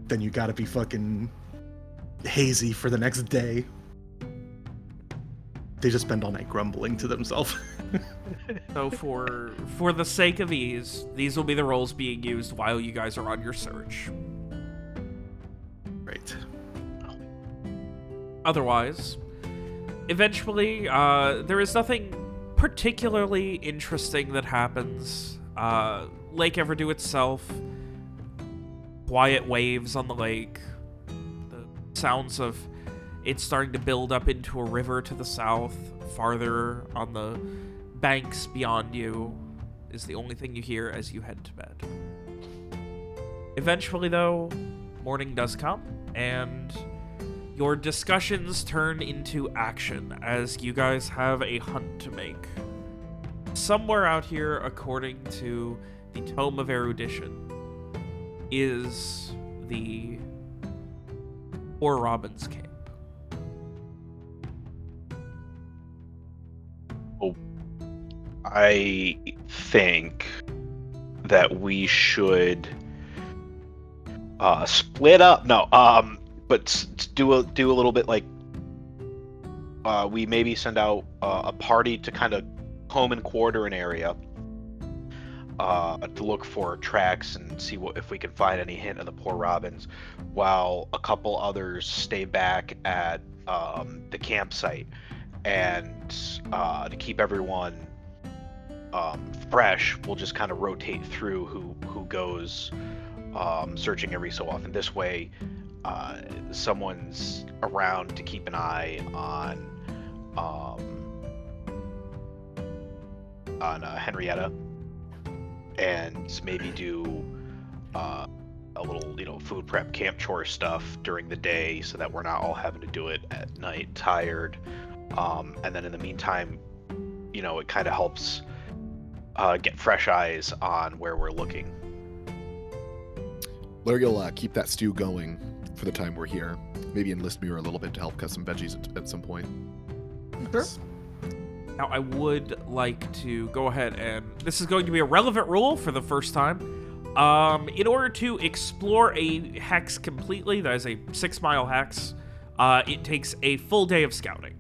Then you gotta be fucking hazy for the next day. They just spend all night grumbling to themselves. So for the sake of ease, these will be the rolls being used while you guys are on your search. Right. Otherwise, eventually, there is nothing particularly interesting that happens. Lake Everdew itself, quiet waves on the lake, the sounds of it starting to build up into a river to the south, farther on the banks beyond you, is the only thing you hear as you head to bed. Eventually, though, morning does come, and your discussions turn into action as you guys have a hunt to make. Somewhere out here, according to the Tome of Erudition, is the Poor Robin's Camp. I think that we should split up. No, but do a little bit like we maybe send out a party to kind of comb and quarter an area to look for tracks and see if we can find any hint of the Poor Robins, while a couple others stay back at the campsite and to keep everyone fresh, we'll just kind of rotate through who goes searching every so often. This way, someone's around to keep an eye on Henrietta, and maybe do a little, food prep, camp chore stuff during the day, so that we're not all having to do it at night, tired. And then in the meantime, it kind of helps get fresh eyes on where we're looking. Larry will keep that stew going for the time we're here. Maybe enlist Mira a little bit to help cut some veggies at some point. Sure. Now, I would like to go ahead and... This is going to be a relevant rule for the first time. In order to explore a hex completely, that is a 6-mile hex, it takes a full day of scouting.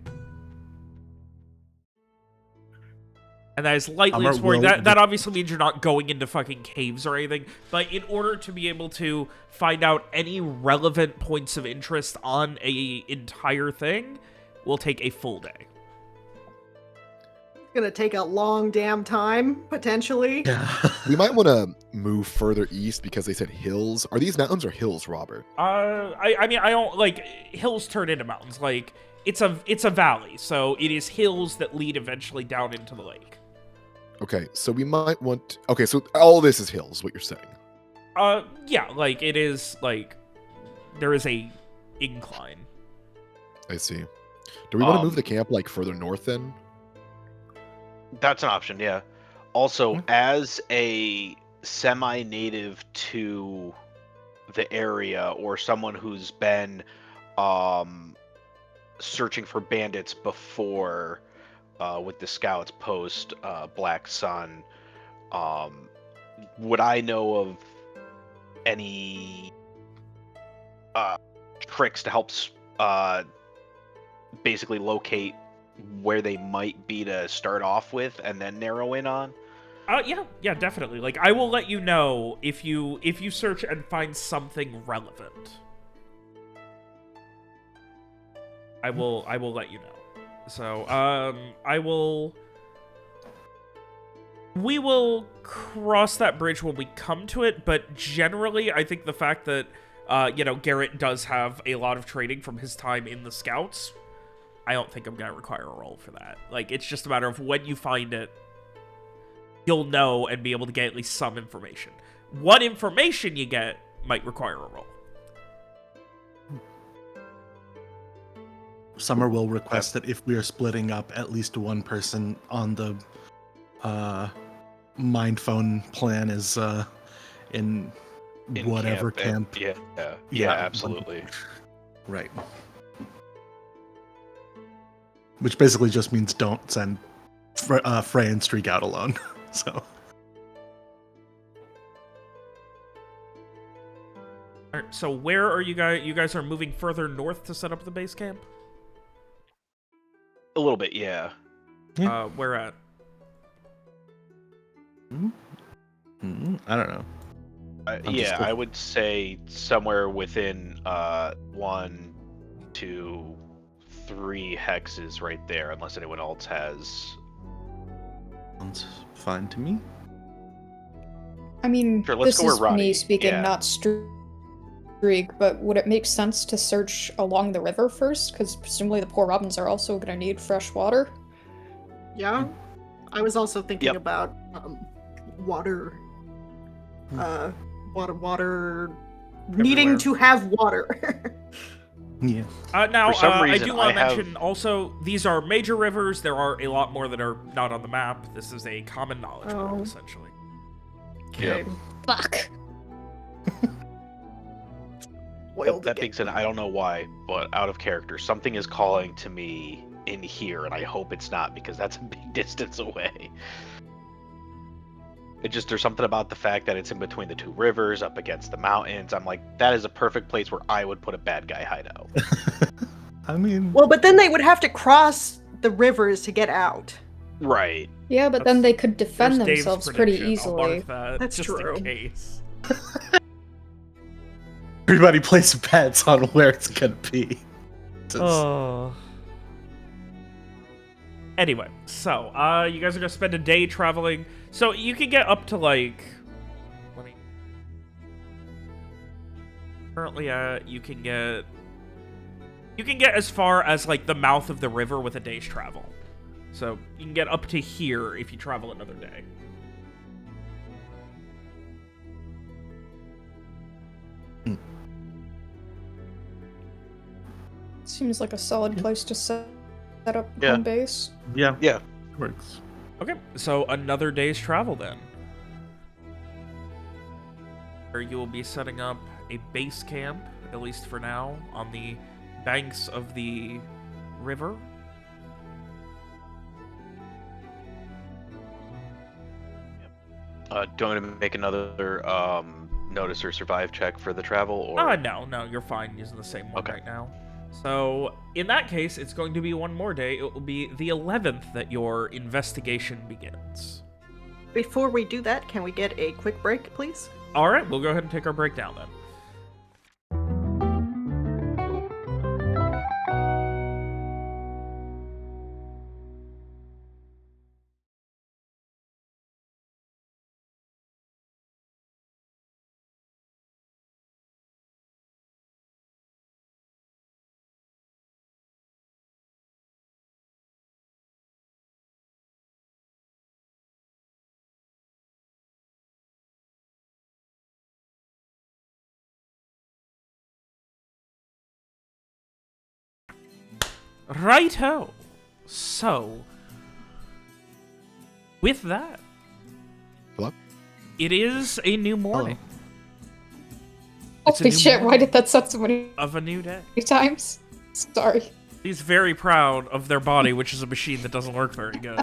And that is lightly exploring. That obviously means you're not going into fucking caves or anything. But in order to be able to find out any relevant points of interest on a entire thing, will take a full day. It's gonna take a long damn time, potentially. We might want to move further east because they said hills. Are these mountains or hills, Robert? I mean, I don't like hills turn into mountains. Like it's a valley, so it is hills that lead eventually down into the lake. Okay, so we might want... Okay, so all this is hills, what you're saying. Yeah, like it is like there is a incline. I see. Do we want to move Um, the camp like further north then? That's an option, yeah. Also, Hmm. as a semi-native to the area or someone who's been um, searching for bandits before with the scouts post Black Sun, um, would I know of any uh, tricks to help basically locate where they might be to start off with and then narrow in on? Yeah, definitely. Like, I will let you know if you search and find something relevant. I will let you know. So, we will cross that bridge when we come to it, but generally, I think the fact that, Garett does have a lot of training from his time in the Scouts, I don't think I'm going to require a roll for that. Like, it's just a matter of when you find it, you'll know and be able to get at least some information. What information you get might require a roll. Summer will request that if we are splitting up, at least one person on the mind phone plan is in whatever camp. Yeah, absolutely. Right. Which basically just means don't send Frey and Streak out alone. So. All right, so where are you guys? You guys are moving further north to set up the base camp? A little bit, yeah. Yeah. Where at? I don't know. Yeah, I would say somewhere within 1, 2, 3 hexes right there, unless anyone else has. Sounds fine to me. I mean, Sure, let's this go where is Roddy- me speaking, yeah. not Streak, but would it make sense to search along the river first? Because presumably the poor robins are also going to need fresh water. Yeah. I was also thinking Yep. about water. Water. Needing to have water. Yeah. Now, For some I reason, do want I to have- mention also, these are major rivers. There are a lot more that are not on the map. This is a common knowledge map, Oh. essentially. Okay. Fuck. Boiled That again. being said, I don't know why, but out of character, something is calling to me in here, and I hope it's not, because that's a big distance away. It just, there's something about the fact that it's in between the two rivers, up against the mountains. I'm like, that is a perfect place where I would put a bad guy hideout. I mean, Well, but then they would have to cross the rivers to get out. Right. Yeah, but then they could defend There's Dave's themselves pretty prediction. I'll easily. mark that That's just true. in case. everybody place bets on where it's gonna be. Oh. Anyway, so, you guys are gonna spend a day traveling. So, you can get up to, like... Let me... Currently, you can get... You can get as far as, like, the mouth of the river with a day's travel. So, you can get up to here if you travel another day. Seems like a solid place to set up Yeah. home base. Yeah. Yeah. Works. Okay, so another day's travel then. Where you will be setting up a base camp, at least for now, on the banks of the river. Do you want me to make another notice or survive check for the travel, or? No, you're fine using the same one Okay. right now. So, in that case, it's going to be one more day. It will be the 11th that your investigation begins. Before we do that, can we get a quick break, please? Alright, we'll go ahead and take our break down then. Righto. So, with that, Hello? it is a new morning. It's a Holy new shit, why morning did that suck so many of a new day. times? Sorry. He's very proud of their body, which is a machine that doesn't work very good.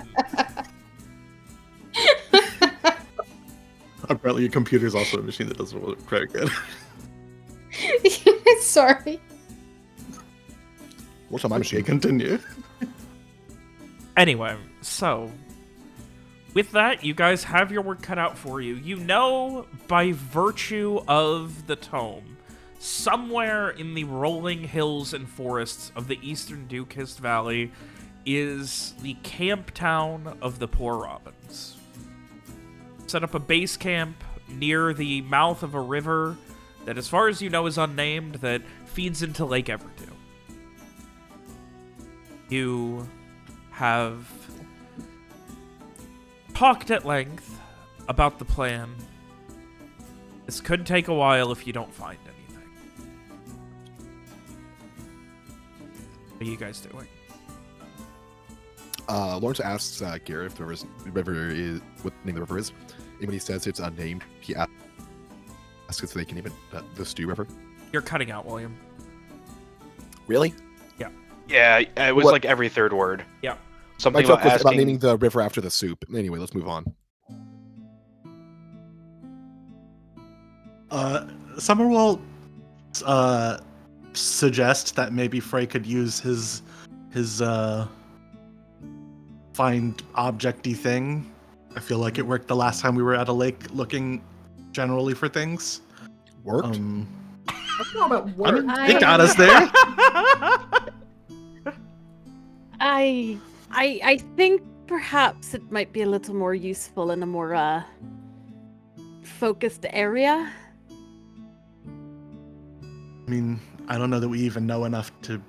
Apparently, your computer is also a machine that doesn't work very good. Sorry. What's on my Okay, machine? continue. Anyway, so with that, you guys have your work cut out for you. You know, by virtue of the Tome, somewhere in the rolling hills and forests of the eastern Dewkissed Valley is the camp town of the Poor Robins. Set up a base camp near the mouth of a river that, as far as you know, is unnamed, that feeds into Lake Everdew. You have talked at length about the plan. This could take a while if you don't find anything. What are you guys doing? Lawrence asks Garett if the river is what the name of the river is, and when he says it's unnamed, he asks if they can name it the Stew River. You're cutting out, William. Really? Yeah, it was What- like every third word. Yeah. My Something joke about was asking. about naming the river after the soup. Anyway, let's move on. Summer will suggest that maybe Frey could use his find objecty thing. I feel like it worked the last time we were at a lake looking generally for things. Worked? I don't know about I work. mean, it got us there. I think perhaps it might be a little more useful in a more focused area. I mean, I don't know that we even know enough to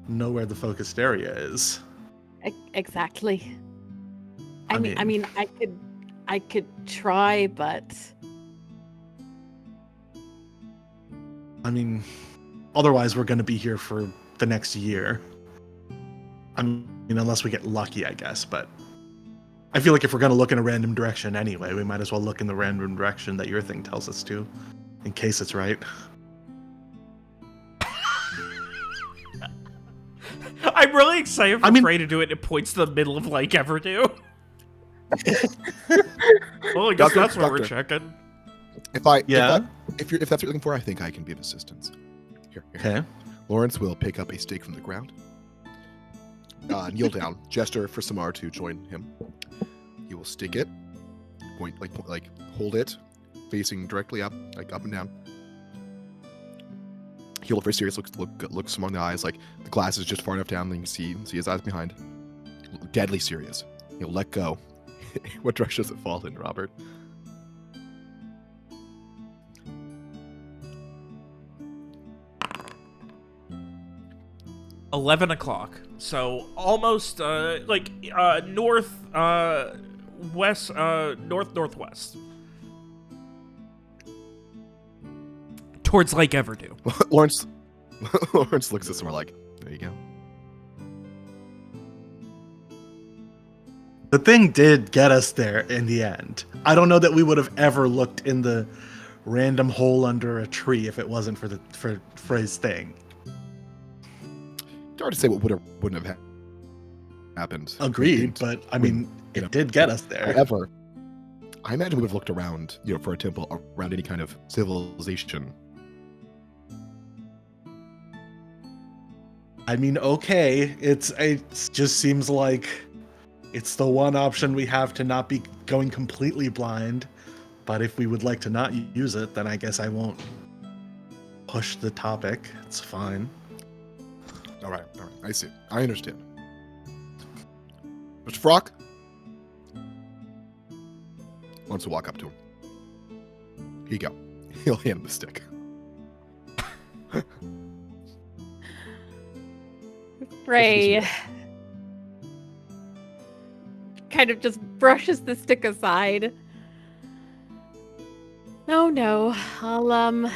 know where the focused area is. Exactly. I I mean- mean, I could try, but I mean, otherwise we're going to be here for the next year. I mean, unless we get lucky, I guess. But I feel like if we're going to look in a random direction anyway, we might as well look in the random direction that your thing tells us to, in case it's right. I'm really excited for I mean- Frey to do it. It points to the middle of Lake Everdew. Well, I guess Doctor, that's what we're doctor. checking. If that's what you're looking for, I think I can be of assistance. Here. Okay. Lawrence will pick up a stake from the ground, kneel down, gesture for Samar to join him. He will stick it, like hold it, facing directly up, like up and down. He'll look very serious, looks among the eyes, like the glass is just far enough down that you can see his eyes behind. Deadly serious. He'll let go. What direction does it fall in, Robert? $11 so almost north west northwest towards Lake Everdew. Lawrence looks at Samar like, there you go. The thing did get us there in the end. I don't know that we would have ever looked in the random hole under a tree if it wasn't for Frey's thing. It's hard to say what wouldn't have happened. Agreed, but I mean, you know, it did get us there. However, I imagine we would have looked around, for a temple, around any kind of civilization. I mean, okay, it just seems like it's the one option we have to not be going completely blind. But if we would like to not use it, then I guess I won't push the topic. It's fine. All right, I see. I understand. Mr. Frock? Lawrence will walk up to him. Here you go. He'll hand him the stick. Frey kind of just brushes the stick aside. No, I'll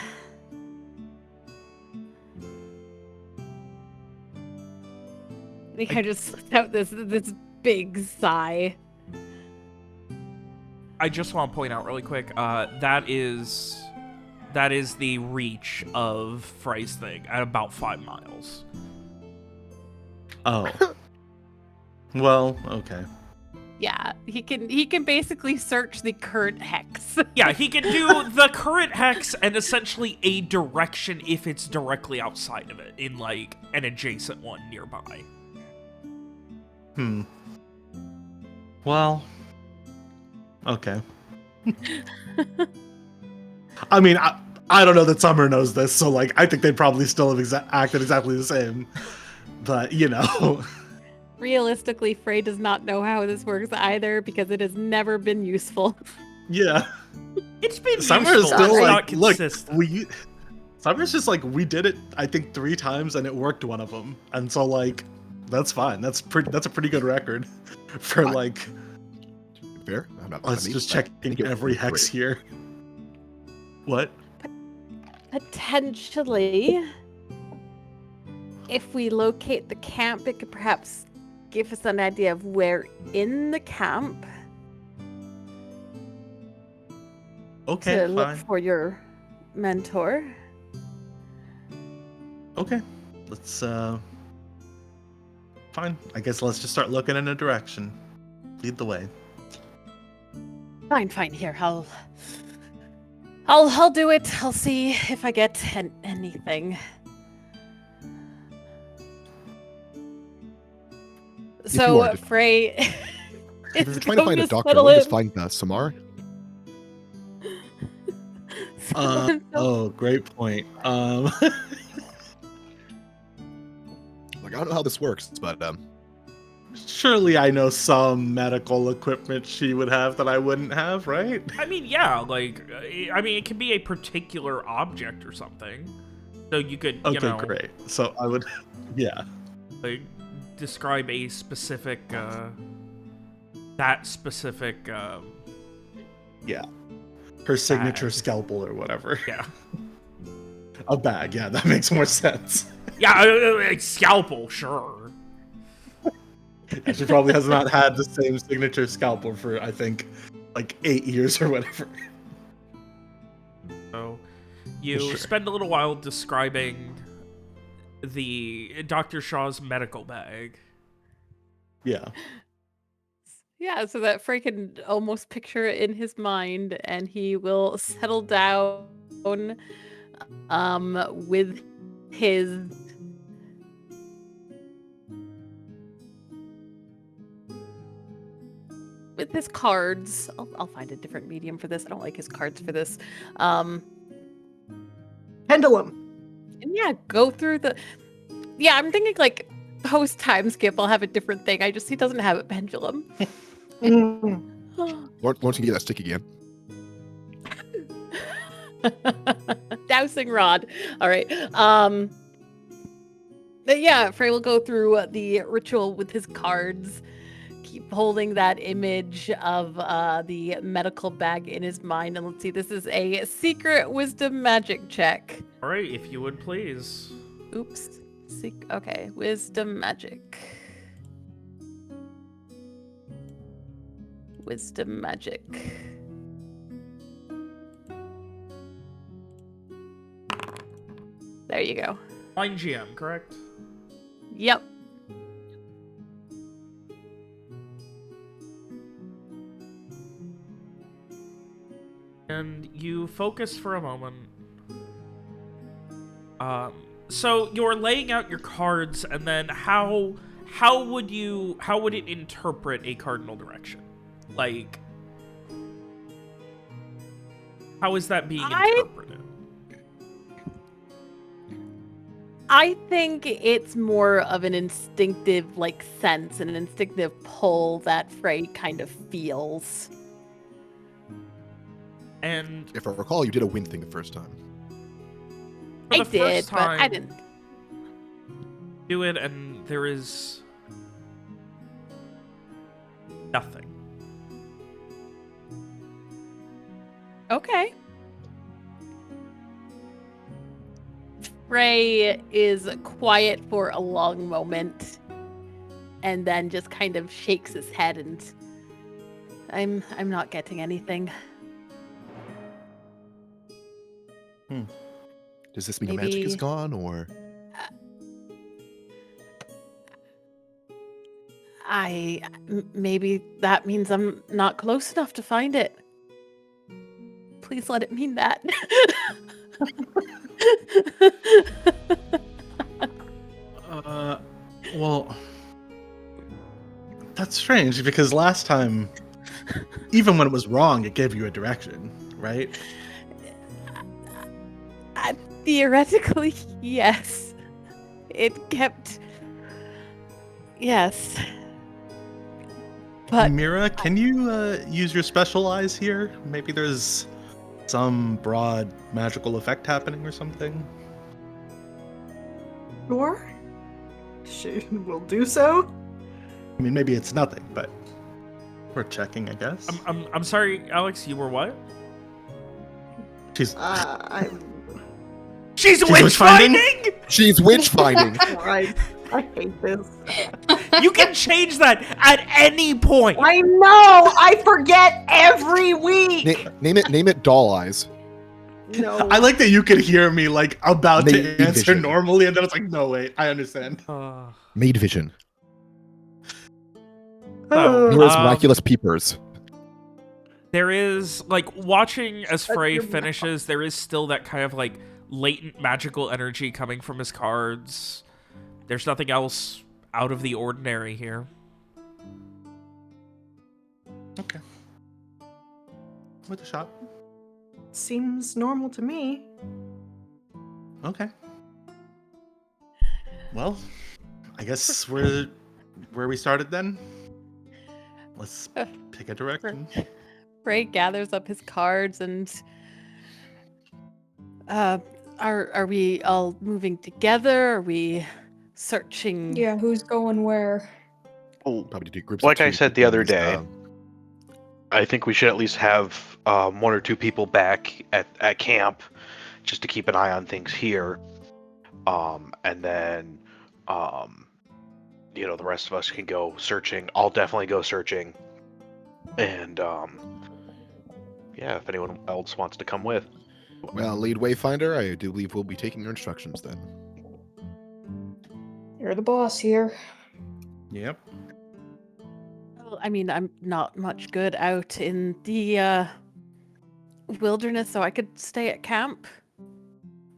He kind of just lets out this big sigh. I just want to point out really quick, that is the reach of Frey's thing at about 5 miles. Oh. Well, okay. Yeah, he can basically search the current hex. Yeah, he can do the current hex and essentially a direction if it's directly outside of it, in like an adjacent one nearby. Well, okay. I mean, I don't know that Summer knows this, so like I think they'd probably still have acted exactly the same. But you know, Realistically, Frey does not know how this works either because it has never been useful. yeah. It's been Summer useful, is still it's like, not look, consistent. Summer's just like, we did it, I think 3 times, and it worked one of them, and so like, that's fine. That's a pretty good record for like. Fair. I'm not. Let's just check every hex here. What? Potentially, if we locate the camp, it could perhaps give us an idea of where in the camp Okay, to look fine. for your mentor. Okay, let's fine. I guess let's just start looking in a direction. Lead the way. Fine, here. I'll do it. I'll see if I get anything. So are to- Frey If you're is trying to going find a doctor, settle why don't you just in. find Samar? Oh, great point. Like, I don't know how this works, but Surely I know some medical equipment she would have that I wouldn't have, right? I mean, yeah, like, I mean, it can be a particular object or something. So you could, you Okay, know, great. So I would, yeah. like, describe a specific, that specific, Yeah. Her signature Bag. scalpel or whatever. yeah. A bag, yeah, that makes more sense. Yeah, a scalpel, sure. And she probably has not had the same signature scalpel for, I think, like 8 years or whatever. So you Sure. spend a little while describing the Dr. Shaw's medical bag. Yeah. Yeah, so that Frey can almost picture it in his mind, and he will settle down with his cards. I'll find a different medium for this. I don't like his cards for this. Pendulum. And yeah, go through the. Yeah, I'm thinking like post time skip. I'll have a different thing. He doesn't have a pendulum. Mm. won't you get that stick again? Dowsing rod. All right. But yeah, Frey will go through the ritual with his cards. Keep holding that image of the medical bag in his mind. And let's see, this is a secret wisdom magic check. All right, if you would please. Oops. Okay, wisdom magic. Wisdom magic. There you go. Line GM, correct? Yep. And you focus for a moment. So you're laying out your cards, and then how would it interpret a cardinal direction? Like, how is that being interpreted? I think it's more of an instinctive sense and an instinctive pull that Frey kind of feels. And If I recall, you did a wind thing the first time. for I the did, first but I time, didn't. do it, and there is nothing. Okay. Frey is quiet for a long moment, and then just kind of shakes his head, and I'm not getting anything. Does this mean the magic is Maybe- gone, or Maybe that means I'm not close enough to find it. Please let it mean that. Well, that's strange because last time, even when it was wrong, it gave you a direction, right? Theoretically, yes. It kept. Yes. But Mira, can you use your special eyes here? Maybe there's some broad magical effect happening or something. Sure. We'll do so. I mean, maybe it's nothing, but we're checking, I guess. I'm sorry, Alex. You were what? She's She's witch witch finding? finding. she's witch finding? I hate this. You can change that at any point. I know. I forget every week. Name it doll eyes. No. I like that you could hear me like about to Maid answer vision. normally, and then it's like, no, wait, I understand. Maid vision. Oh, Mira's Um, miraculous peepers. There is like watching as Frey your finishes. There is still that kind of like latent magical energy coming from his cards. There's nothing else out of the ordinary here. Okay. With a shot. Seems normal to me. Okay. Well, I guess we're where we started then. Let's pick a direction. Frey gathers up his cards and are we all moving together? Are we searching? Yeah, who's going where? Probably do groups. of Like I two said the other because, day, I think we should at least have one or two people back at camp just to keep an eye on things here. And then, the rest of us can go searching. I'll definitely go searching. And, if anyone else wants to come with. well, lead wayfinder, I do believe we'll be taking your instructions then. You're the boss here. Yep. Well, I mean, I'm not much good out in the wilderness, so I could stay at camp,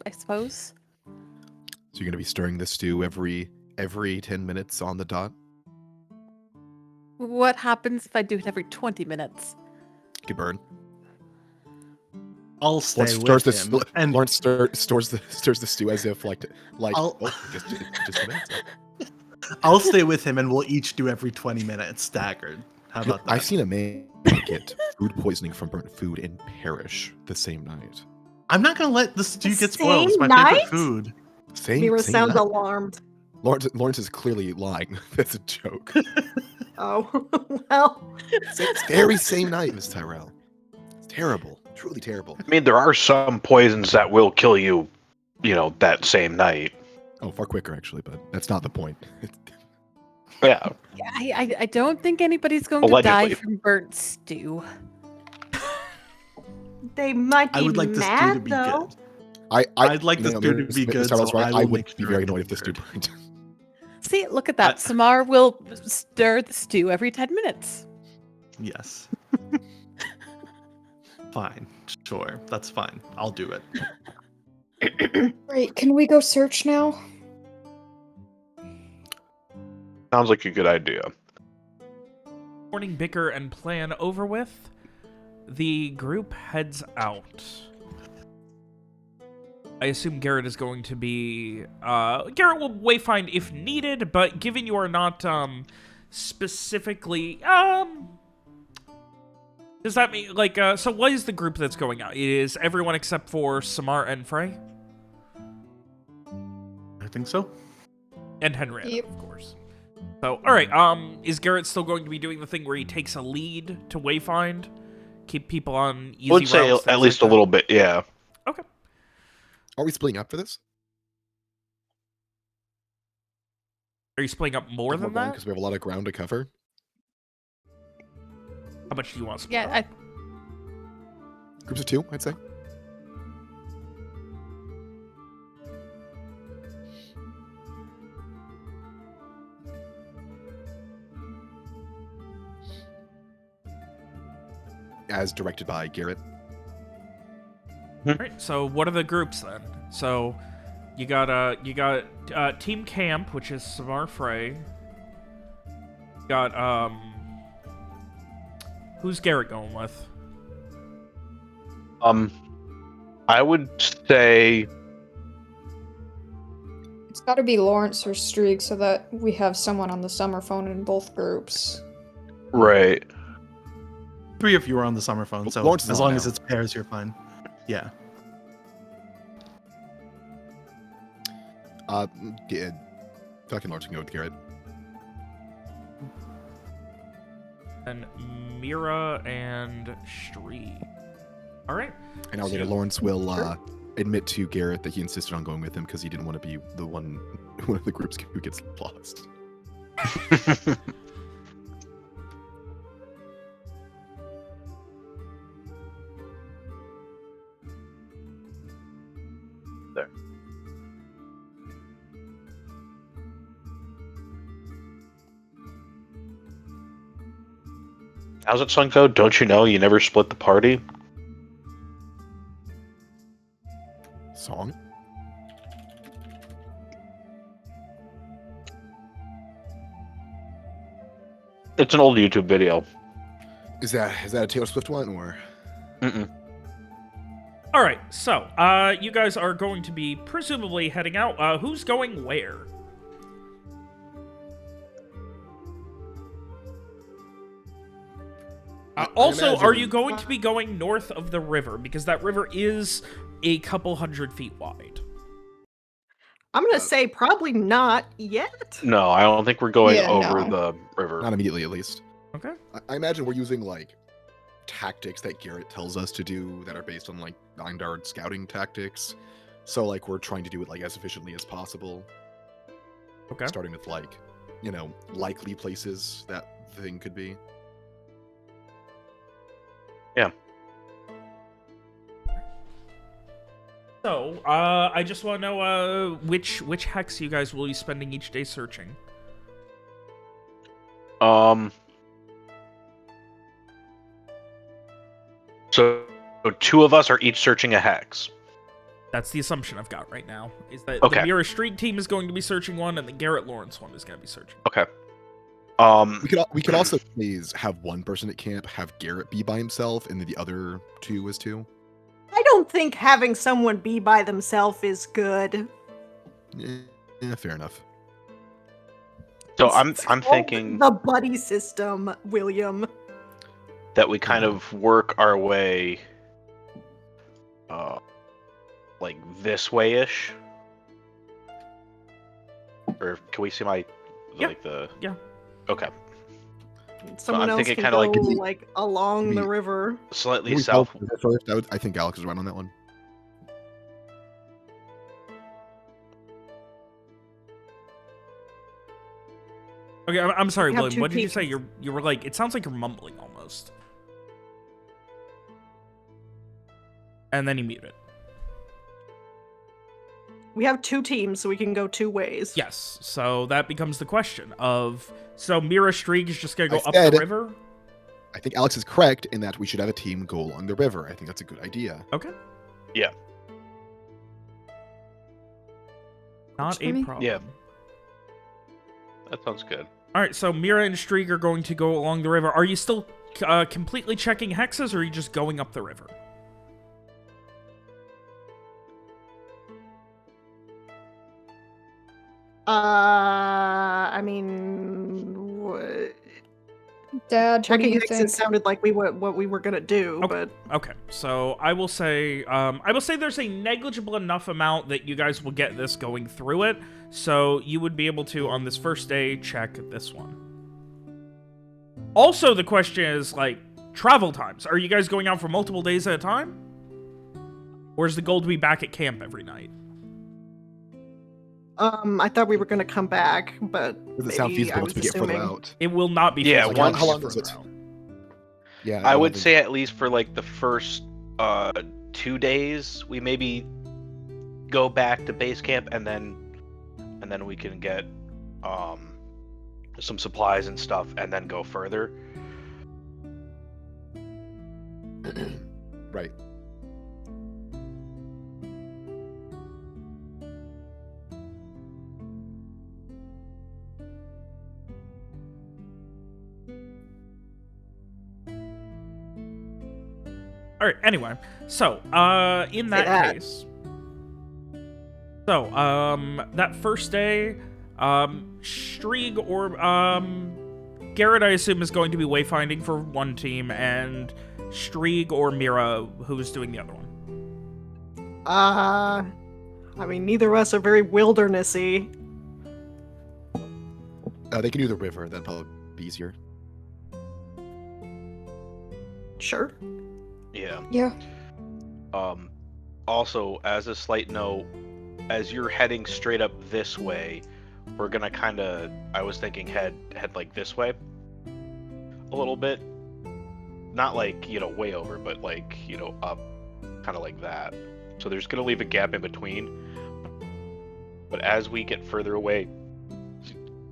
I suppose. So you're gonna be stirring this stew every 10 minutes on the dot. What happens if I do it every 20 minutes? You burn. I'll stay Lawrence stirs with the him. And Lawrence stirs the stew as if like I'll- just a minute. I'll stay with him, and we'll each do every 20 minutes staggered. How about that? I've seen a man get food poisoning from burnt food and perish the same night. I'm not gonna let the stew get Same spoiled. It's my night? favorite food. Mira Same sounds night. alarmed. Lawrence is clearly lying. That's a joke. Oh, well. It's very same night, Miss Tyrell. It's terrible. Truly terrible. I mean, there are some poisons that will kill you, that same night. Oh, far quicker actually, but that's not the point. Yeah. I don't think anybody's going to die Allegedly. from burnt stew. They might be I would like this stew to mad, be though. good. I'd like this stew to Miss be good, Tyrell's so right. I I will would make be sure very it annoyed if gets this stew good. burned. See, look at that. Samar will stir the stew every 10 minutes. Yes. Fine. Sure. That's fine. I'll do it. Great, can we go search now? Sounds like a good idea. Morning bicker and plan over with, the group heads out. I assume Garett is going to be... Garett will wayfind if needed, but given you are not specifically... Does that mean, so what is the group that's going out? It is everyone except for Samar and Frey? I think so. And Henrietta, Yep. of course. So, alright, is Garett still going to be doing the thing where he takes a lead to wayfind? Keep people on easy I would say routes, at things least like a little bit, yeah. Okay. Are we splitting up for this? Are you splitting up more than that? Because we have a lot of ground to cover. How much do you want to split Yeah, up? Groups of 2, I'd say. As directed by Garett. Alright, so what are the groups then? So you got Team Camp, which is Samar Frey. You got who's Garett going with? I would say It's got to be Lawrence or Streak so that we have someone on the summer phone in both groups. right. 3 of you are on the summer phone, so Lawrence is as on long now. as it's pairs, you're fine. Yeah. Yeah, fucking Lawrence can go with Garett. And Mira and Stree. Alright. And now later, Lawrence will admit to Garett that he insisted on going with him because he didn't want to be the one of the groups who gets lost. There. How's that song go? Don't you know you never split the party? Song? It's an old YouTube video. Is that a Taylor Swift one or? Mm-mm. Alright, so, you guys are going to be presumably heading out. Who's going where? Also, imagine- are you going to be going north of the river? Because that river is a couple 100 feet wide. I'm gonna say probably not yet. No, I don't think we're going Yeah, over no. the river. Not immediately, at least. Okay. I imagine we're using like tactics that Garett tells us to do that are based on like 9-yard scouting tactics. So like we're trying to do it like as efficiently as possible. Okay. Starting with like, likely places that the thing could be. So, I just want to know which hex you guys will be spending each day searching. So 2 of us are each searching a hex. That's the assumption I've got right now. Is that Okay. the Mira Streak team is going to be searching one, and the Garett Lawrence one is going to be searching. Okay. We could also please have one person at camp have Garett be by himself, and then the other 2 as 2. I don't think having someone be by themselves is good. Yeah, fair enough. So I'm It's called thinking the buddy system, William. that we kind of work our way, like this way-ish. Or can we see my, Yeah. like the? Yeah. Okay. Someone I'm else thinking can kinda go like- like along the Maybe- river. Slightly We south. both go first. I think Alex is right on that one. Okay, I'm sorry, We have William. 2 What did you say? teams. You were like, it sounds like you're mumbling almost. And then you mute it. We have 2 teams, so we can go 2 ways. Yes, so that becomes the question of, so Mira Streak is just gonna go I up said the it. river? I think Alex is correct in that we should have a team go along the river. I think that's a good idea. Okay. Yeah. Not Works for a me. problem. Yeah. That sounds good. Alright, so Mira and Streak are going to go along the river. Are you still completely checking hexes, or are you just going up the river? I mean, Dad, what do checking you hexes think? sounded like what we were gonna do, Okay. but Okay, so I will say there's a negligible enough amount that you guys will get this going through it, so you would be able to, on this first day, check this one. Also, the question is, like, travel times. Are you guys going out for multiple days at a time? Or is the goal to be back at camp every night? I thought we were gonna come back, but Does it sound maybe feasible I once was we get further assuming. out? It will not be. Yeah, feasible once- to how get long is further it? out. Yeah, I don't would think- say at least for like the first 2 days, we maybe go back to base camp, and then we can get some supplies and stuff, and then go further. Right. All right. Anyway, so in that that. case, so that first day, Strieg or Garett, I assume, is going to be wayfinding for one team, and Strieg or Mira, who's doing the other one. I mean, neither of us are very wildernessy. They can do the river. That'd probably be easier. Sure. Yeah. Yeah. Also, as a slight note, as you're heading straight up this way, we're gonna kind of, I was thinking, head like this way a little bit. Not like, way over, but like, up, kind of like that. So there's gonna leave a gap in between. But as we get further away,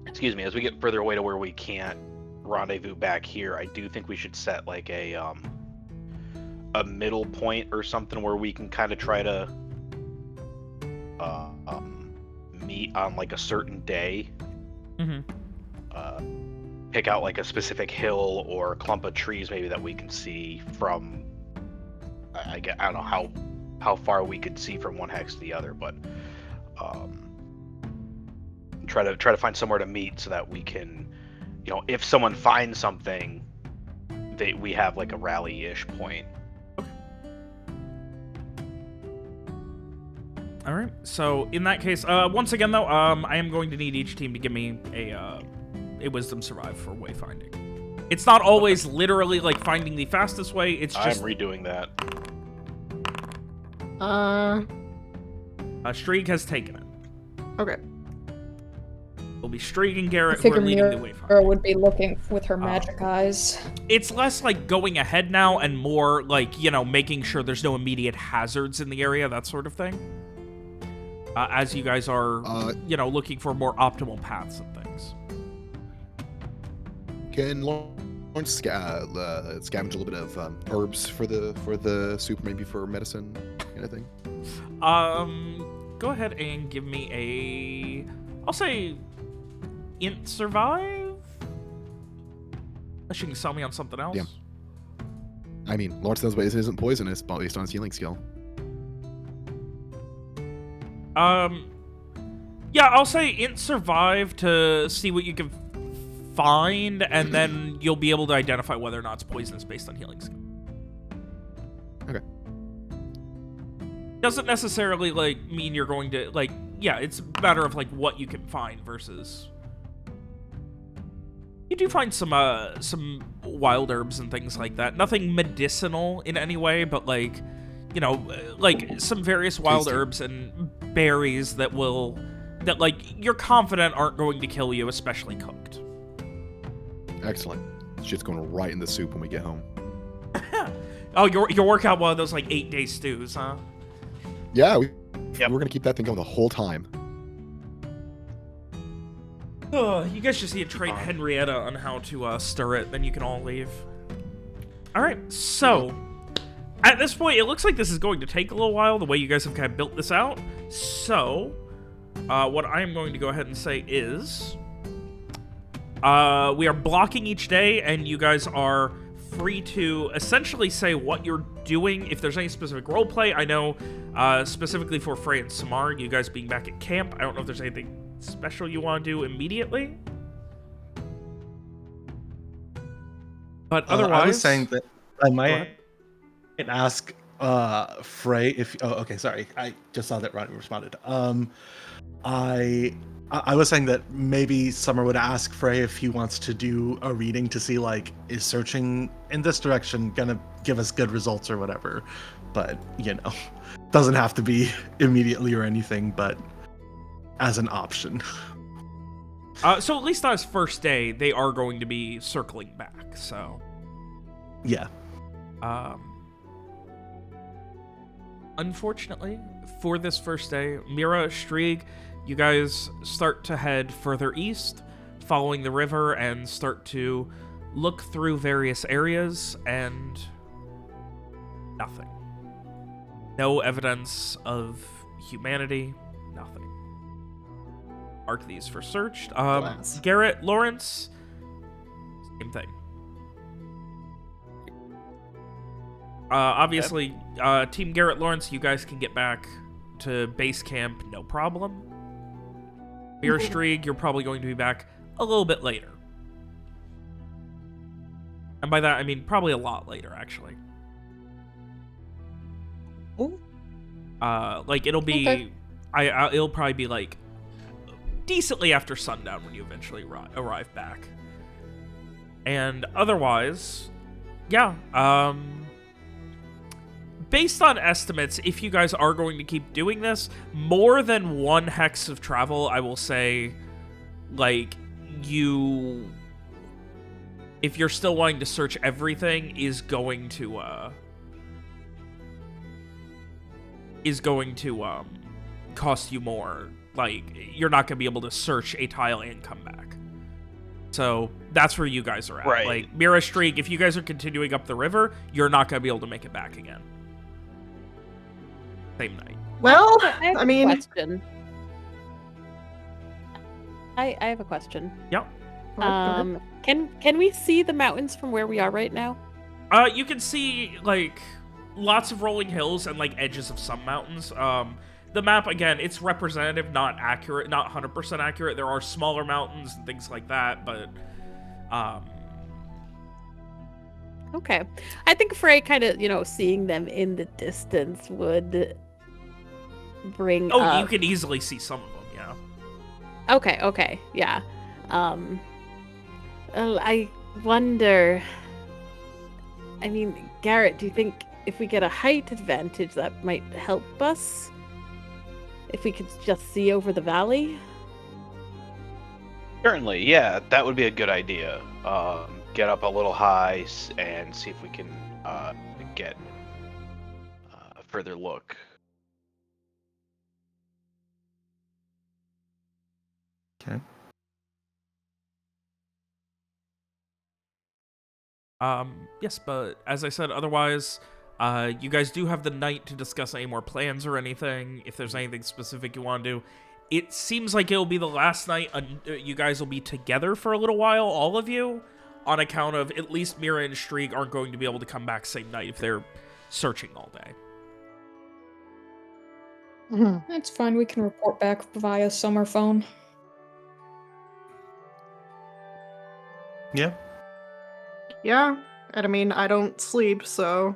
as we get further away to where we can't rendezvous back here, I do think we should set like a middle point or something where we can kind of try to meet on like a certain day. Mm-hmm. Pick out like a specific hill or a clump of trees maybe that we can see from. I don't know how far we could see from one hex to the other, but try to find somewhere to meet so that we can, if someone finds something, we have like a rally-ish point. All right. So in that case, once again though, I am going to need each team to give me a wisdom survive for wayfinding. It's not always literally like finding the fastest way. It's just I'm redoing that. Strieg has taken it. Okay. It'll be Strieg and I Garett who figure are leading the Mira wayfinding. would be looking with her magic eyes. It's less like going ahead now and more like, making sure there's no immediate hazards in the area, that sort of thing. As you guys are, looking for more optimal paths and things. Can Lawrence scavenge a little bit of herbs for the soup, maybe for medicine, kind of thing? Go ahead and give me I'll say, int survive? Unless you can sell me on something else. Yeah. I mean, Lawrence knows it isn't poisonous, but based on his healing skill. Yeah, I'll say int survive to see what you can find, and then you'll be able to identify whether or not it's poisonous based on healing skill. Okay. Doesn't necessarily mean you're going to it's a matter of what you can find versus. You do find some wild herbs and things like that. Nothing medicinal in any way, but some various wild Tasty. herbs and berries that you're confident aren't going to kill you, especially cooked. Excellent. Shit's going right in the soup when we get home. Oh, you'll work out one of those 8-day stews, huh? Yeah, we're Yep. gonna keep that thing going the whole time. You guys just need to train Henrietta on how to stir it, then you can all leave. Alright, so at this point, it looks like this is going to take a little while, the way you guys have kind of built this out. So, what I am going to go ahead and say is, we are blocking each day, and you guys are free to essentially say what you're doing. If there's any specific roleplay, I know specifically for Frey and Samar, you guys being back at camp, I don't know if there's anything special you want to do immediately. But otherwise, I was saying that I ahead. might ask Frey if. Oh, okay, sorry. I just saw that Ronnie responded. I was saying that maybe Summer would ask Frey if he wants to do a reading to see is searching in this direction gonna give us good results or whatever. But doesn't have to be immediately or anything. But as an option. So at least on his first day, they are going to be circling back. So, Yeah. Unfortunately, for this first day, Mira, Strieg, you guys start to head further east, following the river, and start to look through various areas, and nothing. No evidence of humanity, nothing. Mark these for searched. Glass. Garett, Lawrence, same thing. Obviously, Team Garett, Lawrence, you guys can get back to base camp, no problem. Mira, Strieg, you're probably going to be back a little bit later. And by that, I mean probably a lot later, actually. Ooh. Like, it'll be... Okay. It'll probably be, like, decently after sundown when you eventually arrive back. And otherwise, yeah, based on estimates, if you guys are going to keep doing this, more than one hex of travel, I will say, like, if you're still wanting to search everything, is going to cost you more. Like, you're not going to be able to search a tile and come back. So that's where you guys are at. Right. Like, Mira, Strieg, if you guys are continuing up the river, you're not going to be able to make it back again. Same night. Well, I have I mean, a question. I have a question. Yep. Can we see the mountains from where we are right now? You can see, like, lots of rolling hills and, like, edges of some mountains. The map, again, it's representative, not accurate, not 100% accurate. There are smaller mountains and things like that, but, Okay. I think Frey kind of, seeing them in the distance would bring oh, up... you can easily see some of them, yeah. Okay, yeah. I wonder... I mean, Garett, do you think if we get a height advantage that might help us? If we could just see over the valley? Certainly, yeah, that would be a good idea. Get up a little high and see if we can get a further look. Okay. Yes, but as I said, otherwise, you guys do have the night to discuss any more plans or anything, if there's anything specific you want to do. It seems like it'll be the last night you guys will be together for a little while, all of you, on account of at least Mira and Strieg aren't going to be able to come back same night if they're searching all day. That's fine. We can report back via summer phone. Yeah. yeah. And I mean, I don't sleep, so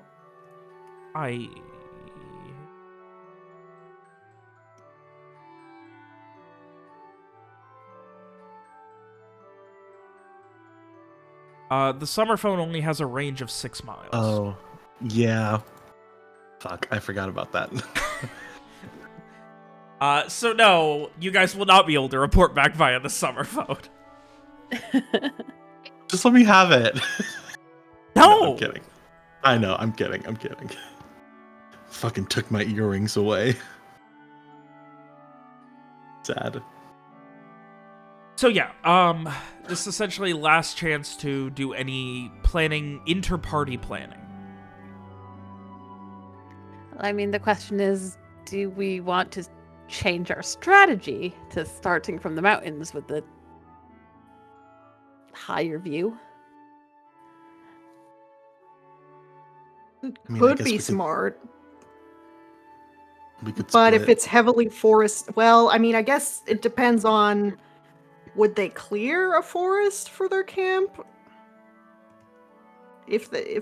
The summer phone only has a range of 6 miles. Oh, yeah. Fuck, I forgot about that. So no, you guys will not be able to report back via the summer phone. Just let me have it. No! I'm kidding. I know, I'm kidding. Fucking took my earrings away. Sad. So yeah, this is essentially last chance to do any planning, inter-party planning. I mean, the question is, do we want to change our strategy to starting from the mountains with the higher view? I mean, I could guess be we could- smart. We could But if split. it's heavily forest, well, I mean, I guess it depends on, would they clear a forest for their camp? If I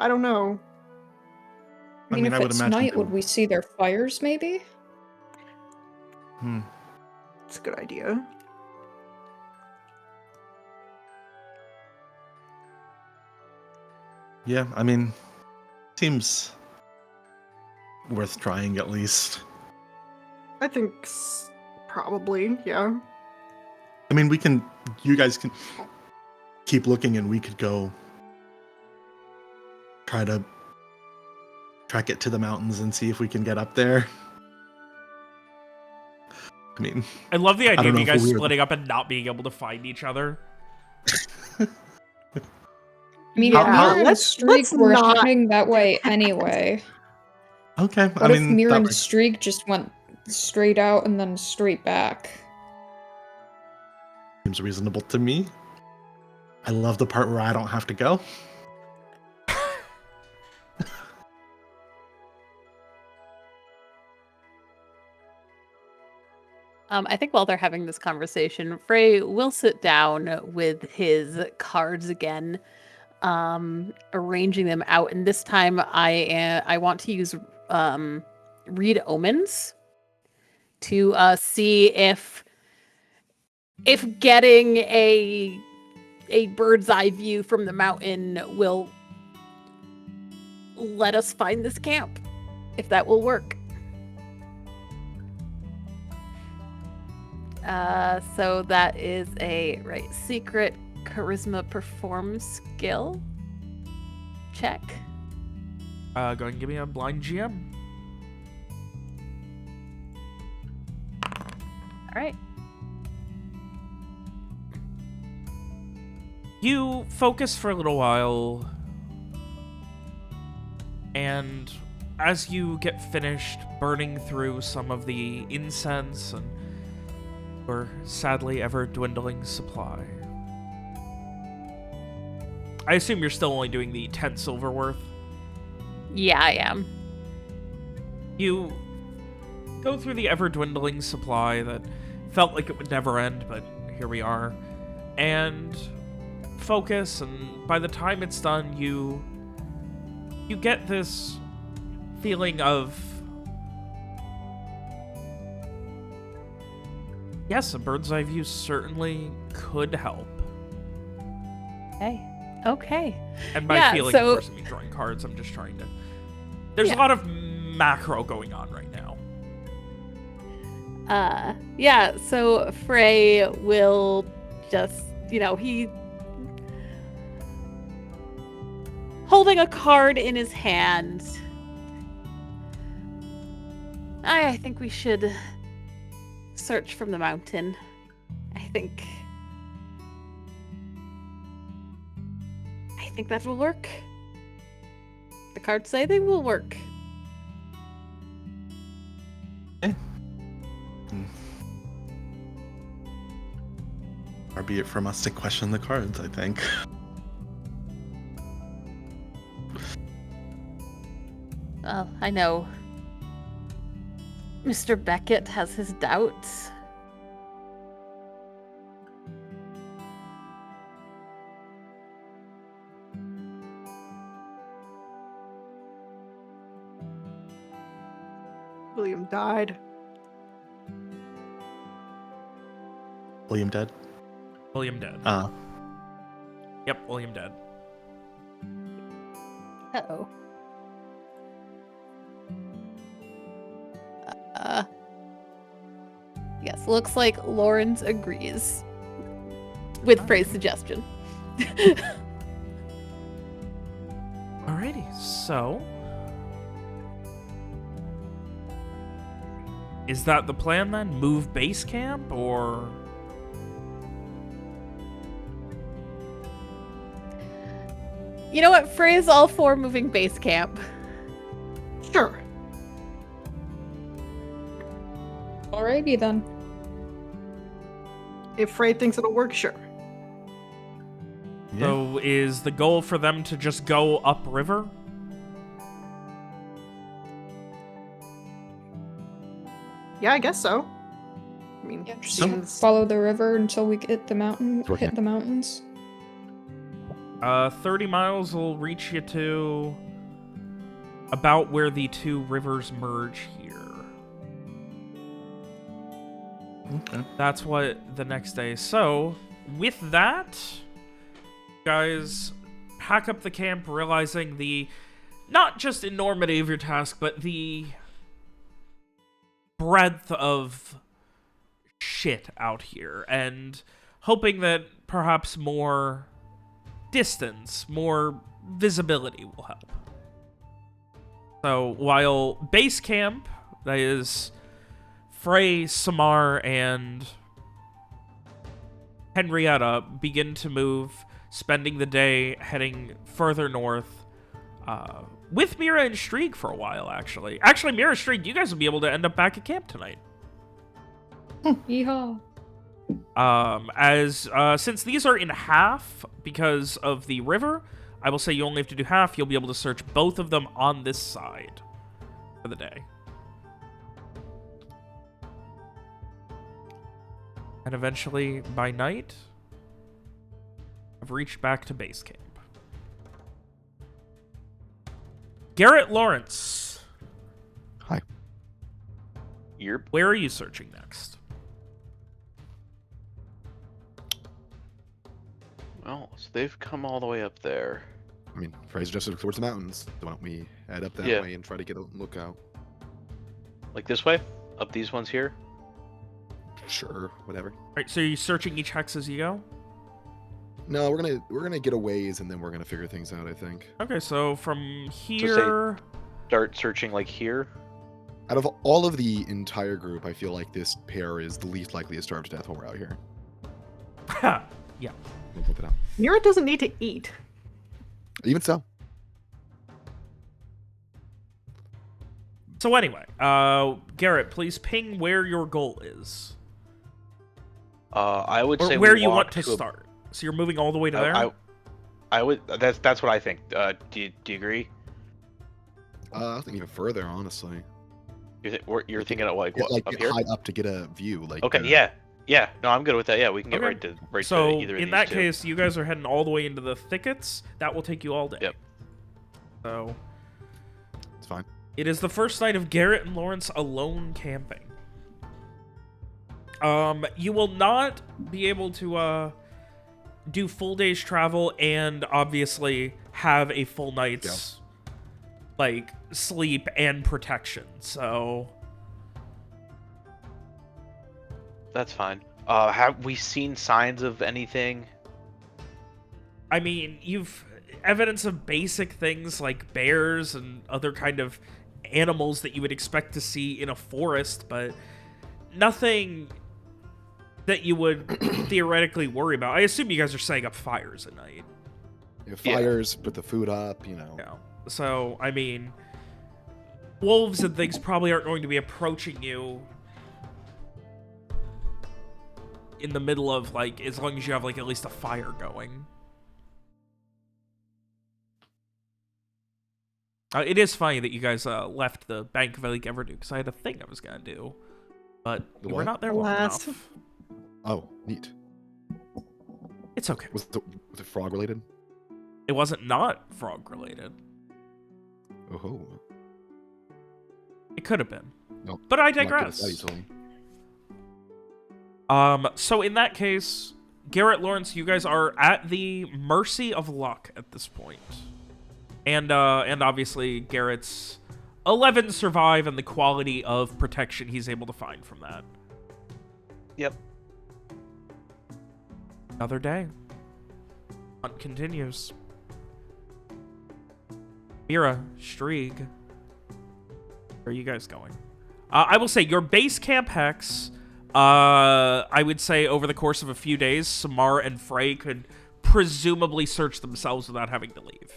don't know. I mean, if I would it's imagine night, they would we see their fires, maybe? It's a good idea. Yeah, I mean, seems worth trying at least. I think Probably, yeah. I mean, you guys can keep looking and we could go try to track it to the mountains and see if we can get up there. I mean, I love the idea don't of know you if guys we were- splitting up and not being able to find each other. I mean, Yeah, if Mira and let's Streak were not- heading that way anyway. okay. What I if mean, Mira that and makes- Streak just went straight out and then straight back? seems reasonable to me. I love the part where I don't have to go. I think while they're having this conversation, Frey will sit down with his cards again, arranging them out. And this time, I want to use read omens to see if getting a bird's eye view from the mountain will let us find this camp, if that will work. So that is a secret charisma perform skill check. Go ahead and give me a blind GM. All right. You focus for a little while, and as you get finished burning through some of the incense and your sadly ever-dwindling supply, I assume you're still only doing the 10 silver worth? Yeah, I am. You go through the ever-dwindling supply that felt like it would never end, but here we are, and focus, and by the time it's done, you get this feeling of, yes, a bird's eye view certainly could help. Okay. And by Yeah, feeling, so- of course, I mean drawing cards. I'm just trying to... There's a Yeah. lot of macro going on right now. Yeah, so Frey will just, he holding a card in his hand. I think we should search from the mountain. I think that will work. The cards say they will work. Far be it from us to question the cards, I think. Well, I know Mr. Beckett has his doubts. William died. William dead? William dead. Yep, William dead. Uh-oh. Yes, looks like Lawrence agrees with Frey's suggestion. Alrighty, so... Is that the plan then? Move base camp, or... You know what? Frey's all for moving base camp. Sure. Alrighty then. If Frey thinks it'll work, sure. Yeah. So is the goal for them to just go upriver? Yeah, I guess so. I mean, Yeah, just seems... follow the river until we hit the mountain. Working. Hit the mountains. 30 miles will reach you to about where the two rivers merge here. Okay. That's what the next day. So, with that, guys pack up the camp, realizing the not just enormity of your task, but the breadth of shit out here, and hoping that perhaps more distance, more visibility will help. So while base camp, that is Frey, Samar, and Henrietta, begin to move, spending the day heading further north, with Mira and Streak for a while, actually. Actually, Mira and Streak, you guys will be able to end up back at camp tonight. Yeehaw. Since these are in half because of the river, I will say you only have to do half. You'll be able to search both of them on this side for the day. And eventually, by night, I've reached back to base camp. Garett Lawrence. Hi. Where are you searching next? Well, so they've come all the way up there. I mean, Fraser just towards the mountains. So why don't we head up that Yeah. way and try to get a lookout? Like this way? Up these ones here? Sure, whatever. All right, so you're searching each hex as you go? No, we're gonna get a ways and then we're gonna figure things out. I think. Okay, so from here... Start searching like here? Out of all of the entire group, I feel like this pair is the least likely to starve to death when we're out here. Yeah. We'll put that out. Mira doesn't need to eat. Even so. So anyway, Garett, please ping where your goal is. I would Or say where we you walk want to a- start. So you're moving all the way to there? I would. That's what I think. Do you agree? I think even further, honestly. You're thinking of like Get, what, like up get here? high up to get a view. Like. Okay. Yeah. No, I'm good with that. Yeah, we can get Okay. right So to either of in these that two. case, you guys are heading all the way into the thickets. That will take you all day. Yep. So It's fine. it is the first night of Garett and Lawrence alone camping. You will not be able to do full day's travel and obviously have a full night's like sleep and protection. So That's fine. Have we seen signs of anything? I mean, you've evidence of basic things like bears and other kind of animals that you would expect to see in a forest, but nothing that you would theoretically worry about. I assume you guys are setting up fires at night. You have fires, put the food up. You know. Yeah. So, I mean, wolves and things probably aren't going to be approaching you in the middle of, like, as long as you have, like, at least a fire going. It is funny that you guys left the Bank of Lake Everdew, because I had a thing I was going to do, but The we're what? not there long Alas. enough. Oh, neat. It's okay. Was it frog related? It wasn't not frog-related. Oh. It could have been. Nope. But I Not good at digress. that easily. So in that case, Garett Lawrence, you guys are at the mercy of luck at this point. And obviously Garrett's 11 survive and the quality of protection he's able to find from that. Yep. Another day. Hunt continues. Mira, Strieg, where are you guys going? I will say your base camp hex, I would say over the course of a few days, Samar and Frey could presumably search themselves without having to leave.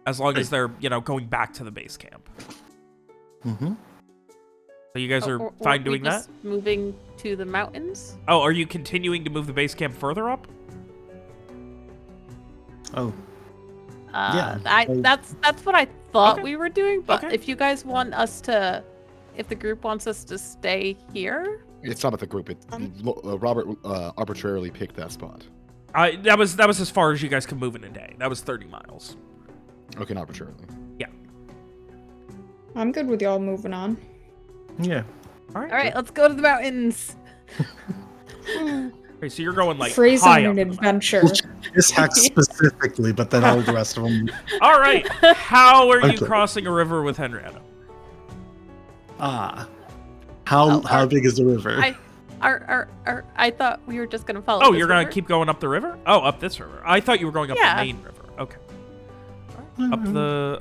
As long as they're, going back to the base camp. Mm-hmm. So you guys are Or fine we doing that? just moving to the mountains? Oh, are you continuing to move the base camp further up? Oh. Yeah, Yeah, that's what I thought Okay. we were doing. But Okay. if you guys want us to, if the group wants us to stay here, It's not about the group. Robert arbitrarily picked that spot. That was as far as you guys could move in a day. That was 30 miles. Okay, not arbitrarily. I'm good with y'all moving on. Yeah. All right. all right, let's go to the mountains. Okay, so you're going like Phrase high on up an in the mountains. adventure. This hex specifically, but then all the rest of them. All right. How are you Okay. crossing a river with Henrietta? How big is the river? I thought we were just gonna follow. Oh, this you're gonna river. keep going up the river? Oh, up this river. I thought you were going up Yeah. the main river. Okay.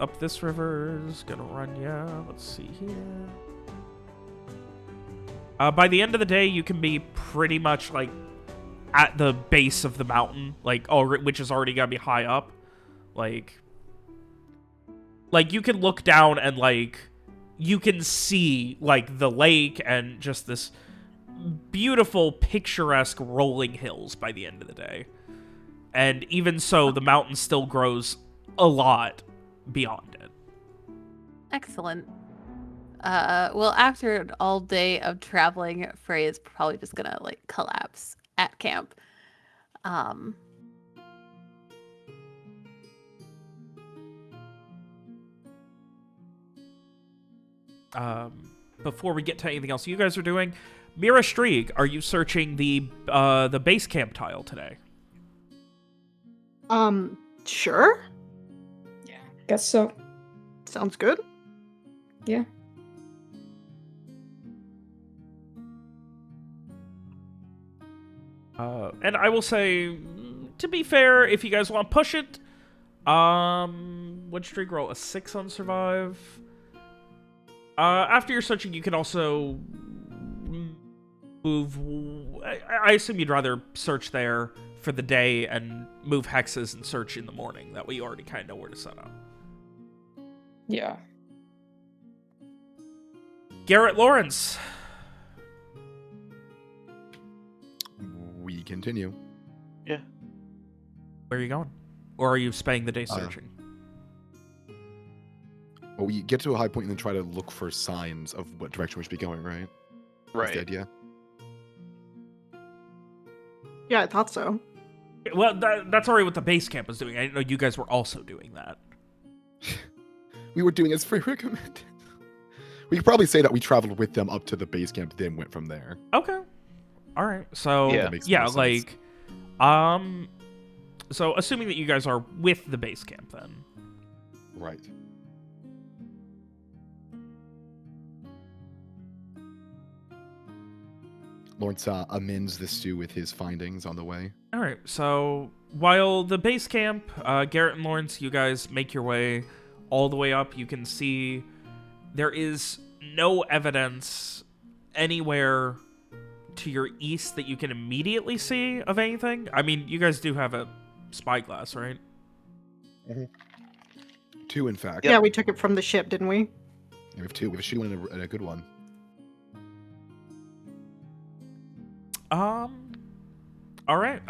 Up this river is gonna run. Yeah. Let's see here. By the end of the day, you can be pretty much like at the base of the mountain, which is already gonna be high up. Like you can look down and you can see the lake and just this beautiful, picturesque rolling hills by the end of the day. And even so, the mountain still grows a lot beyond it. Excellent. Well, after an all day of traveling, Frey is probably just gonna collapse at camp. Before we get to anything else you guys are doing, Mira Streak, are you searching the base camp tile today? Sure. Guess so. Sounds good. Yeah. And I will say, to be fair, if you guys want to push it, what'd Streak roll? A 6 on survive. After you're searching, you can also move. I assume you'd rather search there for the day and move hexes and search in the morning. That way you already kind of know where to set up. Yeah. Garett Lawrence. We continue. Yeah. Where are you going? Or are you spending the day searching? Well, we get to a high point and then try to look for signs of what direction we should be going, right? That's the Right. idea. Yeah, I thought so. Well, that's already what the base camp is doing. I didn't know you guys were also doing that. We were doing as Frey recommended. We could probably say that we traveled with them up to the base camp, then went from there. Okay. All right. So Yeah. That makes yeah, more sense. so assuming that you guys are with the base camp, then. Right. Lawrence amends the stew with his findings on the way. All right. So while the base camp, Garett and Lawrence, you guys make your way all the way up. You can see there is no evidence anywhere to your east that you can immediately see of anything. I mean, you guys do have a spyglass, right? 2, in fact. Yeah, we took it from the ship, didn't we? Yeah, we have 2. We have a shitty one and a good one. All right.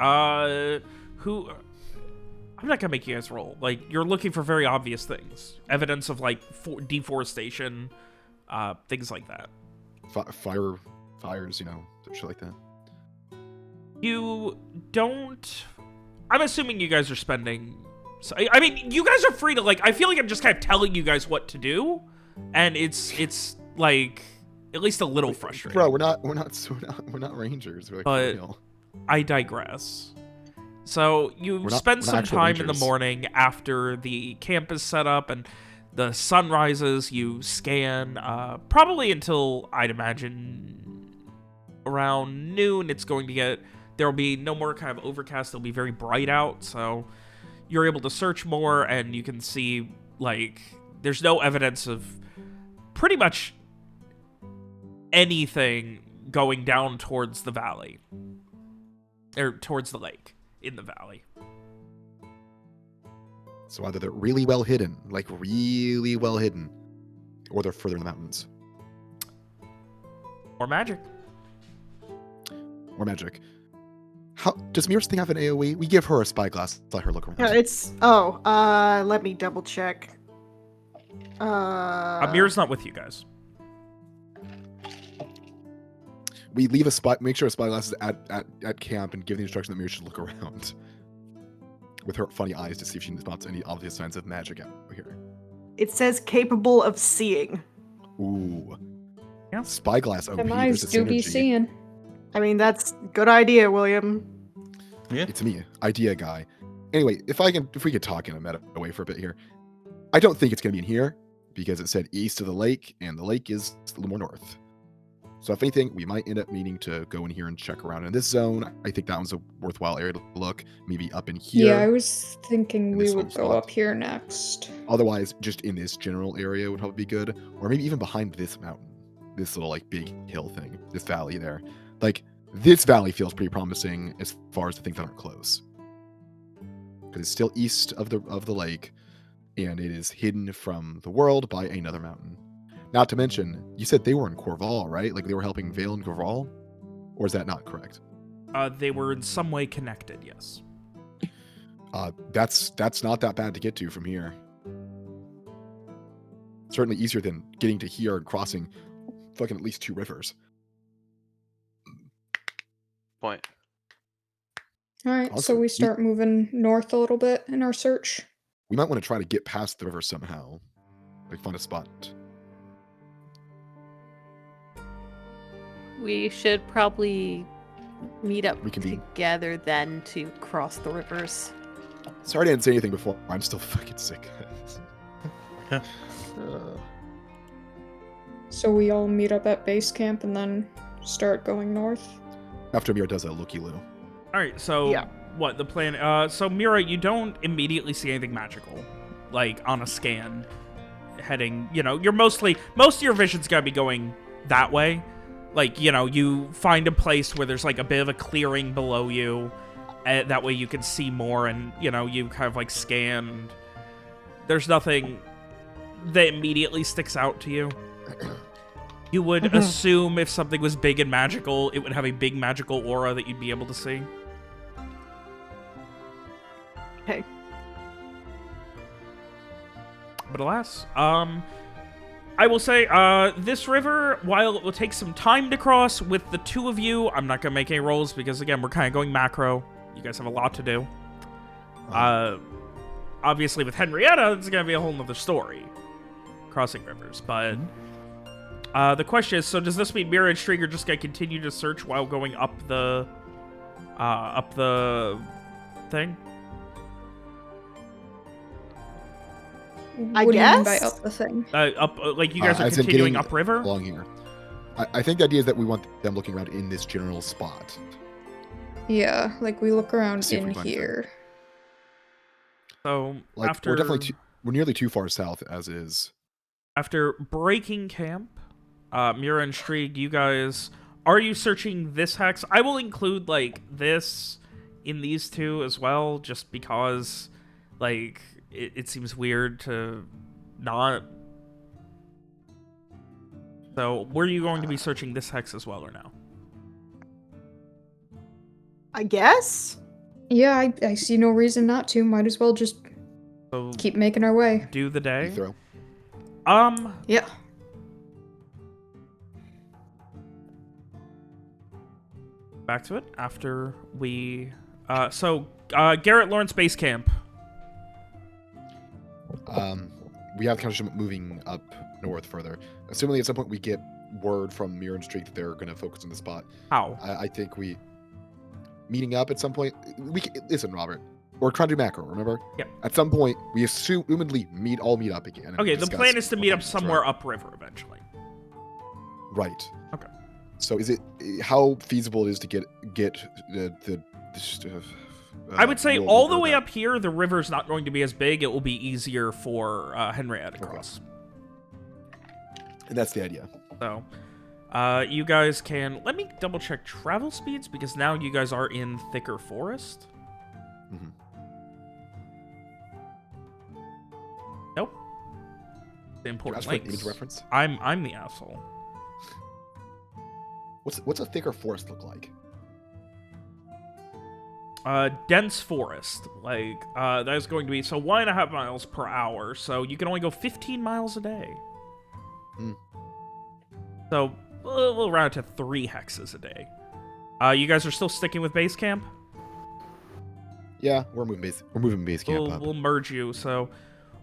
Who? I'm not gonna make you guys roll. You're looking for very obvious things, evidence of deforestation, things like that. Fires, shit like that. You don't. I'm assuming you guys are spending. So, I mean, you guys are free to I feel like I'm just kind of telling you guys what to do, and it's at least a little frustrating. Bro, we're not rangers. We're But- real. I digress. So you We're not- spend we're some not actual time in the rangers. morning after the camp is set up and the sun rises. You scan, probably until I'd imagine around noon. It's going to get. There'll be no more kind of overcast. It'll be very bright out, so you're able to search more, and you can see there's no evidence of pretty much anything going down towards the valley. Or towards the lake in the valley. So either they're really well hidden, really well hidden, or they're further in the mountains. Or magic. Or magic. How does Mira's thing have an AoE? We give her a spyglass, let her look around. Yeah, it's. Let me double check. Amir's not with you guys. We leave make sure a spyglass is at camp and give the instruction that Mira should look around with her funny eyes to see if she spots any obvious signs of magic out here. It says capable of seeing. Ooh. Yeah. Spyglass OP The eyes versus do be synergy. seeing. I mean, that's a good idea, William. Yeah. It's me, idea guy. Anyway, if we could talk in a meta way for a bit here. I don't think it's gonna be in here because it said east of the lake, and the lake is a little more north. So if anything, we might end up needing to go in here and check around in this zone. I think that one's a worthwhile area to look. Maybe up in here. Yeah, I was thinking in we this would little go spot. up here next. Otherwise, just in this general area would probably be good. Or maybe even behind this mountain. This little like big hill thing. This valley there. Like this valley feels pretty promising as far as the things that aren't close. Because it's still east of the lake, and it is hidden from the world by another mountain. Not to mention, you said they were in Corval, right? Like they were helping Vale and Corval? Or is that not correct? They were in some way connected, yes. That's not that bad to get to from here. Certainly easier than getting to here and crossing fucking at least 2 rivers. Point. All right, so Awesome. we start moving north a little bit in our search. We might want to try to get past the river somehow. Like find a spot. We should probably meet up We can be- together then to cross the rivers. Sorry I didn't say anything before. I'm still fucking sick. So we all meet up at base camp and then start going north. After Mira does a looky-loo. All right, so Yeah. what the plan? So Mira, you don't immediately see anything magical, like on a scan. Heading, you're most of your vision's gonna be going that way. Like, you find a place where there's like a bit of a clearing below you. That way you can see more, and you kind of like scan. And there's nothing that immediately sticks out to you. You would assume if something was big and magical, it would have a big magical aura that you'd be able to see. Okay. But alas, I will say, this river, while it will take some time to cross with the 2 of you, I'm not going to make any rolls because, again, we're kind of going macro. You guys have a lot to do. Obviously, with Henrietta, it's going to be a whole nother story. Crossing rivers, but... the question is, so does this mean Mira and Strieg are just going to continue to search while going up the thing? I What do you mean by guess? up the thing? Like you guys are as in continuing getting upriver? Along here. I think the idea is that we want them looking around in this general spot. Yeah, like we look around See if we in find anything. here. So Like after we're nearly too far south as is. after breaking camp, Mira and Strieg, you guys, are you searching this hex? I will include like this in these 2 as well, just because like it seems weird to not. So were you going to be searching this hex as well or no? I guess? Yeah, I see no reason not to. Might as well just So keep making our way. do the day. Throw. Yeah. Back to it after we Garett Lawrence base camp. We have kind of moving up north further. Assuming at some point we get word from Mira and Strieg that they're going to focus on the spot. How? I think we meeting up at some point. Listen, Robert. We're trying to do macro. Remember? Yeah. At some point, we assumedly meet up again. And Okay, the discuss plan is to meet up plans, somewhere right? upriver eventually. Right. Okay. So is it how feasible it is to get the I would say world all the over way that? up here, the river's not going to be as big. It will be easier for Henrietta to cross. And that's the idea. So, you guys can... Let me double check travel speeds, because now you guys are in thicker forest. Mhm. Nope. The important Ask for an links. image reference. I'm the asshole. What's a thicker forest look like? Dense forest. Like, that is going to be... So 1.5 miles per hour, so you can only go 15 miles a day. Hmm. So, we'll round it to 3 hexes a day. You guys are still sticking with base camp? Yeah, we're moving base camp up. We'll merge you. So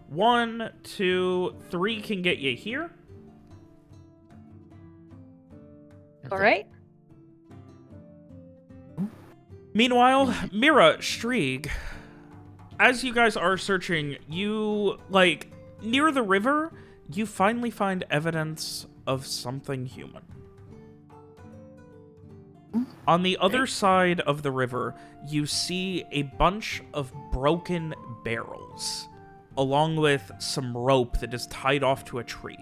1, 2, 3 can get you here. All right. Meanwhile, Mira, Strieg, as you guys are searching, you, like, near the river, you finally find evidence of something human. On the other side of the river, you see a bunch of broken barrels, along with some rope that is tied off to a tree.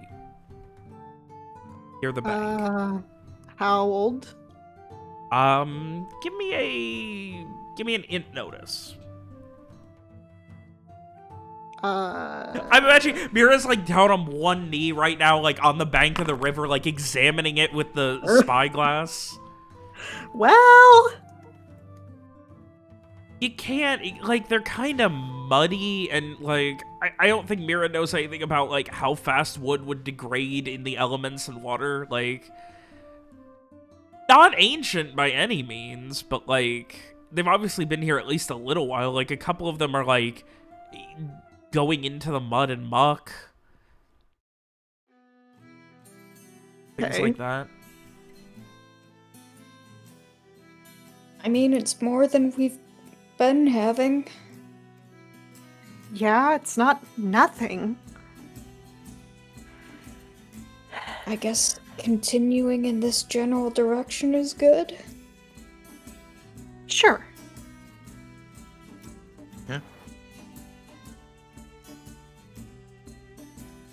Near the bank. How old? Give me an int notice. I'm imagining Mira's like down on one knee right now, like on the bank of the river, like examining it with the spyglass. Well, You can't, like, they're kind of muddy, and like I don't think Mira knows anything about like how fast wood would degrade in the elements and water. Like, not ancient by any means, but like they've obviously been here at least a little while. Like, a couple of them are like going into the mud and muck. Things Okay. like that. I mean, it's more than we've been having. yeah, it's not nothing. I guess continuing in this general direction is good. Sure.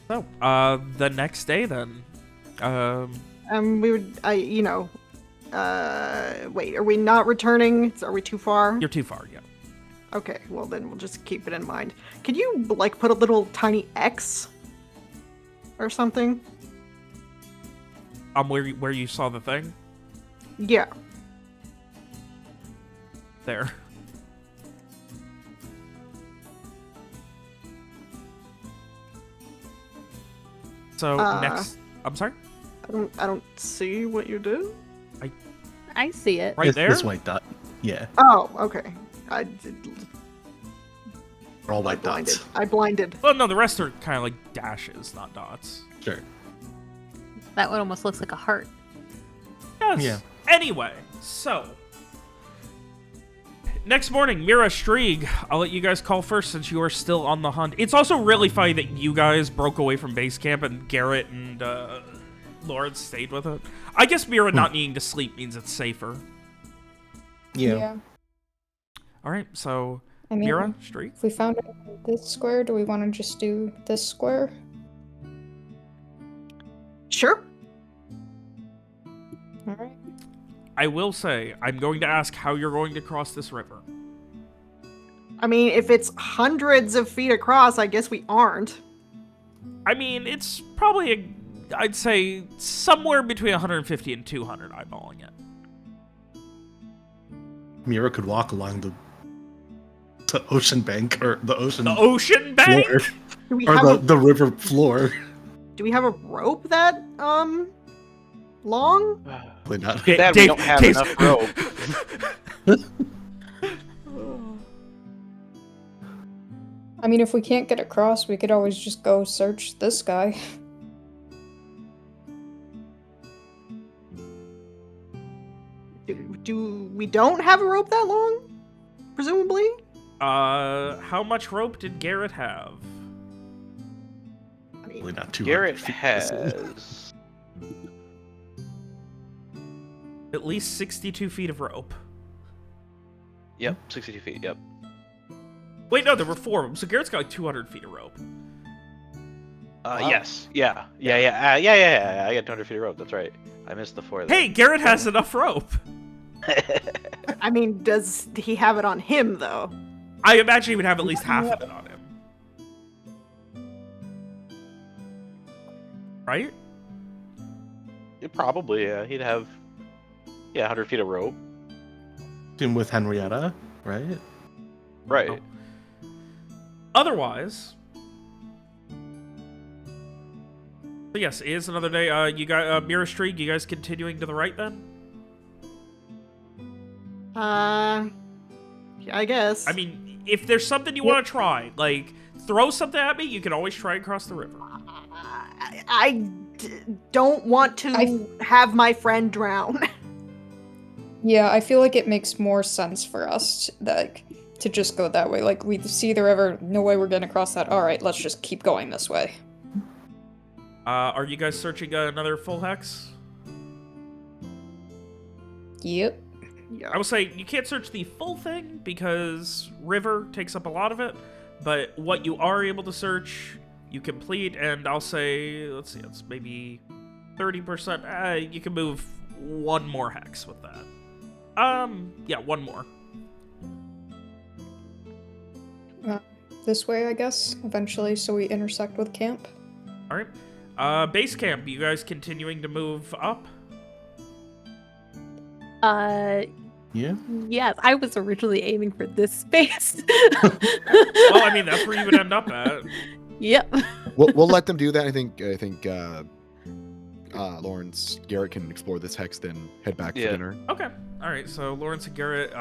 So, the next day then. We would, wait, are we not returning? Are we too far? You're too far, yeah. Okay, well then we'll just keep it in mind. Could you, like, put a little tiny X or something? Where you saw the thing? Yeah. There. So, next... I'm sorry? I don't see what you do. I see it. Right there? This white dot. Yeah. Oh, okay. I They're all white blinded. dots. I blinded. Well, no, the rest are kind of like dashes, not dots. Sure. That one almost looks like a heart. Yes. Yeah. Anyway, so... Next morning, Mira, Strieg, I'll let you guys call first since you are still on the hunt. It's also really funny that you guys broke away from base camp and Garett and Lawrence stayed with it. I guess Mira not needing to sleep means it's safer. Yeah. All right, so I mean, Mira, Strieg. if we found this square, do we want to just do this square? Sure. All right. I will say, I'm going to ask how you're going to cross this river. I mean, if it's hundreds of feet across, I guess we aren't. I mean, it's probably, I'd say, somewhere between 150 and 200 eyeballing it. Mira could walk along the ocean bank or the ocean The ocean bank? floor, Do we or have the river floor. do we have a rope that long? Probably not. Dad, we don't have Dave's- enough rope. I mean, if we can't get across, we could always just go search this guy. Do we don't have a rope that long? Presumably. How much rope did Garett have? I mean, Probably not 200 Garrett feet. has. At least 62 feet of rope. Yep, 62 feet. Yep. Wait, no, there were 4 of them, so Garrett's got like 200 feet of rope. Yes. Yeah. Yeah. I got 200 feet of rope. That's right. I missed the 4 there. Hey, Garett has enough rope. I mean, does he have it on him though? I imagine he would have at least half of it on him. Right? Probably. Yeah. He'd have. Yeah, 100 feet of rope. Him with Henrietta, right? Right. Oh. Otherwise... So yes, it is another day. You guys, Mira Strieg, you guys continuing to the right then? Yeah, I guess. I mean, if there's something you want to try, like, throw something at me, you can always try and cross the river. I don't want to have my friend drown. Yeah, I feel like it makes more sense for us to just go that way. Like, we see the river, no way we're gonna cross that. All right, let's just keep going this way. Are you guys searching another full hex? Yep. Yeah. I will say you can't search the full thing because River takes up a lot of it, but what you are able to search, you complete, and I'll say, let's see, it's maybe 30%. You can move one more hex with that. Yeah, one more. This way, I guess, eventually, so we intersect with camp. All right. Base camp, you guys continuing to move up? Yeah. Yes, I was originally aiming for this space. Well, I mean, that's where you would end up at. Yep. We'll let them do that. I think Lawrence, Garett can explore this hex, then head back for dinner. Okay. All right, so Lawrence and Garett,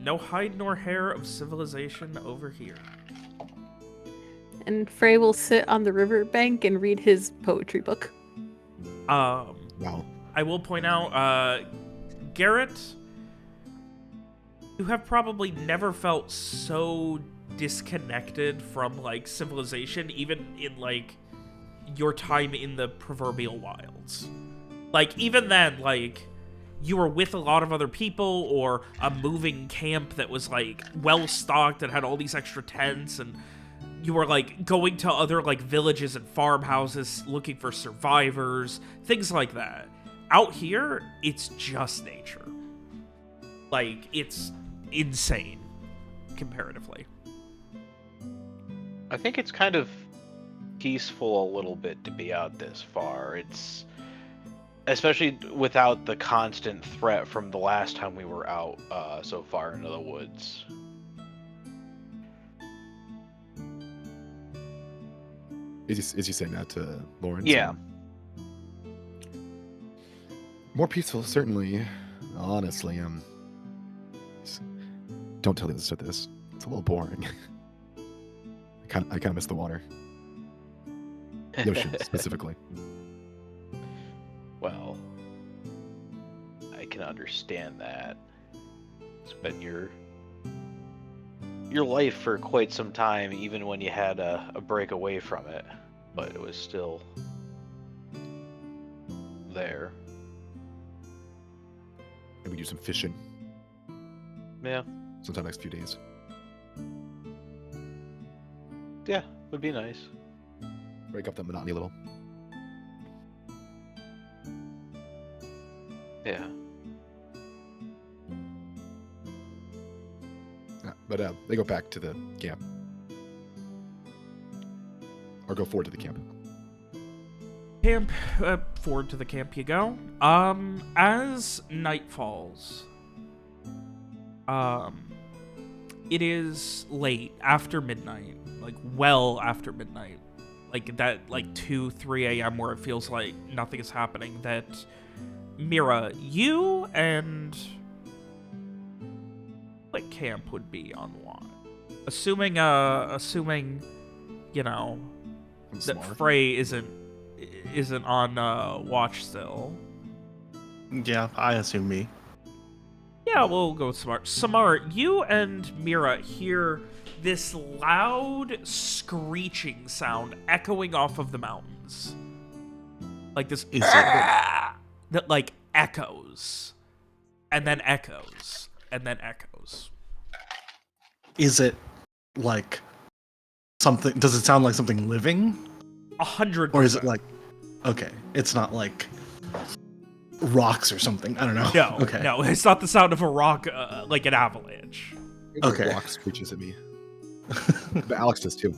no hide nor hair of civilization over here. And Frey will sit on the riverbank and read his poetry book. Wow. I will point out, Garett, you have probably never felt so disconnected from, like, civilization, even in, like, your time in the proverbial wilds. Like, even then, like, you were with a lot of other people, or a moving camp that was, like, well-stocked and had all these extra tents, and you were, like, going to other, like, villages and farmhouses looking for survivors, things like that. Out here, it's just nature. Like, it's insane, comparatively. I think it's kind of peaceful a little bit to be out this far. It's especially without the constant threat from the last time we were out so far into the woods. Is he saying that to Lawrence? Yeah. More peaceful, certainly. Honestly, don't tell us this. It's a little boring. I kind of miss the water. The ocean, specifically. Well, I can understand that. It's been your life for quite some time, even when you had a break away from it, but it was still there. Maybe do some fishing Yeah, sometime next few days. yeah, would be nice. Break up the monotony a little. Yeah. Yeah, but they go back to the camp. Or go forward to the camp. Camp, forward to the camp you go. As night falls, it is late, after midnight, like well after midnight, like that, like 2, 3 a.m. where it feels like nothing is happening, that Mira, you and like camp would be on watch. Assuming, you know, that Samar. Frey isn't on watch still. Yeah, I assume me. Yeah, we'll go with Samar. Samar, you and Mira hear this loud screeching sound echoing off of the mountains. Like this Is it- that like echoes. And then echoes. And then echoes. Is it like something? Does it sound like something living? 100%. Or is it like, okay, it's not like rocks or something? I don't know. No, Okay. no, it's not the sound of a rock, like an avalanche. Okay. Rock screeches at me. But Alex does too.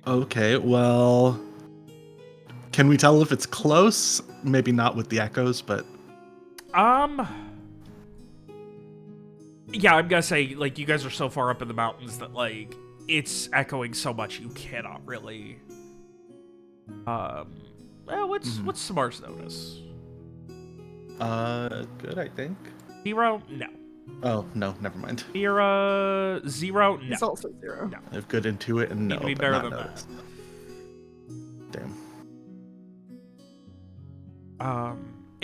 Okay, well, can we tell if it's close? Maybe not with the echoes, but yeah, I'm gonna say, like, you guys are so far up in the mountains that, like, it's echoing so much you cannot really. Well, what's Samar's notice? Good, I think. 0? No. Oh, no, never mind. Mira, 0? No. It's also 0. No. I have good intuit and no, Need to be but better not than notice. Damn.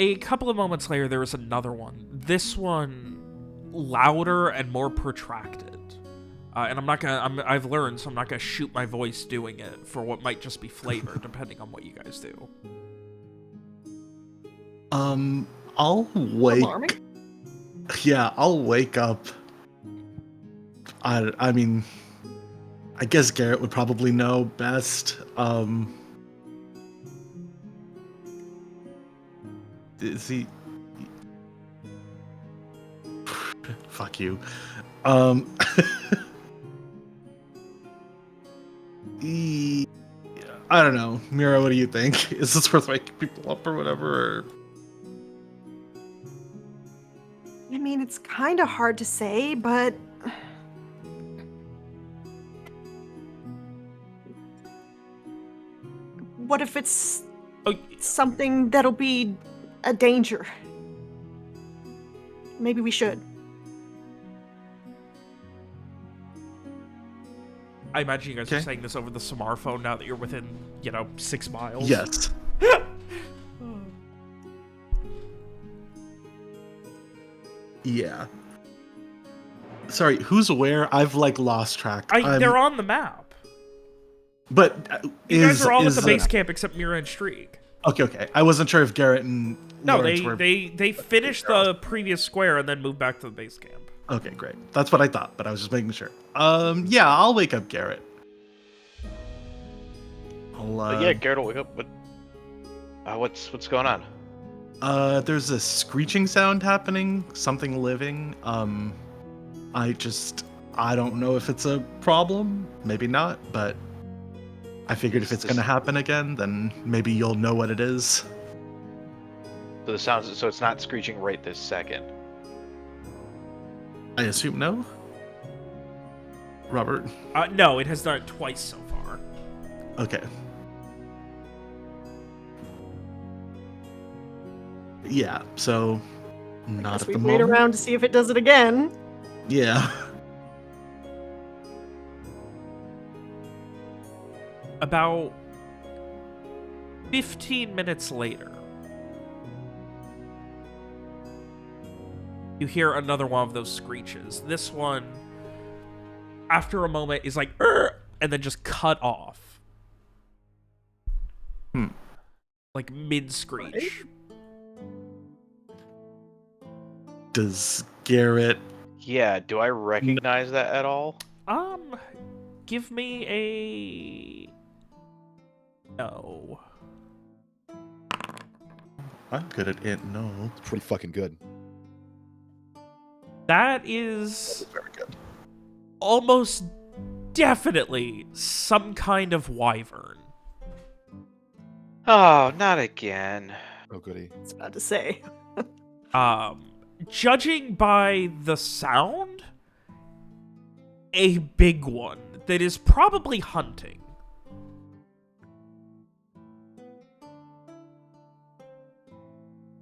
A couple of moments later, there was another one. This one, louder and more protracted. And I've learned, so I'm not gonna shoot my voice doing it for what might just be flavor, depending on what you guys do. I'll wake. Alarming. Yeah, I'll wake up. I mean, I guess Garett would probably know best. Is he? Fuck you. I don't know. Mira, what do you think? Is this worth waking people up or whatever? Or... I mean, it's kind of hard to say, but what if it's something that'll be a danger? Maybe we should. I imagine you guys are saying this over the Samar phone now that you're within, 6 miles. Yes. Yeah. Sorry, who's aware? I've lost track. They're on the map. But You guys are all at the base camp except Mira and Streak. Okay. I wasn't sure if Garett and No, Lawrence were... they finished the previous square and then moved back to the base camp. Okay, great. That's what I thought, but I was just making sure. Yeah, I'll wake up Garett. Yeah, Garett will wake up. What's going on? There's a screeching sound happening, something living. I don't know if it's a problem, maybe not, but I figured if it's gonna happen again, then maybe you'll know what it is. So it's not screeching right this second. I assume no? Robert? No, it has done it twice so far. Okay. Yeah, so not at the We've moment. wait around to see if it does it again. Yeah. About 15 minutes later, you hear another one of those screeches. This one, after a moment, is like, "Urgh," and then just cut off. Like mid-screech. Does Garett... Yeah, do I recognize that at all? Give me a... No. I'm good at it, no. It's pretty fucking good. That is Very good. almost definitely some kind of wyvern. Oh, not again. Oh, goody. I was about to say. Judging by the sound, a big one that is probably hunting.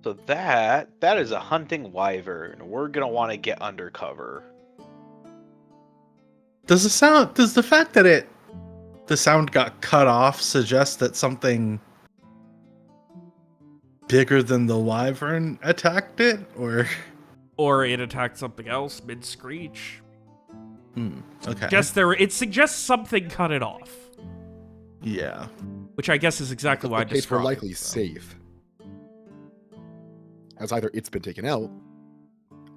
So that is a hunting wyvern. We're gonna want to get undercover. Does the fact that the sound got cut off suggest that something bigger than the wyvern attacked it, or it attacked something else mid-screech. Okay. It suggests something cut it off. Yeah. Which I guess is exactly why I The case we're described likely it, so. safe. As either it's been taken out,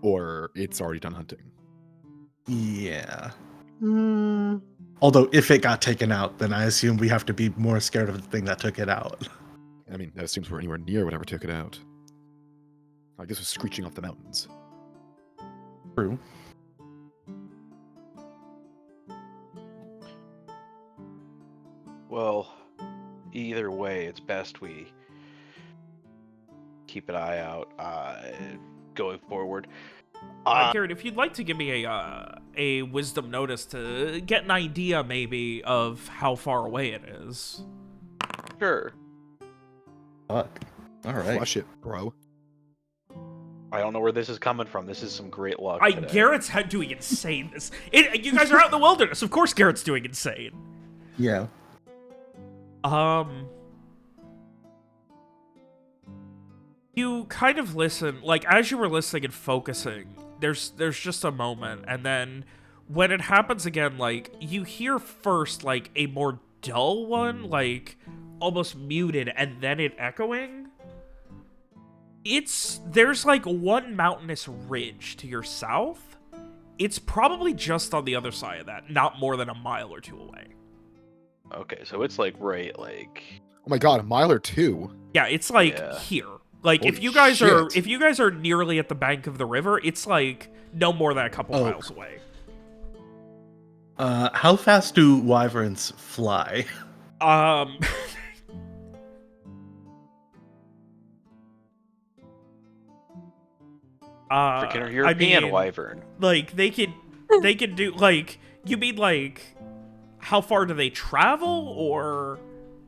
or it's already done hunting. Yeah. Hmm. Although if it got taken out, then I assume we have to be more scared of the thing that took it out. I mean, that assumes we're anywhere near whatever took it out. I guess it was screeching off the mountains. True. Well, either way, it's best we keep an eye out going forward. Garett, if you'd like to give me a wisdom notice to get an idea, maybe, of how far away it is. Sure. Fuck. All right. Flush it, bro. I don't know where this is coming from. This is some great luck. today. Garrett's doing insane. You guys are out in the wilderness. Of course, Garrett's doing insane. Yeah. You kind of listen, like as you were listening and focusing. There's just a moment, and then when it happens again, like you hear first like a more dull one, like almost muted, and then it echoing. There's like one mountainous ridge to your south. It's probably just on the other side of that, not more than a mile or two away. Okay, so it's like right, like. Oh my god, a mile or two. Yeah, it's like Yeah. here. Like Holy if you guys are shit. nearly at the bank of the river, it's like no more than a couple miles away. How fast do wyverns fly? Freaking European I mean, wyvern. like they could do like you mean like how far do they travel or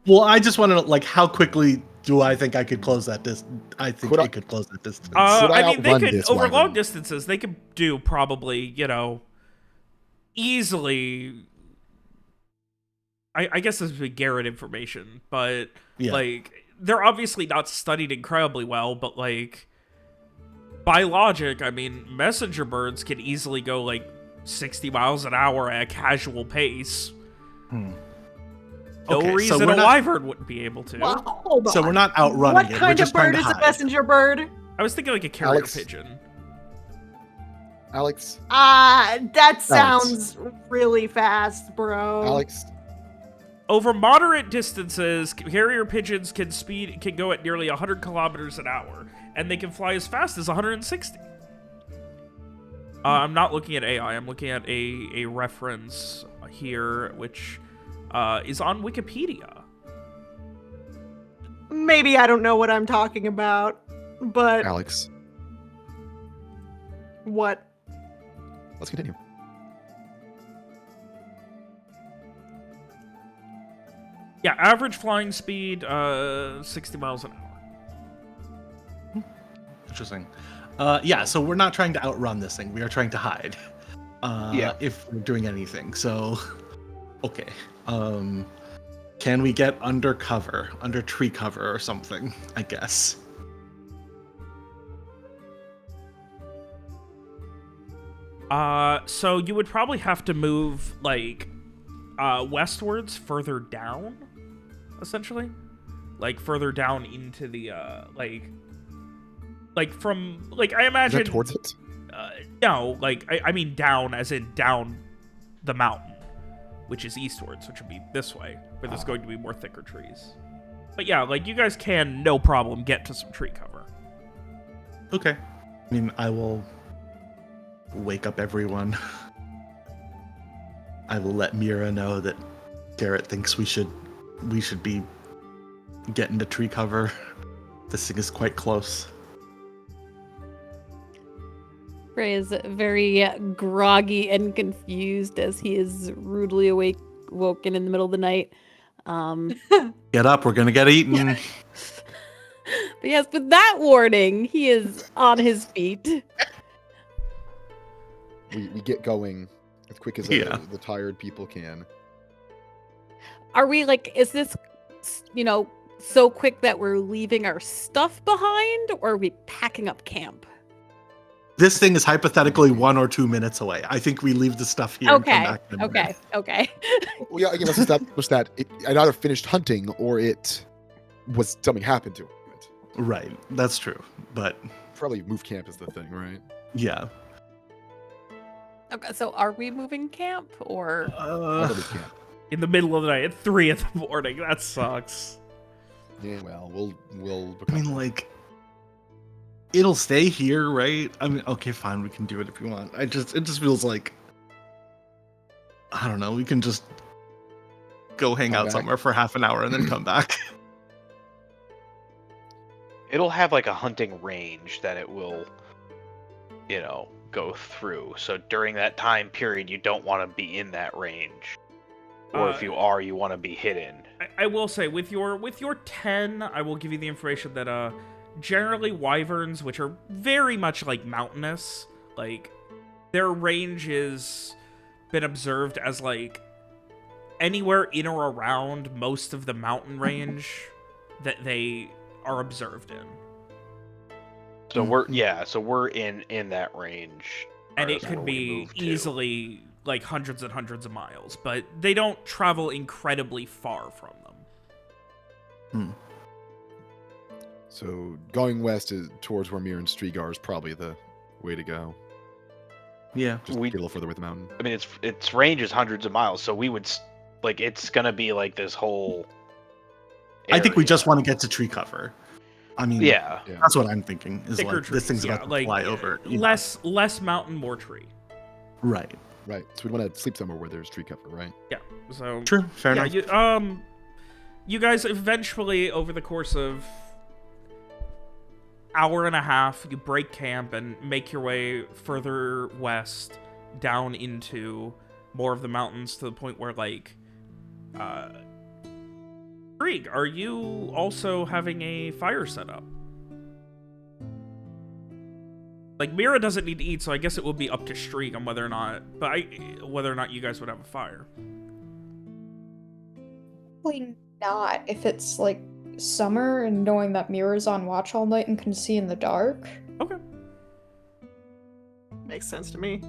Well, I just want to know, like, how quickly do I think I could close that distance? I think Could I I- could close that distance. Could I I mean they outrun could this over long wyvern? distances they could do probably, easily I guess this would be Garett information, but Yeah. like they're obviously not studied incredibly well, but like by logic, I mean messenger birds can easily go like 60 miles an hour at a casual pace. Hmm. No Okay, so reason we're a not- wyvern wouldn't be able to. Well, hold on. So we're not outrunning What it. We're kind of just trying bird to is a hide. messenger bird? I was thinking like a carrier Alex. pigeon. Alex, That sounds really fast, bro. Alex, Over moderate distances, carrier pigeons can go at nearly 100 kilometers an hour, and they can fly as fast as 160. I'm not looking at AI. I'm looking at a reference here, which is on Wikipedia. Maybe I don't know what I'm talking about, but Alex. what? Let's continue. Yeah, average flying speed, 60 miles an hour. Interesting. Yeah, so we're not trying to outrun this thing. We are trying to hide. Yeah. If we're doing anything. So, okay. Can we get under cover, under tree cover or something? I guess. So you would probably have to move like westwards, further down, essentially, like further down into the like from like I Is imagine that towards it? no, like I mean down as in down the mountain, which is eastwards, which would be this way, where there's going to be more thicker trees. But yeah, like you guys can no problem get to some tree cover. Okay. I mean, I will wake up everyone. I will let Mira know that Garett thinks we should be getting to tree cover. This thing is quite close. Frey is very groggy and confused as he is rudely woken in the middle of the night. Get up, we're gonna get eaten. But yes, with that warning, he is on his feet. We get going as quick as Yeah. the tired people can. Are we like, is this, so quick that we're leaving our stuff behind, or are we packing up camp? This thing is hypothetically 1 or 2 minutes away. I think we leave the stuff here and come Okay, back in a minute. okay. Well, yeah, again, let's establish that it either finished hunting or it was something happened to it. Right, that's true. But Probably move camp is the thing, right? yeah. Okay, so are we moving camp, or? I'll go move camp. In the middle of the night at 3 in the morning. That sucks. Yeah, well, we'll. I mean, like, it'll stay here, right? I mean, okay, fine, we can do it if you want. It just feels like, I don't know, we can just go hang Come out back. somewhere for half an hour and then come back. It'll have like a hunting range that it will, go through. So during that time period, you don't want to be in that range. Or if you are, you want to be hidden. I will say with your 10, I will give you the information that generally wyverns, which are very much like mountainous, like their range is been observed as like anywhere in or around most of the mountain range that they are observed in. So we're in that range. And it as could where we be move to. easily like hundreds and hundreds of miles, but they don't travel incredibly far from them. So going west is towards where Mir and Streak are is probably the way to go. Yeah. Just We- get a little further with the mountain. I mean, its range is hundreds of miles, so we would it's gonna be like this whole. I think we area. just want to get to tree cover. I mean, Yeah. that's what I'm thinking. Is Thicker like this thing's trees, about to fly over. you know? Less mountain, more tree. Right. Right. So we want to sleep somewhere where there's tree cover, right? Yeah. So True. Fair yeah, enough. you guys eventually, over the course of hour and a half, you break camp and make your way further west down into more of the mountains to the point where, like, Krieg, are you also having a fire set up? Like, Mira doesn't need to eat, so I guess it would be up to Streak on whether or not you guys would have a fire. Probably not if it's like summer and knowing that Mira's on watch all night and can see in the dark. Okay. Makes sense to me.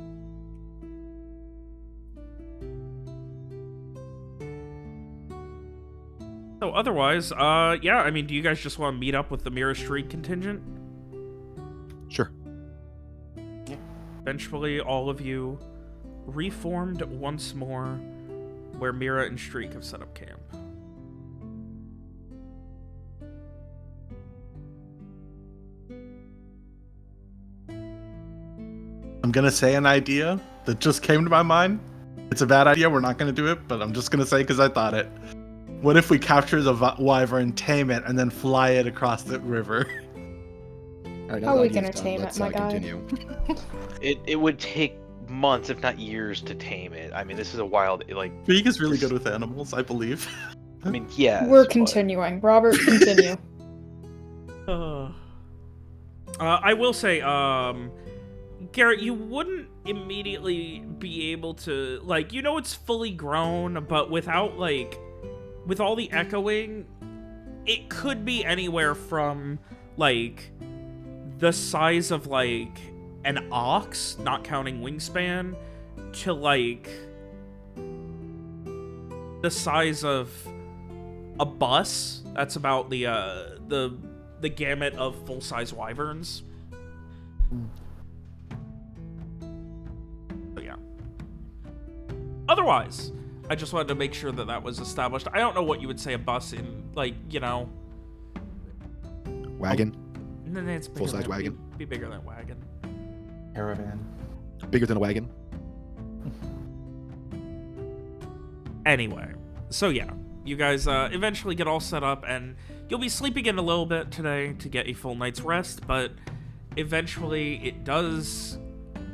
So otherwise, yeah, I mean, do you guys just want to meet up with the Mira Streak contingent? Sure. Eventually, all of you reformed once more where Mira and Streak have set up camp. I'm gonna say an idea that just came to my mind. It's a bad idea. We're not gonna do it, but I'm just gonna say because I thought it. What if we capture the wyvern, tame it, and then fly it across the river? All right, How are we that gonna idea's done. tame it, Let's, my guy? continue. It would take months, if not years, to tame it. I mean, this is a wild Krieg is really good with animals, I believe. I mean, yeah. We're continuing. Robert, continue. I will say, Garett, you wouldn't immediately be able to, like, you know it's fully grown, but without, like, with all the echoing, it could be anywhere from, like, the size of, like, an ox, not counting wingspan, to, like, the size of a bus. That's about the gamut of full-size wyverns. So yeah. Otherwise, I just wanted to make sure that that was established. I don't know what you would say a bus in, like, you know. Wagon. It's bigger Full-size than- wagon. Be bigger than wagon. Caravan. Bigger than a wagon. Anyway, so yeah, you guys eventually get all set up, and you'll be sleeping in a little bit today to get a full night's rest, but eventually it does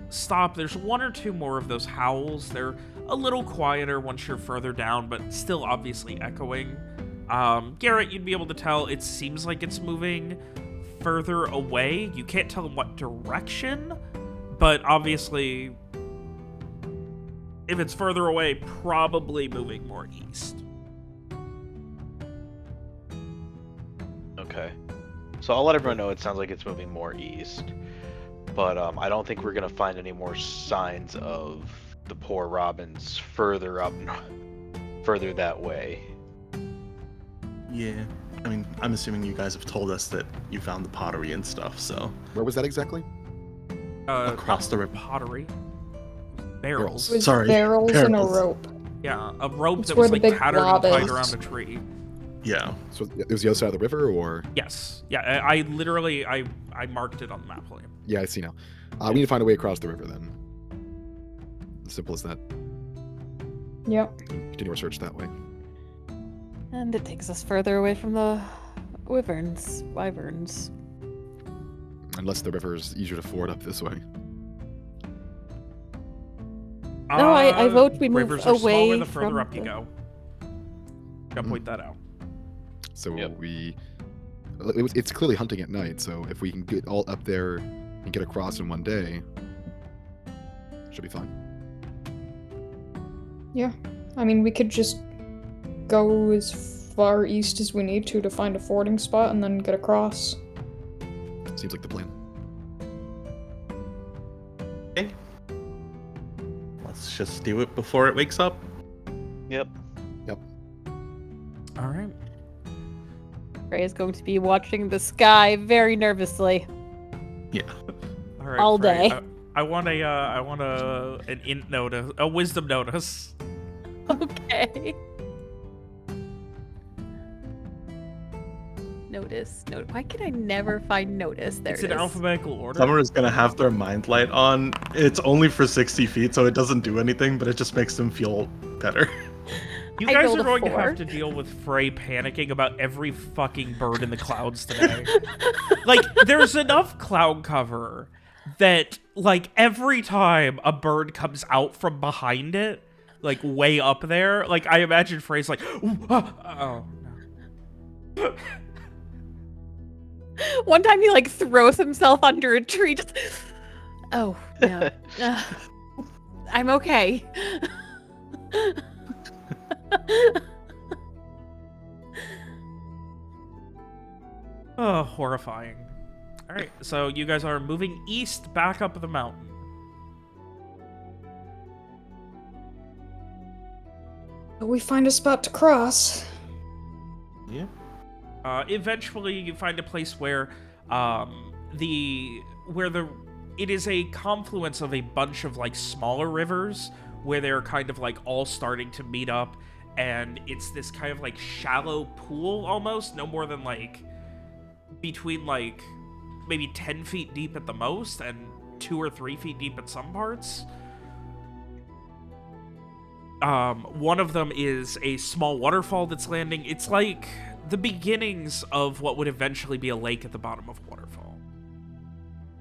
stop. There's one or two more of those howls. They're a little quieter once you're further down, but still obviously echoing. Garett, you'd be able to tell it seems like it's moving further away. You can't tell in what direction, but obviously if it's further away, probably moving more east. Okay. So I'll let everyone know it sounds like it's moving more east. But I don't think we're going to find any more signs of the poor robins further up, further that way. Yeah. I mean, I'm assuming you guys have told us that you found the pottery and stuff, so. Where was that exactly? Across the river. Pottery. It Barrels. was Sorry, barrels and a barrels. rope. Yeah, a rope It's that where was the like big patterned blob and tied is. around a tree. Yeah. So it was the other side of the river, or? Yes. Yeah, I literally, I marked it on the map for you. Yeah, I see now. We need to find a way across the river then. As simple as that. Yep. Continue our search that way. And it takes us further away from the wyverns. Unless the river is easier to ford up this way. No, I vote we move Rivers are away smaller the further from up you the- go. Gotta point that out. So Yep. it's clearly hunting at night, so if we can get all up there and get across in one day, should be fine. Yeah. I mean, we could just go as far east as we need to find a fording spot and then get across. Seems like the plan. Okay. Let's just do it before it wakes up. Yep. All right. Frey is going to be watching the sky very nervously. All right, All Frey, day. I want an int notice, a wisdom notice. Okay. Notice. Why can I never find notice? There It's it in is. alphabetical order. Summer is gonna have their mind light on. It's only for 60 feet, so it doesn't do anything, but it just makes them feel better. You I guys rolled are a going to 4. have to deal with Frey panicking about every fucking bird in the clouds today. Like, there's enough cloud cover that, like, every time a bird comes out from behind it, like, way up there, like, I imagine Frey's like, "Ooh, oh, no." One time he like throws himself under a tree. Just. Oh no. I'm okay. Oh, horrifying. All right, so you guys are moving east back up the mountain. We find a spot to cross. Yeah. Eventually, you find a place where it is a confluence of a bunch of like smaller rivers where they're kind of like all starting to meet up, and it's this kind of like shallow pool almost, no more than like between like maybe 10 feet deep at the most and 2 or 3 feet deep at some parts. One of them is a small waterfall that's landing. It's like the beginnings of what would eventually be a lake at the bottom of a waterfall.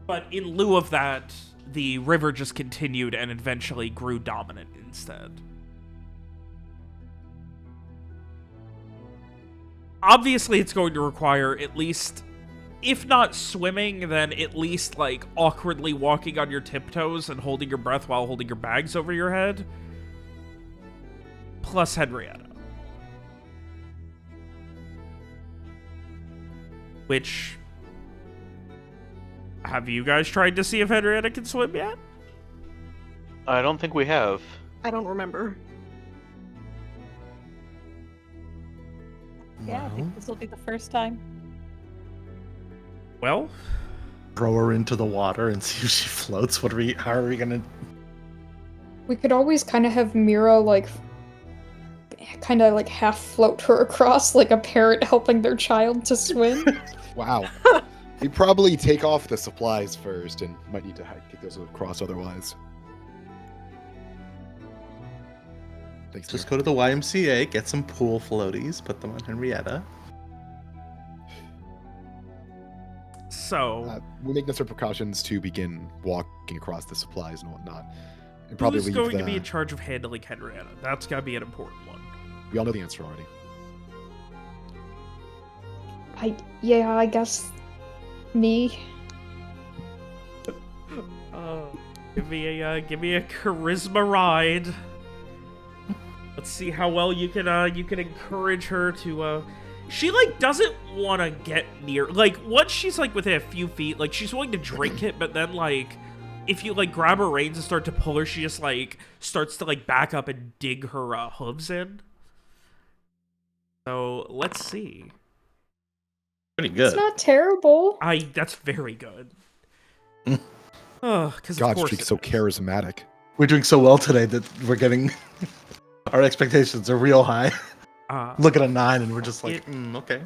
But in lieu of that, the river just continued and eventually grew dominant instead. Obviously, it's going to require at least, if not swimming, then at least like awkwardly walking on your tiptoes and holding your breath while holding your bags over your head. Plus Henrietta. Which, have you guys tried to see if Henrietta can swim yet? I don't think we have. I don't remember. Yeah, I think this will be the first time. Well, Throw her into the water and see if she floats. How are we gonna? We could always kind of have Mira, like, kind of like half float her across, like a parent helping their child to swim. Wow. We probably take off the supplies first and might need to kick those across otherwise. Thanks, Just Mira. go to the YMCA, get some pool floaties, put them on Henrietta. so We make necessary precautions to begin walking across the supplies and whatnot. And probably who's leave going the... to be in charge of handling Henrietta? That's gotta be an important one. We all know the answer already. I guess me. Give me a charisma ride. Let's see how well you can encourage her to. She like doesn't want to get near. Like once she's like within a few feet, like she's willing to drink it, but then like if you like grab her reins and start to pull her, she just like starts to like back up and dig her hooves in. So let's see. Pretty good. It's not terrible. That's very good. Because of God, course. Streak's so charismatic. We're doing so well today that we're getting our expectations are real high. Look at a 9 and we're just like, okay.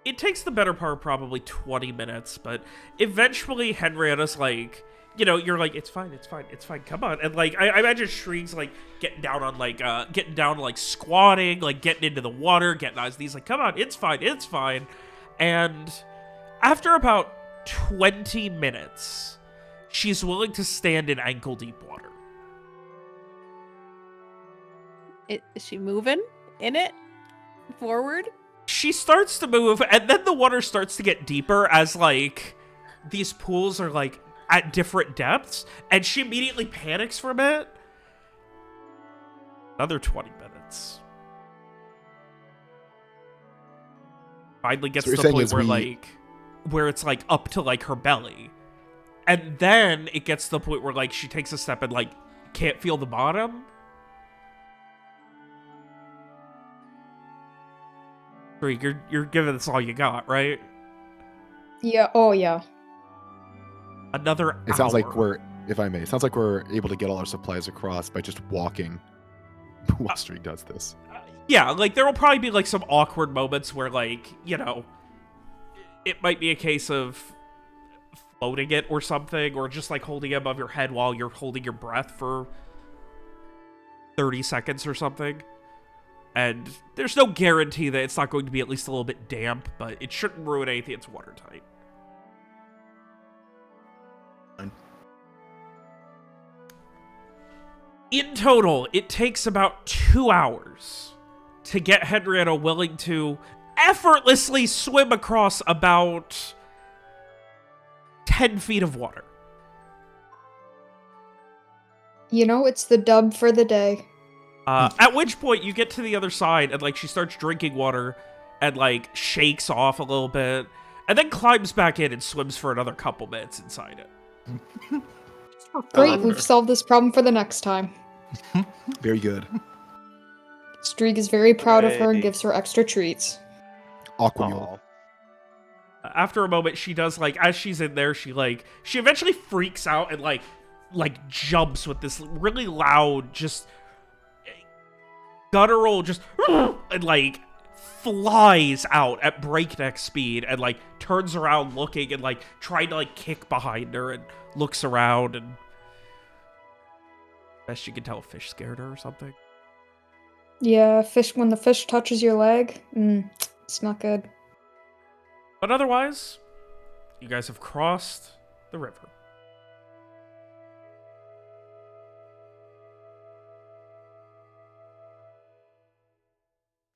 It takes the better part of probably 20 minutes, but eventually Henrietta's like, you know, you're like, it's fine, come on. And like, I imagine Shriek's like getting down, like squatting, like getting into the water, getting on his knees, like, come on, it's fine. And after about 20 minutes, she's willing to stand in ankle-deep water. Is she moving in it? Forward? She starts to move, and then the water starts to get deeper as, like, these pools are, like, at different depths, and she immediately panics for a minute. Another 20 minutes. Finally gets So to what the you're point saying where, is like, where it's, like, up to, like, her belly. And then it gets to the point where, like, she takes a step and, like, can't feel the bottom. You're giving this all you got, right? Yeah. Oh, yeah. Another It sounds like hour. we're, if I may, it sounds like we're able to get all our supplies across by just walking while Streak does this. Yeah, like, there will probably be, like, some awkward moments where, like, you know, it might be a case of floating it or something, or just, like, holding it above your head while you're holding your breath for 30 seconds or something. And there's no guarantee that it's not going to be at least a little bit damp, but it shouldn't ruin anything. It's watertight. In total, it takes about 2 hours to get Henrietta willing to effortlessly swim across about 10 feet of water. You know, it's the dub for the day. At which point you get to the other side and, like, she starts drinking water and, like, shakes off a little bit and then climbs back in and swims for another couple minutes inside it. Great, we've solved this problem for the next time. Very good. Streak is very proud of her and Hooray. gives her extra treats. Aqua Mule. Aw. After a moment, she does, like, as she's in there, she eventually freaks out and, like jumps with this really loud, just guttural, just, and, like, flies out at breakneck speed and, like, turns around looking and, like, trying to, like, kick behind her and looks around and best you can tell, a fish scared her or something. Yeah, when the fish touches your leg, it's not good. But otherwise, you guys have crossed the river.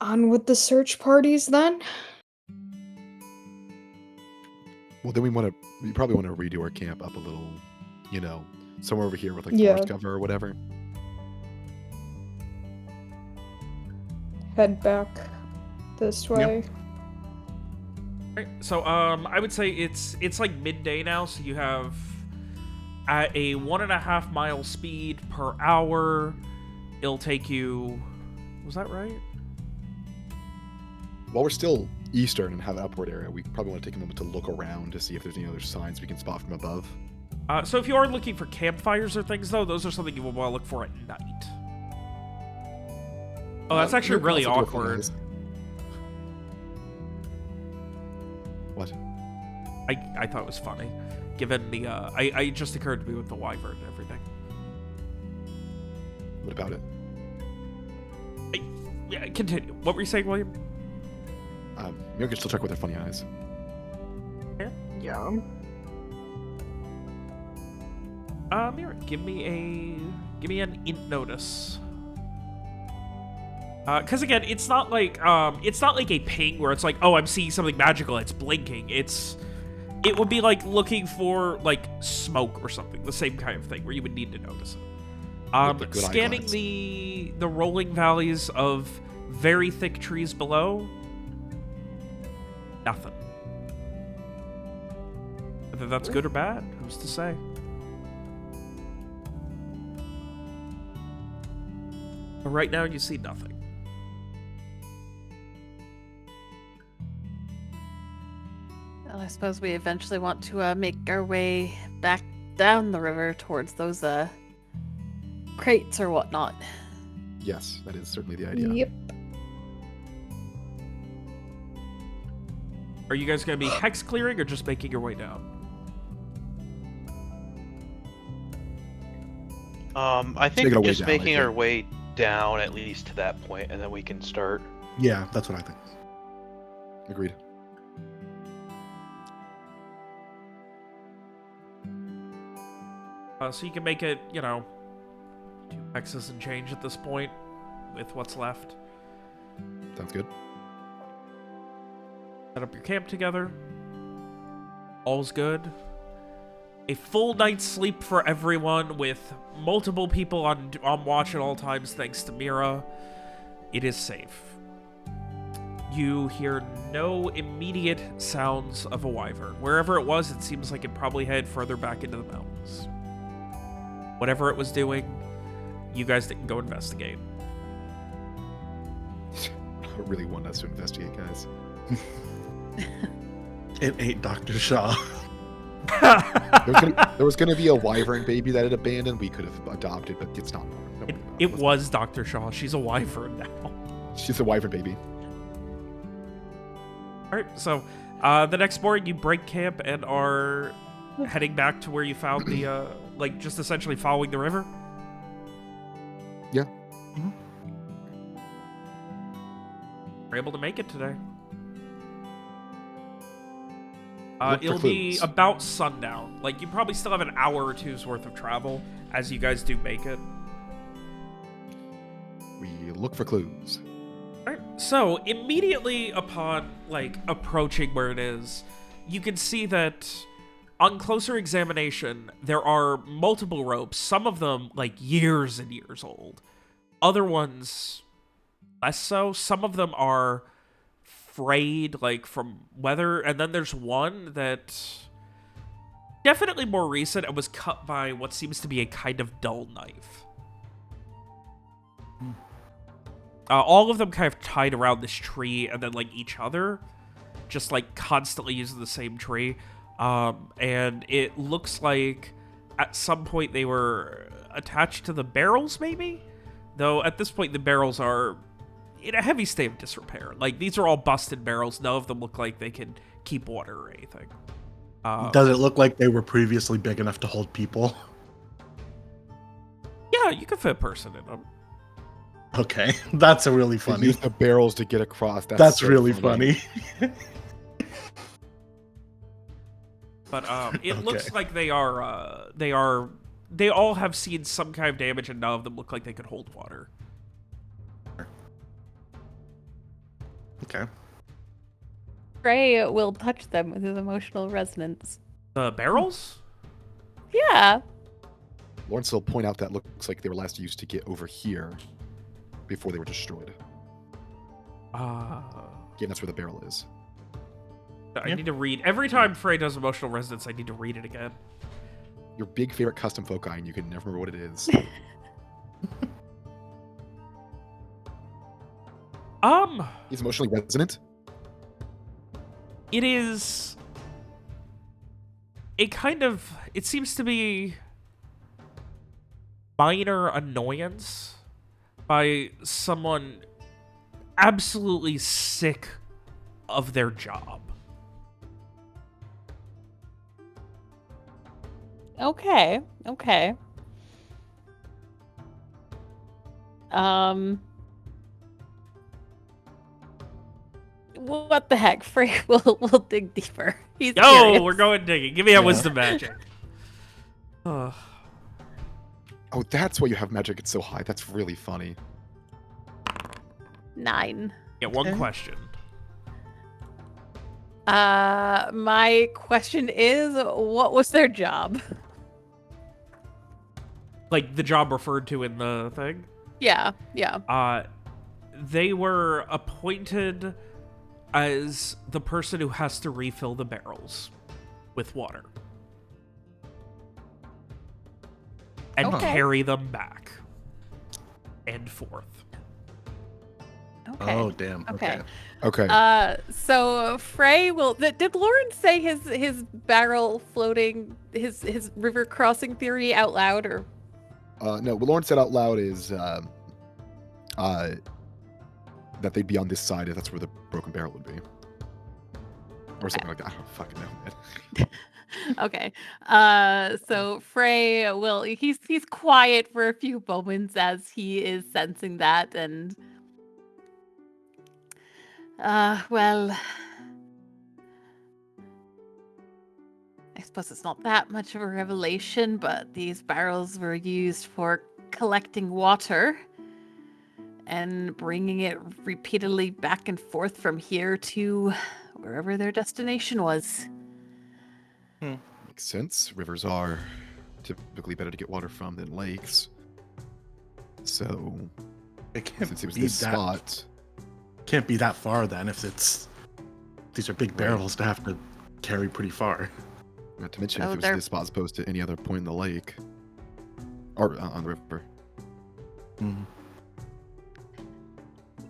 On with the search parties then? Well, then we probably want to redo our camp up a little, you know, somewhere over here with, like, Yeah. forest cover or whatever. Head back this way. Right, so I would say it's like midday now, so you have at a 1.5 mile speed per hour. It'll take you. Was that right? While we're still eastern and have an upward area, we probably want to take a moment to look around to see if there's any other signs we can spot from above. So if you are looking for campfires or things, though, those are something you will want to look for at night. Oh, that's actually no really conflict with awkward. eyes. What? I thought it was funny, given the it just occurred to me with the wyvern and everything. What about it? Yeah, continue. What were you saying, William? You can still check with their funny eyes. Yeah. Mira, give me an int notice. Because again, it's not like a ping where it's like, oh, I'm seeing something magical, it's blinking. It would be like looking for, like, smoke or something, the same kind of thing where you would need to notice it. With the good Scanning eyeglass. the rolling valleys of very thick trees below, nothing. Whether that's good or bad, who's to say? But right now, you see nothing. Well, I suppose we eventually want to make our way back down the river towards those crates or whatnot. Yes, that is certainly the idea. Yep. Are you guys going to be hex clearing or just making your way down? I think Making our way just down, I making our think. way down at least to that point, and then we can start. Yeah, that's what I think. Agreed. So you can make it, 2 hexes and change at this point with what's left. Sounds good. Set up your camp together. All's good. A full night's sleep for everyone with multiple people on watch at all times thanks to Mira. It is safe. You hear no immediate sounds of a wyvern. Wherever it was, it seems like it probably headed further back into the mountains. Whatever it was doing, you guys didn't go investigate. really want us to investigate, guys. It ate Dr. Shaw. There was gonna be a wyvern baby that had abandoned. We could have adopted, but it's not. It was Dr. Shaw. She's a wyvern now. She's a wyvern baby. All right, so the next morning you break camp and are heading back to where you found the, like, just essentially following the river? Yeah. Mhm. We're able to make it today. Look for It'll be clues. about sundown. Like, you probably still have an hour or two's worth of travel as you guys do make it. We look for clues. Alright, so immediately upon, like, approaching where it is, you can see that on closer examination, there are multiple ropes, some of them, like, years and years old. Other ones, less so. Some of them are frayed, like, from weather, and then there's one that definitely more recent and was cut by what seems to be a kind of dull knife. All of them kind of tied around this tree and then, like, each other, just, like, constantly using the same tree. And it looks like at some point they were attached to the barrels, maybe? Though at this point the barrels are in a heavy state of disrepair. Like, these are all busted barrels. None of them look like they can keep water or anything. Does it look like they were previously big enough to hold people? Yeah, you could fit a person in them. Okay, that's a really They funny. use the barrels to get across. That's so really funny. But it Okay. looks like they all have seen some kind of damage, and none of them look like they could hold water. Okay. Frey will touch them with his emotional resonance. The barrels? Yeah. Lawrence will point out that looks like they were last used to get over here before they were destroyed. Yeah, that's where the barrel is. I Yeah. need to read. Every time Frey does emotional resonance, I need to read it again. Your big favorite custom foci, and you can never remember what it is. He's emotionally resonant. It is a kind of, it seems to be minor annoyance by someone absolutely sick of their job. Okay. What the heck? Frey will dig deeper. He's Yo, curious. we're going digging. Give me a wisdom magic. Ugh. Oh, that's why you have magic. It's so high. That's really funny. 9. Yeah, one question. My question is, what was their job? Like the job referred to in the thing? Yeah. They were appointed as the person who has to refill the barrels with water. And Okay. carry them back and forth. Okay. Oh, damn. Okay. Okay. So Frey will. Did Lauren say his barrel floating, his river crossing theory out loud, or? No, what Lawrence said out loud is that they'd be on this side if that's where the broken barrel would be. Or something like that. I don't fucking know, man. Okay. So Frey will. He's quiet for a few moments as he is sensing that, and. Well. I suppose it's not that much of a revelation, but these barrels were used for collecting water and bringing it repeatedly back and forth from here to wherever their destination was. Makes sense. Rivers are typically better to get water from than lakes. So, It can't since it was be this that. spot, Can't be that far then if it's. These are big barrels to have to carry pretty far. not to mention Oh, if it was they're- this spot as opposed to any other point in the lake. Or on the river. Mm.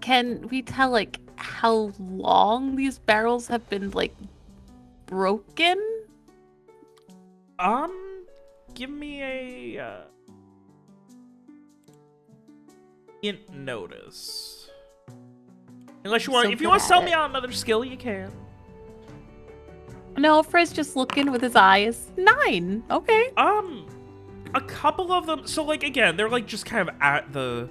can we tell like how long these barrels have been like broken? Give me a int notice. Unless you want, So if you good want to at sell it. me on another skill, you can. No, Fred's just looking with his eyes. 9. Okay. A couple of them. So like again, they're like just kind of at the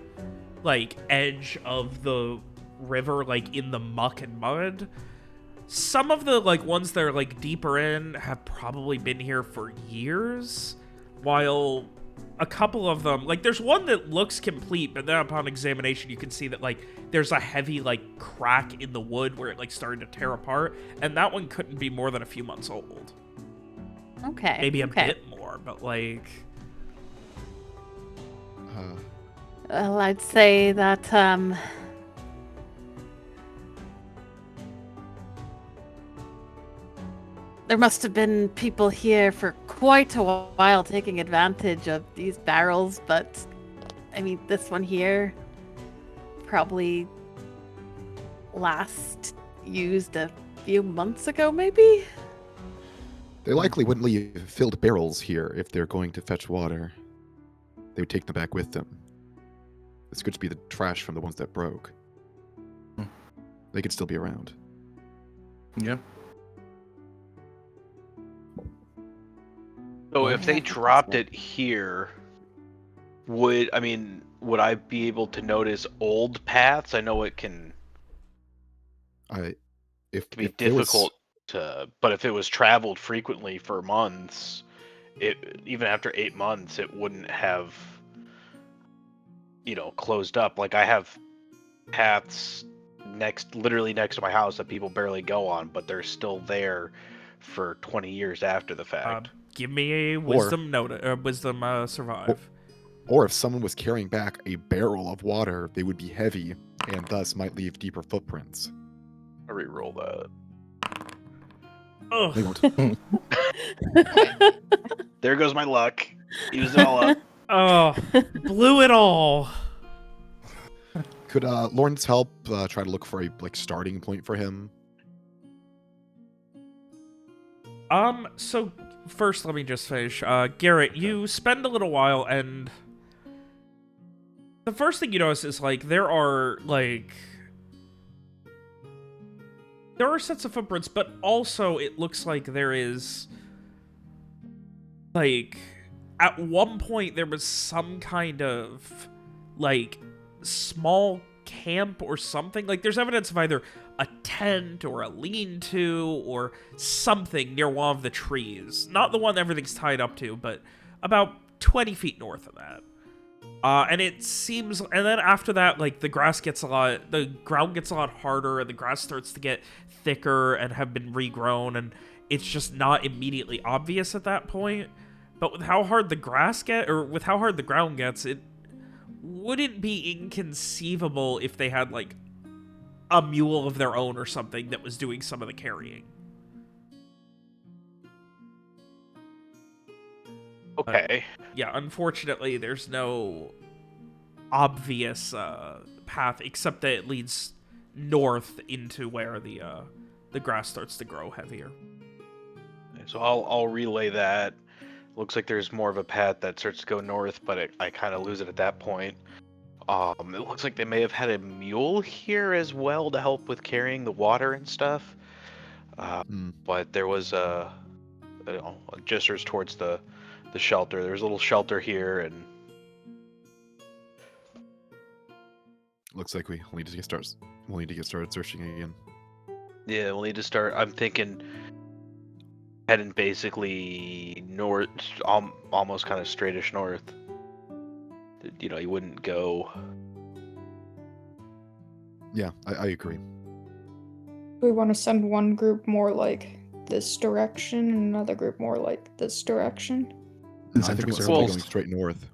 like edge of the river, like in the muck and mud. Some of the like ones that are like deeper in have probably been here for years, while a couple of them, like there's one that looks complete, but then upon examination you can see that like there's a heavy like crack in the wood where it like started to tear apart, and that one couldn't be more than a few months old. Okay. Maybe a okay. bit more, but like Well, I'd say that there must have been people here for quite a while taking advantage of these barrels, but I mean, this one here probably last used a few months ago, maybe? They likely wouldn't leave filled barrels here if they're going to fetch water. They would take them back with them. This could just be the trash from the ones that broke. They could still be around. Yeah. So if they dropped it here, would I be able to notice old paths? I know it can If be if there was- difficult to, but if it was traveled frequently for months, even after 8 months, it wouldn't have, closed up. Like I have paths literally next to my house that people barely go on, but they're still there for 20 years after the fact. give me a wisdom survive. Or if someone was carrying back a barrel of water, they would be heavy and thus might leave deeper footprints. I re-roll that. They Ugh. won't. There goes my luck. Use it all up. Oh, blew it all. Could Lawrence help try to look for a starting point for him? So first let me just finish. Garett, you spend a little while, and the first thing you notice is there are sets of footprints, but also it looks like there is at one point there was some kind of small camp or something. There's evidence of either a tent or a lean-to or something near one of the trees. Not the one everything's tied up to, but about 20 feet north of that. And it seems, and then after that, the ground gets a lot harder, and the grass starts to get thicker and have been regrown, and it's just not immediately obvious at that point. But with how hard the ground gets, it wouldn't be inconceivable if they had a mule of their own or something that was doing some of the carrying. Okay. Yeah, unfortunately, there's no obvious path except that it leads north into where the grass starts to grow heavier. So I'll relay that. Looks like there's more of a path that starts to go north, but I kind of lose it at that point. It looks like they may have had a mule here as well to help with carrying the water and stuff. But there was gestures towards the shelter. There's a little shelter here, and Looks like we'll need to get started searching again. yeah, we'll need to start. I'm thinking heading basically north, almost kind of straightish north. You wouldn't go. Yeah, I agree. We want to send one group more this direction and another group more this direction. I think we're Well, going straight north.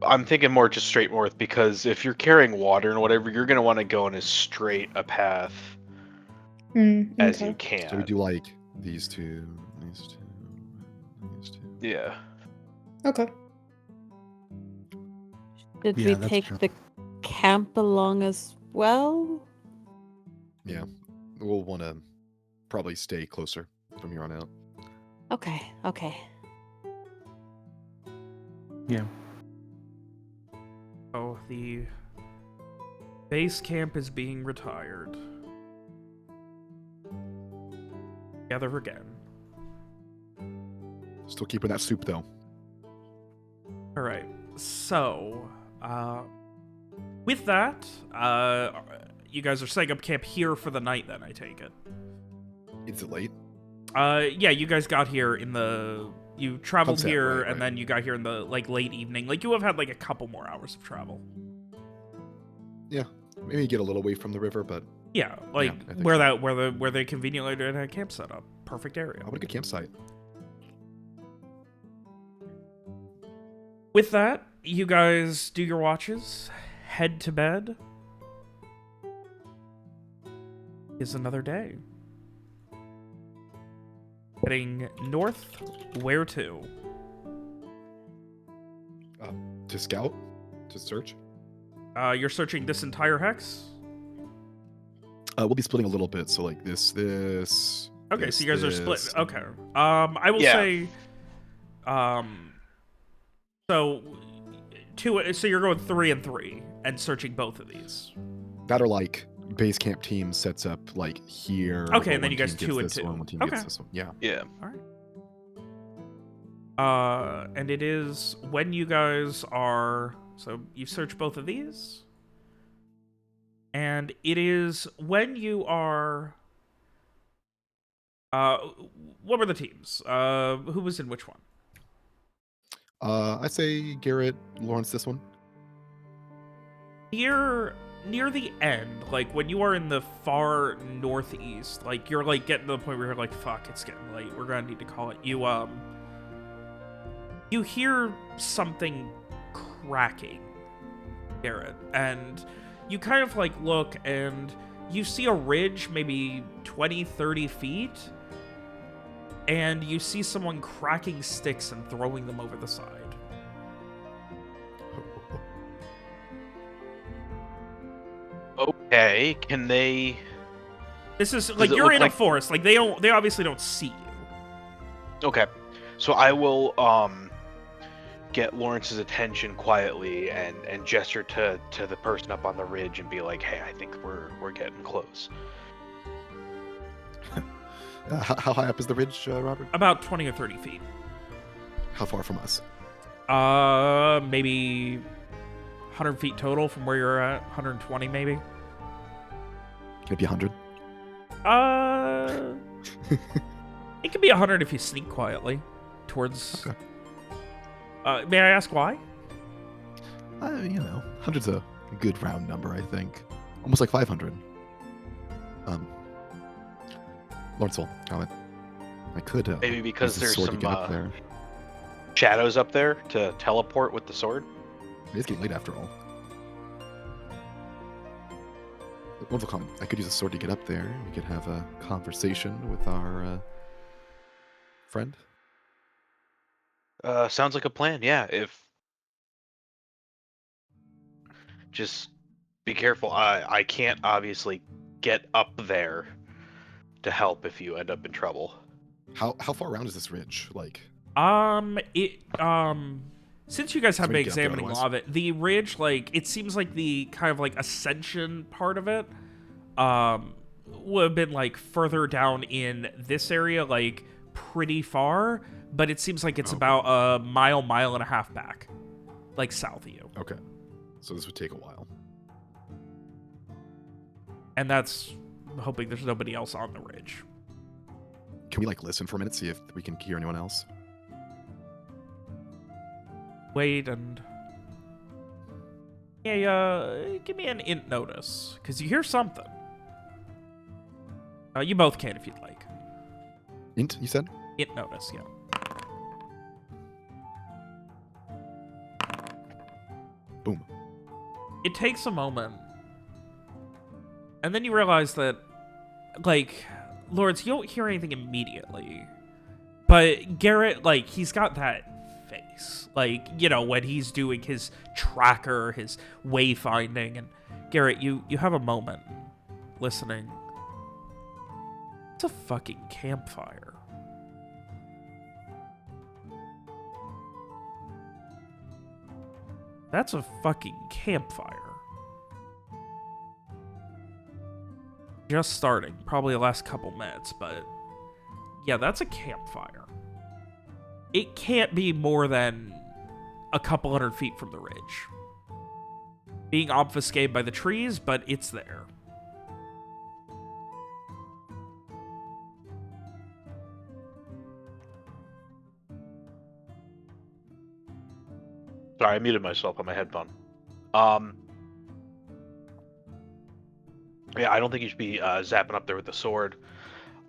I'm thinking more just straight north, because if you're carrying water and whatever, you're gonna want to go in as straight a path as you can. So we do these two, these two. Yeah. Okay. Did Yeah, we that's take true. the camp along as well? Yeah, we'll want to probably stay closer from here on out. Okay, okay. Yeah. Oh, the base camp is being retired. Together again. Still keeping that soup though. All right. So, with that, you guys are setting up camp here for the night. Then I take it. Is it late? Yeah, you guys got here in the. You traveled Sunset, here, right. and then you got here in the late evening. Like you have had a couple more hours of travel. Yeah, maybe get a little away from the river, but Yeah, I think where so. where they conveniently had a camp set up. Perfect area. oh, what a good campsite. With that, you guys do your watches, head to bed. Is another day. Heading north, where to? To scout, to search. You're searching this entire hex? We'll be splitting a little bit, so like this. Okay, this, so you guys are this. split. Okay. I will Yeah. say, so so you're going 3 and 3 and searching both of these. That are like base camp team sets up like here. Okay, or and then one you guys team 2 gets and this 2. One team Okay. gets this one. Yeah. Yeah. And it is when you guys are, so you search both of these, and it is when you are, what were the teams? Who was in which one? I'd say Garett, Lawrence, this one. Near the end, like when you are in the far northeast, like you're getting to the point where you're like, fuck, it's getting late, we're gonna need to call it. You hear something cracking, Garett, and you kind of look and you see a ridge maybe 20-30 feet, and you see someone cracking sticks and throwing them over the side. Okay, can they? This is Does like it you're look in a like- forest. Like they obviously don't see you. Okay, so I will get Lawrence's attention quietly and gesture to the person up on the ridge and be like, "Hey, I think we're getting close." How high up is the ridge, Robert? About 20 or 30 feet. How far from us? Maybe 100 feet total from where you're at. 120 maybe. Can it be 100? It could be 100 if you sneak quietly towards. Okay. May I ask why? 100's a good round number, I think. Almost like 500. Lawrence will comment. I could. Maybe because use the there's sword to some get up there. shadows up there to teleport with the sword. It's getting late after all. Lawrence will comment. I could use a sword to get up there. We could have a conversation with our friend. Sounds like a plan. Yeah. If just be careful. I can't obviously get up there to help if you end up in trouble. How far around is this ridge? Like, Since you guys have So been we get up there examining a lot of it, the ridge, it seems like the kind of ascension part of it, would have been further down in this area, pretty far, but it seems like it's Okay. about a mile and a half back, south of you. okay. So this would take a while. And that's hoping there's nobody else on the ridge. Can we listen for a minute, see if we can hear anyone else? Wait and... Yeah, give me an int notice, because you hear something. You both can if you'd like. Int, you said? Int notice, yeah. Boom. It takes a moment. And then you realize that, Lords, you don't hear anything immediately. But Garett, he's got that face. place. Like, you know, when he's doing his tracker, his wayfinding. And Garett, you have a moment listening. It's a fucking campfire. That's a fucking campfire. Just starting, probably the last couple minutes, but yeah, that's a campfire. It can't be more than a couple 100 feet from the ridge. Being obfuscated by the trees, but it's there. Sorry, I muted myself on my headphone. Yeah, I don't think you should be zapping up there with the sword.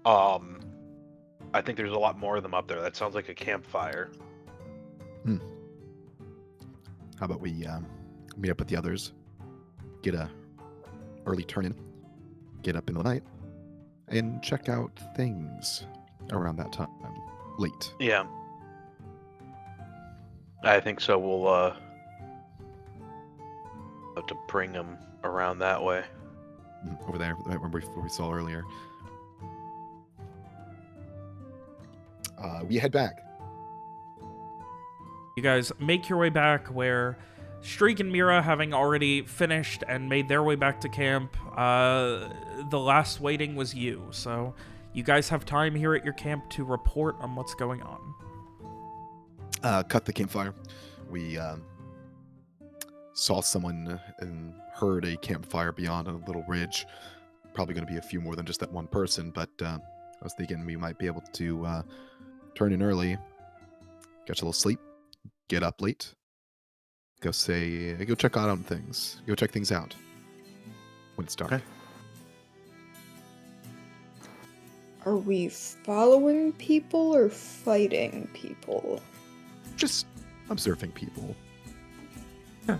I think there's a lot more of them up there. That sounds like a campfire. How about we meet up with the others, get a early turn in, get up in the night, and check out things around that time. Late. Yeah. I think so. We'll have to bring them around that way. Over there, right where we saw earlier. We head back. You guys make your way back where Streak and Mira, having already finished and made their way back to camp, the last waiting was you. So you guys have time here at your camp to report on what's going on. Cut the campfire. We saw someone and heard a campfire beyond a little ridge. Probably going to be a few more than just that one person, but I was thinking we might be able to turn in early, catch a little sleep, get up late, go check out on things, go check things out when it's dark. Okay. Are we following people or fighting people? Just observing people. Yeah.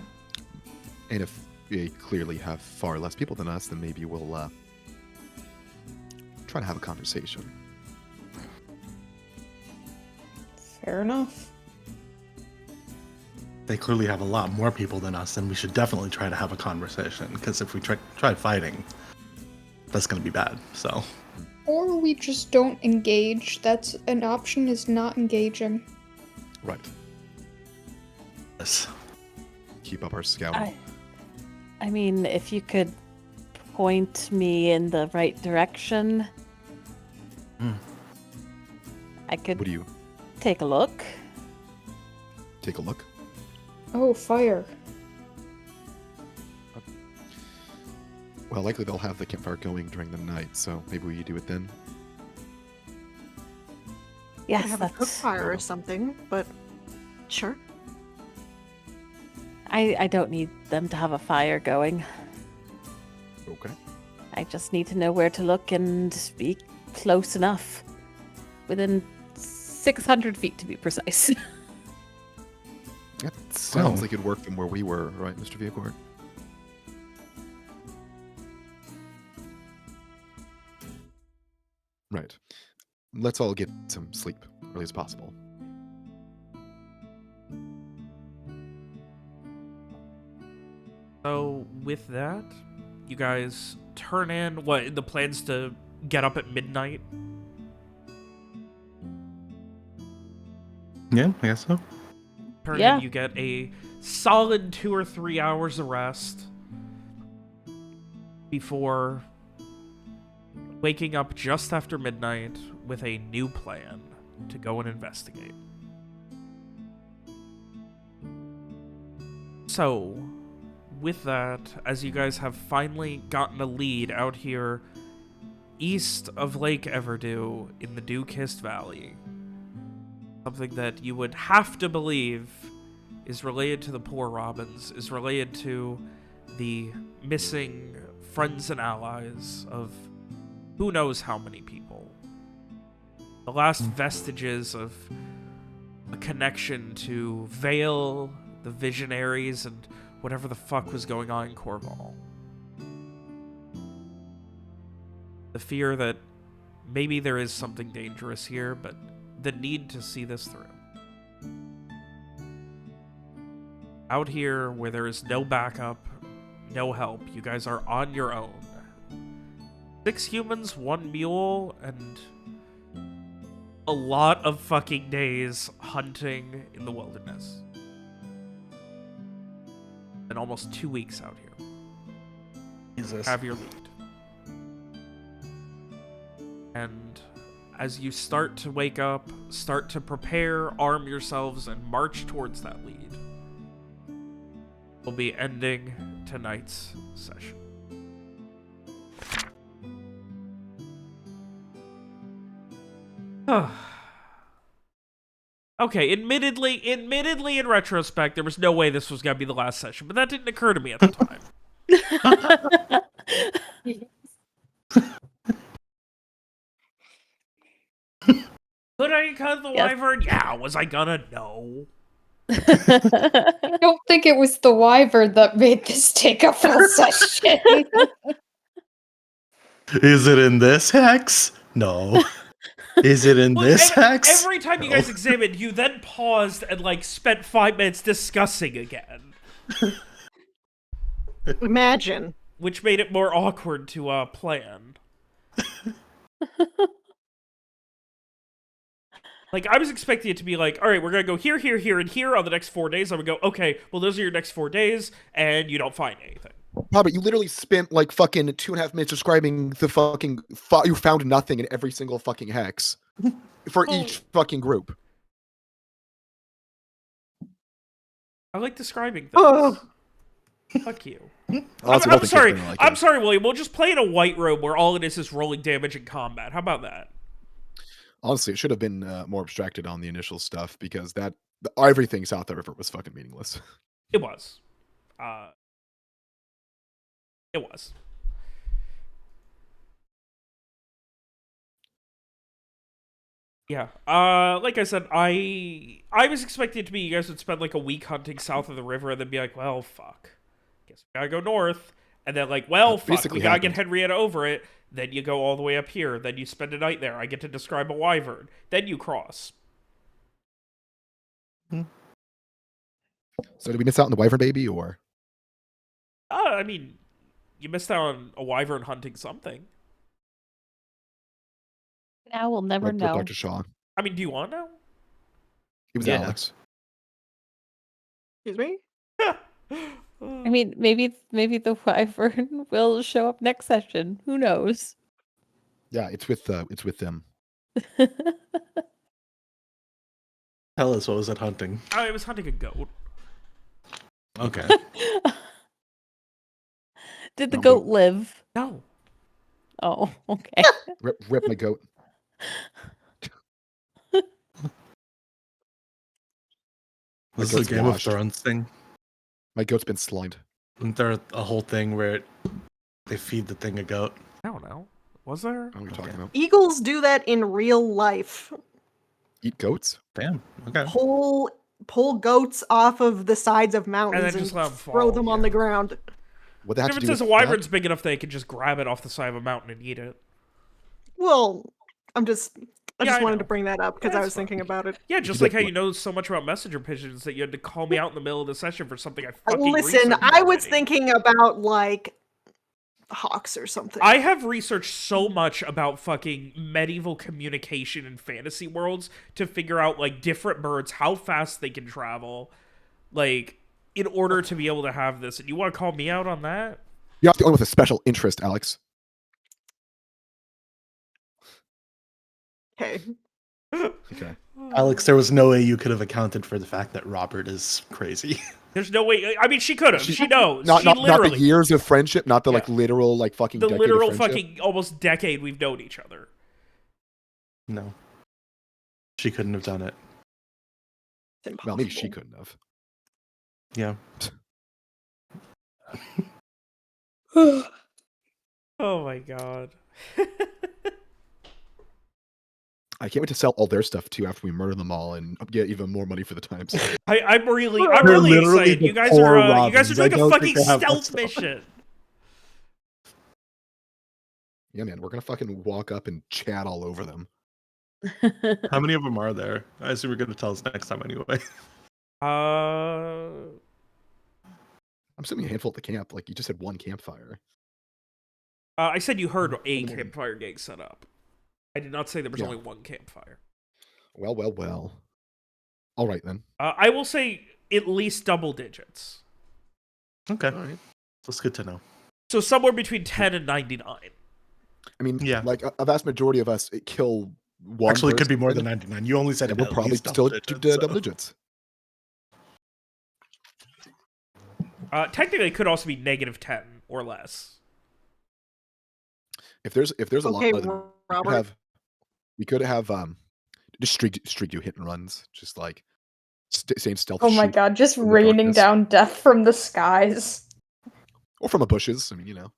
And if they clearly have far less people than us, then maybe we'll try to have a conversation. Fair enough. They clearly have a lot more people than us, and we should definitely try to have a conversation, because if we try fighting, that's going to be bad, so. Or we just don't engage. That's an option, is not engaging. Right. Yes. Keep up our scouting. I mean, if you could point me in the right direction, I could What do you take a look. take a look? Oh, fire. Well, likely they'll have the campfire going during the night, so maybe we do it then. Yes, I have a cook that's. fire or something, but sure. I don't need them to have a fire going. Okay. I just need to know where to look and be close enough. Within 600 feet, to be precise. That sounds like it'd work from where we were, right, Mr. Viacord? Right. Let's all get some sleep, early as possible. So with that, you guys turn in. What, the plan's to get up at midnight? Yeah, I guess so. Turn Yeah. in, you get a solid 2 or 3 hours of rest before waking up just after midnight with a new plan to go and investigate. So, with that, as you guys have finally gotten a lead out here east of Lake Everdew in the Dewkissed Valley, something that you would have to believe is related to the poor Robins, is related to the missing friends and allies of who knows how many people. The last vestiges of a connection to Vale, the Visionaries, and whatever the fuck was going on in Corval. The fear that maybe there is something dangerous here, but the need to see this through. Out here where there is no backup, no help, you guys are on your own. 6 humans, 1 mule, and a lot of fucking days hunting in the wilderness. And almost 2 weeks out here. Jesus. Have your lead. And as you start to wake up, start to prepare, arm yourselves, and march towards that lead, we'll be ending tonight's session. Okay, admittedly, in retrospect, there was no way this was gonna be the last session, but that didn't occur to me at the time. Could I cut the Yes. wyvern? Yeah, was I gonna? No. I don't think it was the wyvern that made this take a full session. Is it in this hex? No. Is it in Well, this hex? every time you No. guys examined, you then paused and like spent 5 minutes discussing again, Imagine. which made it more awkward to plan. Like, I was expecting it to be like, all right, we're gonna go here, here, here, and here on the next 4 days. I would go, okay, well, those are your next 4 days, and you don't find anything. Robert, you literally spent like fucking 2.5 minutes describing the fucking. You found nothing in every single fucking hex for Well- each fucking group. I like describing things. Oh. Fuck you. Honestly, I'm both sorry. of you like I'm it. sorry, William. We'll just play in a white room where all it is rolling damage in combat. How about that? Honestly, it should have been more abstracted on the initial stuff because everything south of the river was fucking meaningless. It was. It was. Yeah. Like I said, I was expecting it to be you guys would spend like a week hunting south of the river and then be like, well, fuck. Guess we gotta go north. And then like, well, That fuck, we basically gotta get happened. Henrietta over it. Then you go all the way up here. Then you spend a night there. I get to describe a wyvern. Then you cross. So did we miss out on the wyvern baby or? I mean, you missed out on a wyvern hunting something. Now we'll never With know. Dr. Shaw. I mean, do you want to know? It was Yeah. Alex. Excuse me? I mean, maybe the wyvern will show up next session. Who knows? Yeah, it's with them. Tell us, what was it hunting? I was hunting a goat. Okay. Did the No, goat live? No. Oh, okay. Rip my goat. This is a goat's Game washed. of Thrones thing. My goat's been slimed. Isn't there a whole thing where they feed the thing a goat? I don't know. Was there? I don't know what you're talking about. Eagles do that in real life. Eat goats? Damn. Okay. Pull goats off of the sides of mountains then and, just let 'em throw fall, them on yeah. the ground. What that If have it to do says a with wyvern's big enough, they can just grab it off the side of a mountain and eat it. Well, I Yeah, just I wanted know. to bring that up because I That's was thinking fine. about it. Yeah, just you like did how what? you know so much about messenger pigeons that you had to call me out in the middle of the session for something I fucking Listen, researched I was already. thinking about like hawks or something. I have researched so much about fucking medieval communication in fantasy worlds to figure out like different birds, how fast they can travel, like in order to be able to have this. And you want to call me out on that? You're not the only one with a special interest, Alex. Okay. Okay. Alex, there was no way you could have accounted for the fact that Robert is crazy. There's no way. I mean, she could have. She knows. Not she not the literally. years of friendship, not the like Yeah. literal like fucking The decade literal of friendship. fucking almost decade we've known each other. No. She couldn't have done it. It's impossible. Well, maybe she couldn't have. Yeah. Oh my god. I can't wait to sell all their stuff too after we murder them all and get even more money for the times. I'm They're really literally excited. the You guys poor are Robins. I doing a don't fucking think they have stealth much mission. Yeah, man, we're gonna fucking walk up and chat all over them. How many of them are there? I assume you're going to tell us next time anyway. assuming a handful at the camp. Like you just had one campfire. I said you heard a campfire getting set up. I did not say there was only one campfire. Well, well, well. All right then. I will say at least double digits. Okay. All right. That's good to know. So somewhere between 10 and 99. I mean, Yeah. like a vast majority of us kill one. Actually, it could be more person, than 99. You only said and it we'll probably still do double digits. Technically, it could also be -10 or less. If there's a lot Okay, of them, Robert. we could have just streak do hit and runs, just like same stealth. Oh my shoot god, just in the raining darkness. down death from the skies. Or from the bushes. I mean, you know.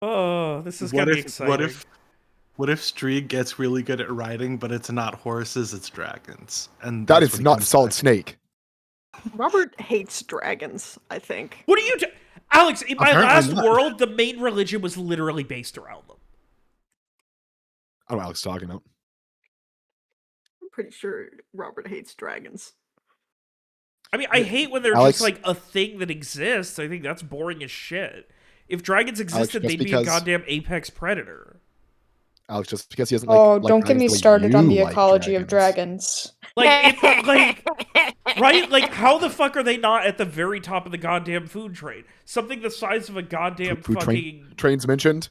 Oh, this is gonna be exciting. What if Streak gets really good at riding, but it's not horses, it's dragons? And That that's is when he not comes Solid back. Snake. Robert hates dragons, I think. What are you Alex, in my Apparently last not. world, the main religion was literally based around them. I don't know what Alex is talking about. I'm pretty sure Robert hates dragons. I mean, I hate when they're Alex- just like a thing that exists. I think that's boring as shit. If dragons existed, just they'd be a because- goddamn apex predator. Alex, just because he doesn't Oh, like don't get me dragons the way started on you the like ecology of dragons. Like, right? Like, how the fuck are they not at the very top of the goddamn food chain? Something the size of a goddamn Food fucking trains mentioned.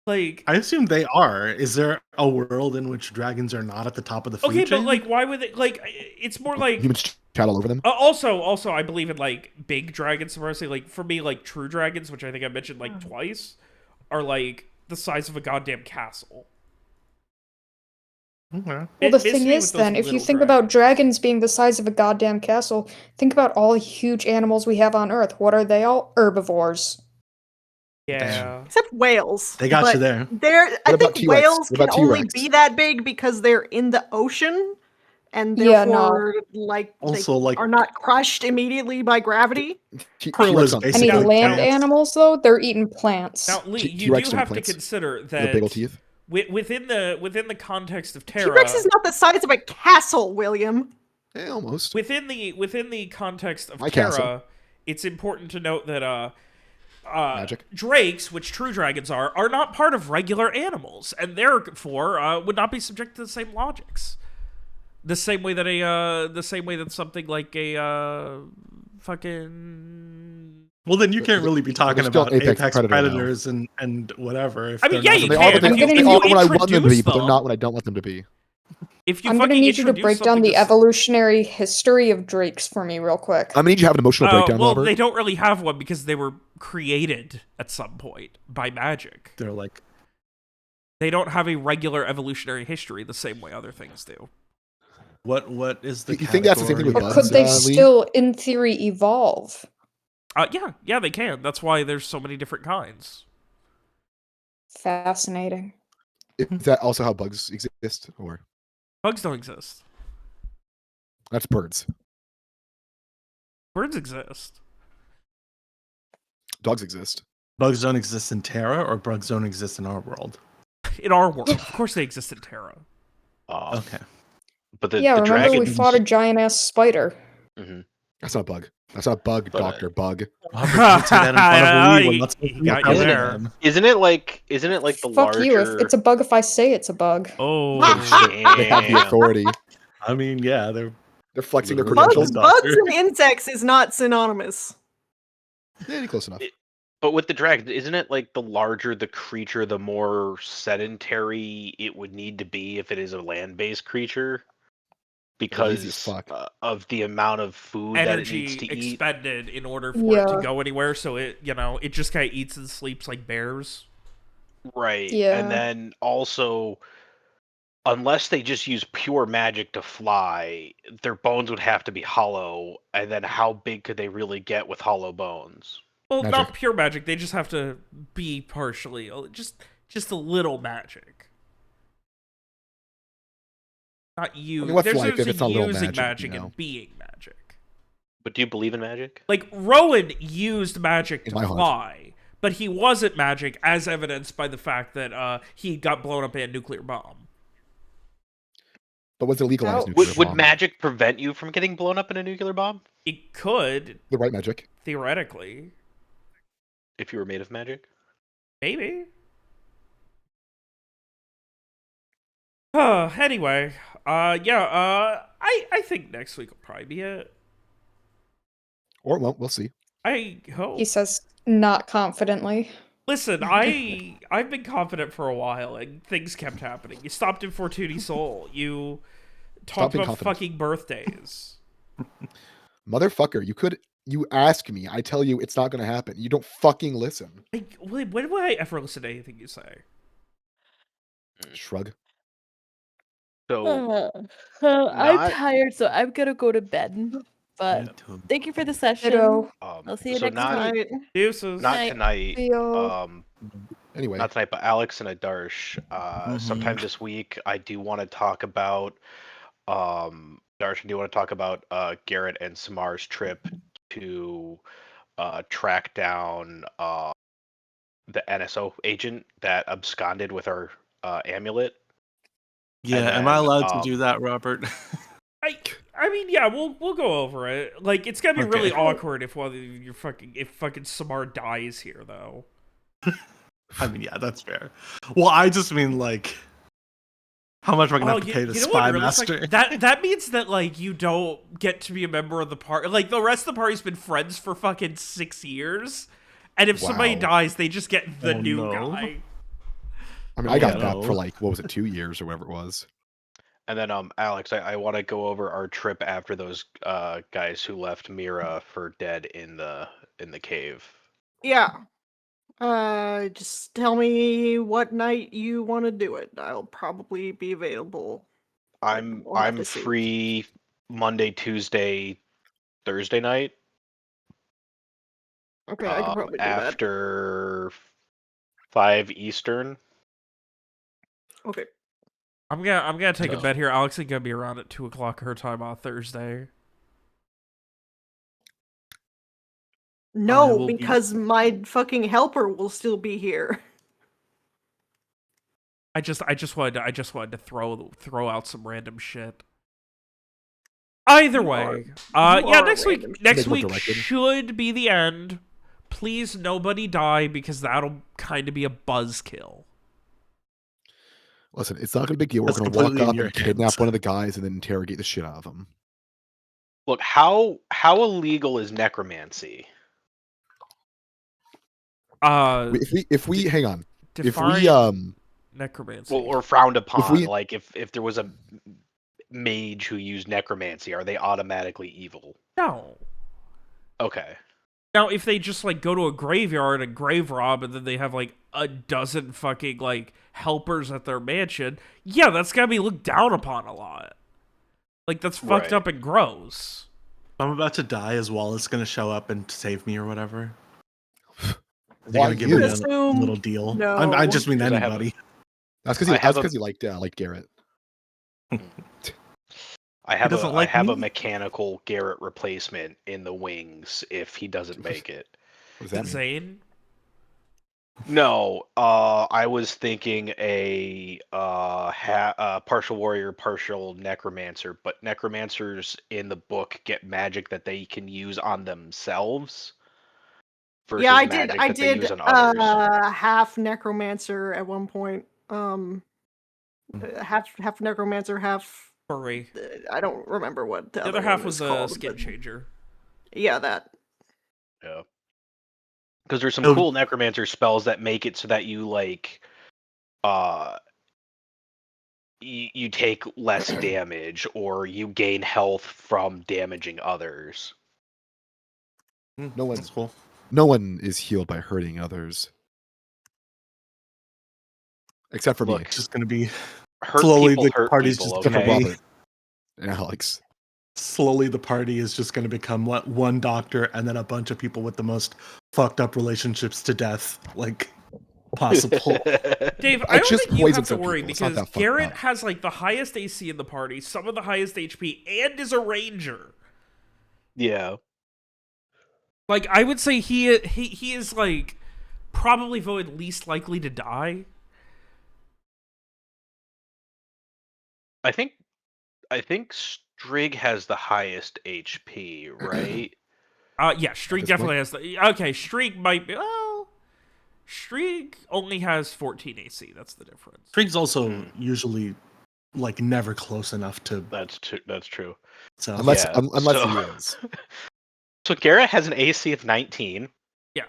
like. I assume they are. Is there a world in which dragons are not at the top of the food Okay, chain? but like, why would they? Like, it's more like. Humans chat all over them. Also, I believe in like big dragons. Mostly, like for me, like true dragons, which I think I mentioned like twice, are like the size of a goddamn castle. Okay. Well, It the missed thing me is, with those then, if you little think about dragons being the size of a goddamn castle, think about all the huge animals we have on Earth. What are they all? Herbivores. Yeah. Except whales. They got but you there. I about think T-Rex? whales What can about only T-Rex? be that big because they're in the ocean, and Yeah, no. therefore, like, Also, they like- are not crushed immediately by gravity. Krill is T-Rex basically Any Now- land now- animals, though, they're eating plants. Now, Lee, you T-Rex do have to implants. consider The big old that teeth. within the context of Terra, T-Rex is not the size of a castle, William. Yeah, almost. within the context of My Terra, castle. it's important to note that Magic. drakes, which true dragons are not part of regular animals, and therefore would not be subject to the same logics. The same way that something like a fucking. Well, then you can't really be talking They're still about apex apex predator now. predators and whatever. If I mean, they're yeah, not you They the can. are what they, I'm gonna they need are you when I want them to be, introduce but they're them. not when I don't want them to be. If you I'm fucking gonna need you to introduce break down something the that's- evolutionary history of drakes for me real quick. I'm gonna need you to have an emotional breakdown, well, Robert. they don't really have one because they were created at some point by magic. They're like, They don't have a regular evolutionary history the same way other things do. what is the You think that's the same thing with Or category? bugs? could they Lee? still, in theory, evolve? Yeah, they can. That's why there's so many different kinds. Fascinating. Is that also how bugs exist, or Bugs don't exist. that's birds? Birds exist. Dogs exist. Bugs don't exist in Terra, or bugs don't exist in our world? In our world, of course, they exist in Terra. Okay. But the Yeah, the remember we dragons. fought a giant-ass spider. Mhm. That's not a bug. That's not a bug, But, Doctor Bug. Robert, you say that in front of a Lee when that's He what got we you tell there. them. Isn't it like the Fuck larger? you, if it's a bug if I say it's a bug. Oh, They have the Damn. authority. I mean, yeah, they're They're flexing their Bugs- credentials. Bugs Doctor. and insects is not synonymous. Yeah, close enough. But with the dragon, isn't it like the larger the creature, the more sedentary it would need to be if it is a land-based creature? Lazy as Because fuck. of the amount of food that it energy needs to eat. expended in order for it to Yeah. go anywhere. So it just kind of eats and sleeps like bears. Right. Yeah. And then also, unless they just use pure magic to fly, their bones would have to be hollow. And then how big could they really get with hollow bones? Well, Magic. not pure magic. They just have to be partially, just a little magic. Not you. mean, what's There's life if a it's not little using magic, magic you know? and being magic. But do you believe in magic? Like Rowan used magic In to my heart. fly, but he wasn't magic, as evidenced by the fact that he got blown up by a nuclear bomb. But was it legalized Oh. nuclear Would bomb? magic prevent you from getting blown up in a nuclear bomb It could, The right magic. theoretically. if you were made of magic? Maybe. Anyway, I think next week will probably be it. Or it won't. We'll see. I hope. He says not confidently. Listen, I've been confident for a while, and things kept happening. You stopped in Fortuny Soul. You talked being about confident. fucking birthdays. Motherfucker, you ask me, I tell you it's not gonna happen. You don't fucking listen. Like, when would I ever listen to anything you say? Shrug. So I'm not- tired, so I'm gonna go to bed. But thank you for the session. Ditto. I'll see you so next not week. Deuces. not Night. tonight. See ya. Anyway, Not tonight, but Alex and Adarsh. Sometime this week, I do want to talk about. Darsh, I do want to talk about Garett and Samar's trip to track down the NSO agent that absconded with our amulet. Yeah, And am I then, allowed to do that, Robert? I mean, yeah, we'll go over it. Like, it's gonna be really Okay. awkward if fucking Samar dies here, though. I mean, yeah, that's fair. Well, I just mean like, how much am I gonna have to pay to you know Spy what really sucks? Master? That means that like you don't get to be a member of the party. Like the rest of the party's been friends for fucking 6 years, and if somebody Wow. dies, they just get the Oh, new no. guy. I mean, I got no. that for like, what was it, 2 years or whatever it was. And then, Alex, I want to go over our trip after those guys who left Mira for dead in the cave. Yeah. Just tell me what night you want to do it. I'll probably be available. I'm We'll have to see. free Monday, Tuesday, Thursday night. Okay, I can probably do that. After 5 Eastern. Okay. I'm gonna take a No. bet here. Alex is gonna be around at 2:00 her time on Thursday. No, will be- because my fucking helper will still be here. I just wanted to throw out some random shit. Either You way, are- you yeah, are next week random. next Make one week directed. should be the end. Please, nobody die because that'll kind of be a buzzkill. Listen, it's not gonna be a big deal. We're That's gonna walk completely in up your and kidnap hands. one of the guys and then interrogate the shit out of him. Look, how illegal is necromancy? If we hang on, if Define we necromancy. Well, or frowned upon? we- Like if there was a mage who used necromancy, are they automatically evil? No. Okay. Now, if they just like go to a graveyard and grave rob, and then they have like a dozen fucking like helpers at their mansion, yeah, that's gotta be looked down upon a lot. Like that's fucked Right. up and gross. If I'm about to die, is Wallace gonna show up and save me or whatever? Is he Why gonna give you? me a Assume little deal? no. I just mean 'Cause I have- anybody. that's I have because a- you liked Garrett. I have doesn't a like a me? mechanical Garrett replacement in the wings if he doesn't make it. What does that mean? Zane? No, I was thinking a partial warrior, partial necromancer, but necromancers in the book get magic that they can use on themselves. Versus Yeah, I magic did. I that they did use on others. half necromancer at one point. Half necromancer, half. Furry. I don't remember what The other one half is was a called, skin but- changer. Yeah, that. Yeah. Because there's some Oh. cool necromancer spells that make it so that you like you take less damage or you gain health from damaging others. No one- That's cool. No one is healed by hurting others, except for me Look, It's just gonna be hurt Slowly people the hurt party's people, just except for gonna okay? Robert and Alex. slowly the party is just gonna become one doctor and then a bunch of people with the most fucked up relationships to death, like possible. Dave, I I don't just think you have poisoned to some worry people. It's not because that fucked Garrett up. has like the highest AC in the party, some of the highest HP, and is a ranger. Yeah. Like I would say he is like probably voted least likely to die. I think I think Strig has the highest HP, right? Yeah, Streak this definitely has the. Okay, Streak might be. Well, Streak only has 14 AC. That's the difference. Trig's also usually like never close enough to. That's true. So Unless Yeah, unless so- he is. So Garett has an AC of 19. Yeah.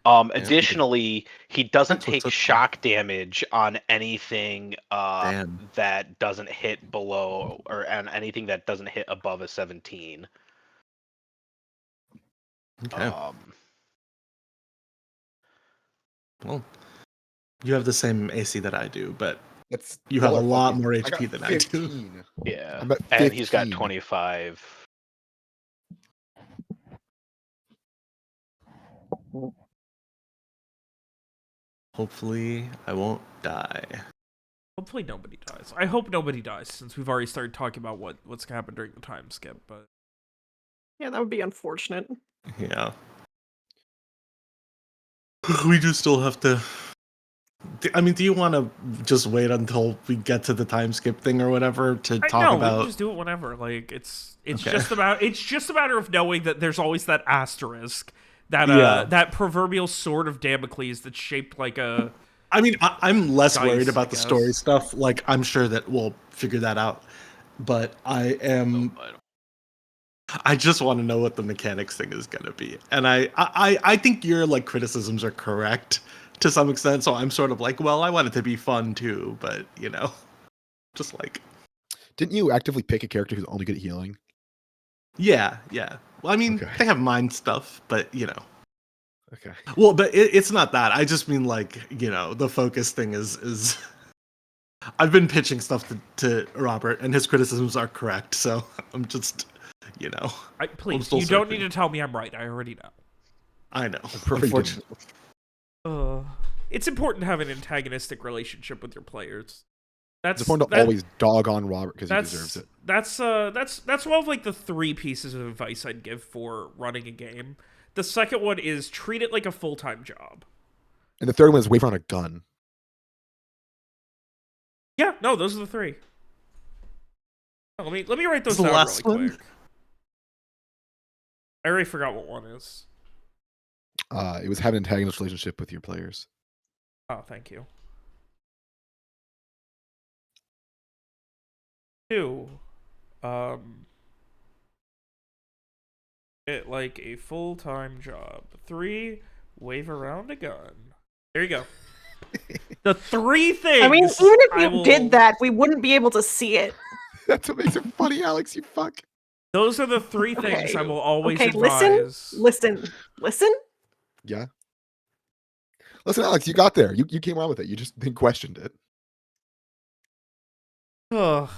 Additionally, he doesn't That's what's take up. shock damage on anything Damn. that doesn't hit below, or on anything that doesn't hit above a 17. Okay. Well, you have the same AC that I do, but That's you have a lot motherfucking- more I got HP than I do. 15. Yeah, I'm at and he's got 15. 25. Hopefully, I won't die. Hopefully nobody dies. I hope nobody dies, since we've already started talking about what's gonna happen during the time skip. But Yeah, that would be unfortunate. Yeah. We do still have to. I mean, do you want to just wait until we get to the time skip thing or whatever to talk no, we about? can just do it whenever. Like it's Okay. just a matter of knowing that there's always that asterisk, that Yeah. that proverbial sword of Damocles that's shaped like a. I mean, I'm less Dice, worried I about the story guess. stuff. Like, I'm sure that we'll figure that out. But I just want to know what the mechanics thing is gonna be. And I think your like criticisms are correct to some extent. So I'm sort of like, well, I want it to be fun too, but you know, just like, Didn't you actively pick a character who's only good at healing? yeah. Well, I mean, Okay. they have mind stuff, but you know. Okay. Well, but it's not that. I just mean like, you know, the focus thing is. I've been pitching stuff to Robert, and his criticisms are correct. So I'm just, you know, Please, still you don't searching. need to tell me I'm right. I already know. I know. Perfect. Unfortunately, It's important to have an antagonistic relationship with your players. It's important to always dog on Robert because he that's deserves it. that's one of like the 3 pieces of advice I'd give for running a game. The second one is treat it like a full-time job. And the third one is wait for on a gun. Yeah, no, those are the 3. Oh, let me write those The down last really one? quick. I already forgot what one is. It was having an antagonist relationship with your players. Oh, thank you. 2, it like a full-time job. 3, wave around a gun. There you go. The 3 things. I mean, even if I you will- did that, we wouldn't be able to see it. That's what makes it funny, Alex. You fuck. Those are the 3 things I Okay. will always Okay, advise. listen. Yeah. Listen, Alex, you got there. You came around with it. You just questioned it. Ugh.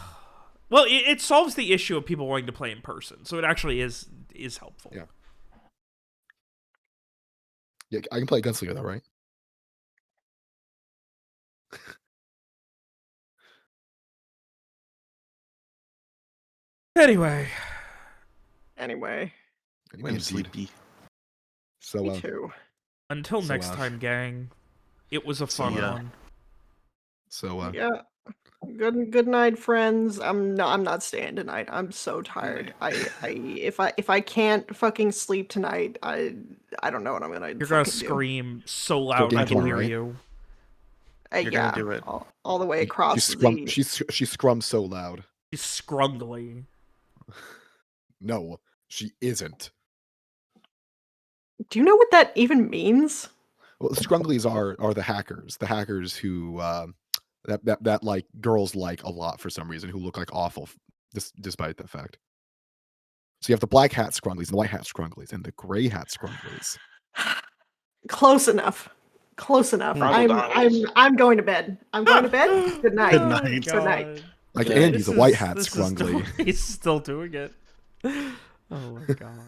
Well, it solves the issue of people wanting to play in person, so it actually is helpful. Yeah. Yeah, I can play Gunslinger though, right? Anyway, Anyway, Anyway, I'm indeed. sleepy. So, me too. until So, next time, gang. It was a fun ya. one. Yeah. Good night, friends. I'm not staying tonight. I'm so tired. If I can't fucking sleep tonight, I don't know what I'm gonna. You're gonna fucking do. scream so loud game I can tomorrow, hear right? you. You're gonna do it. all the way across she scrums so loud. She's scrungly. No, she isn't. Do you know what that even means? Well, scrunglies are the hackers who that like girls like a lot for some reason, who look like awful, despite that fact. So you have the black hat scrunglies and the white hat scrunglies and the gray hat scrunglies. Close enough. I'm going to bed. I'm going to bed. Good night. Good night. Good night. Like Okay. Andy's a white hat scrungly. He's still doing it. Oh my god.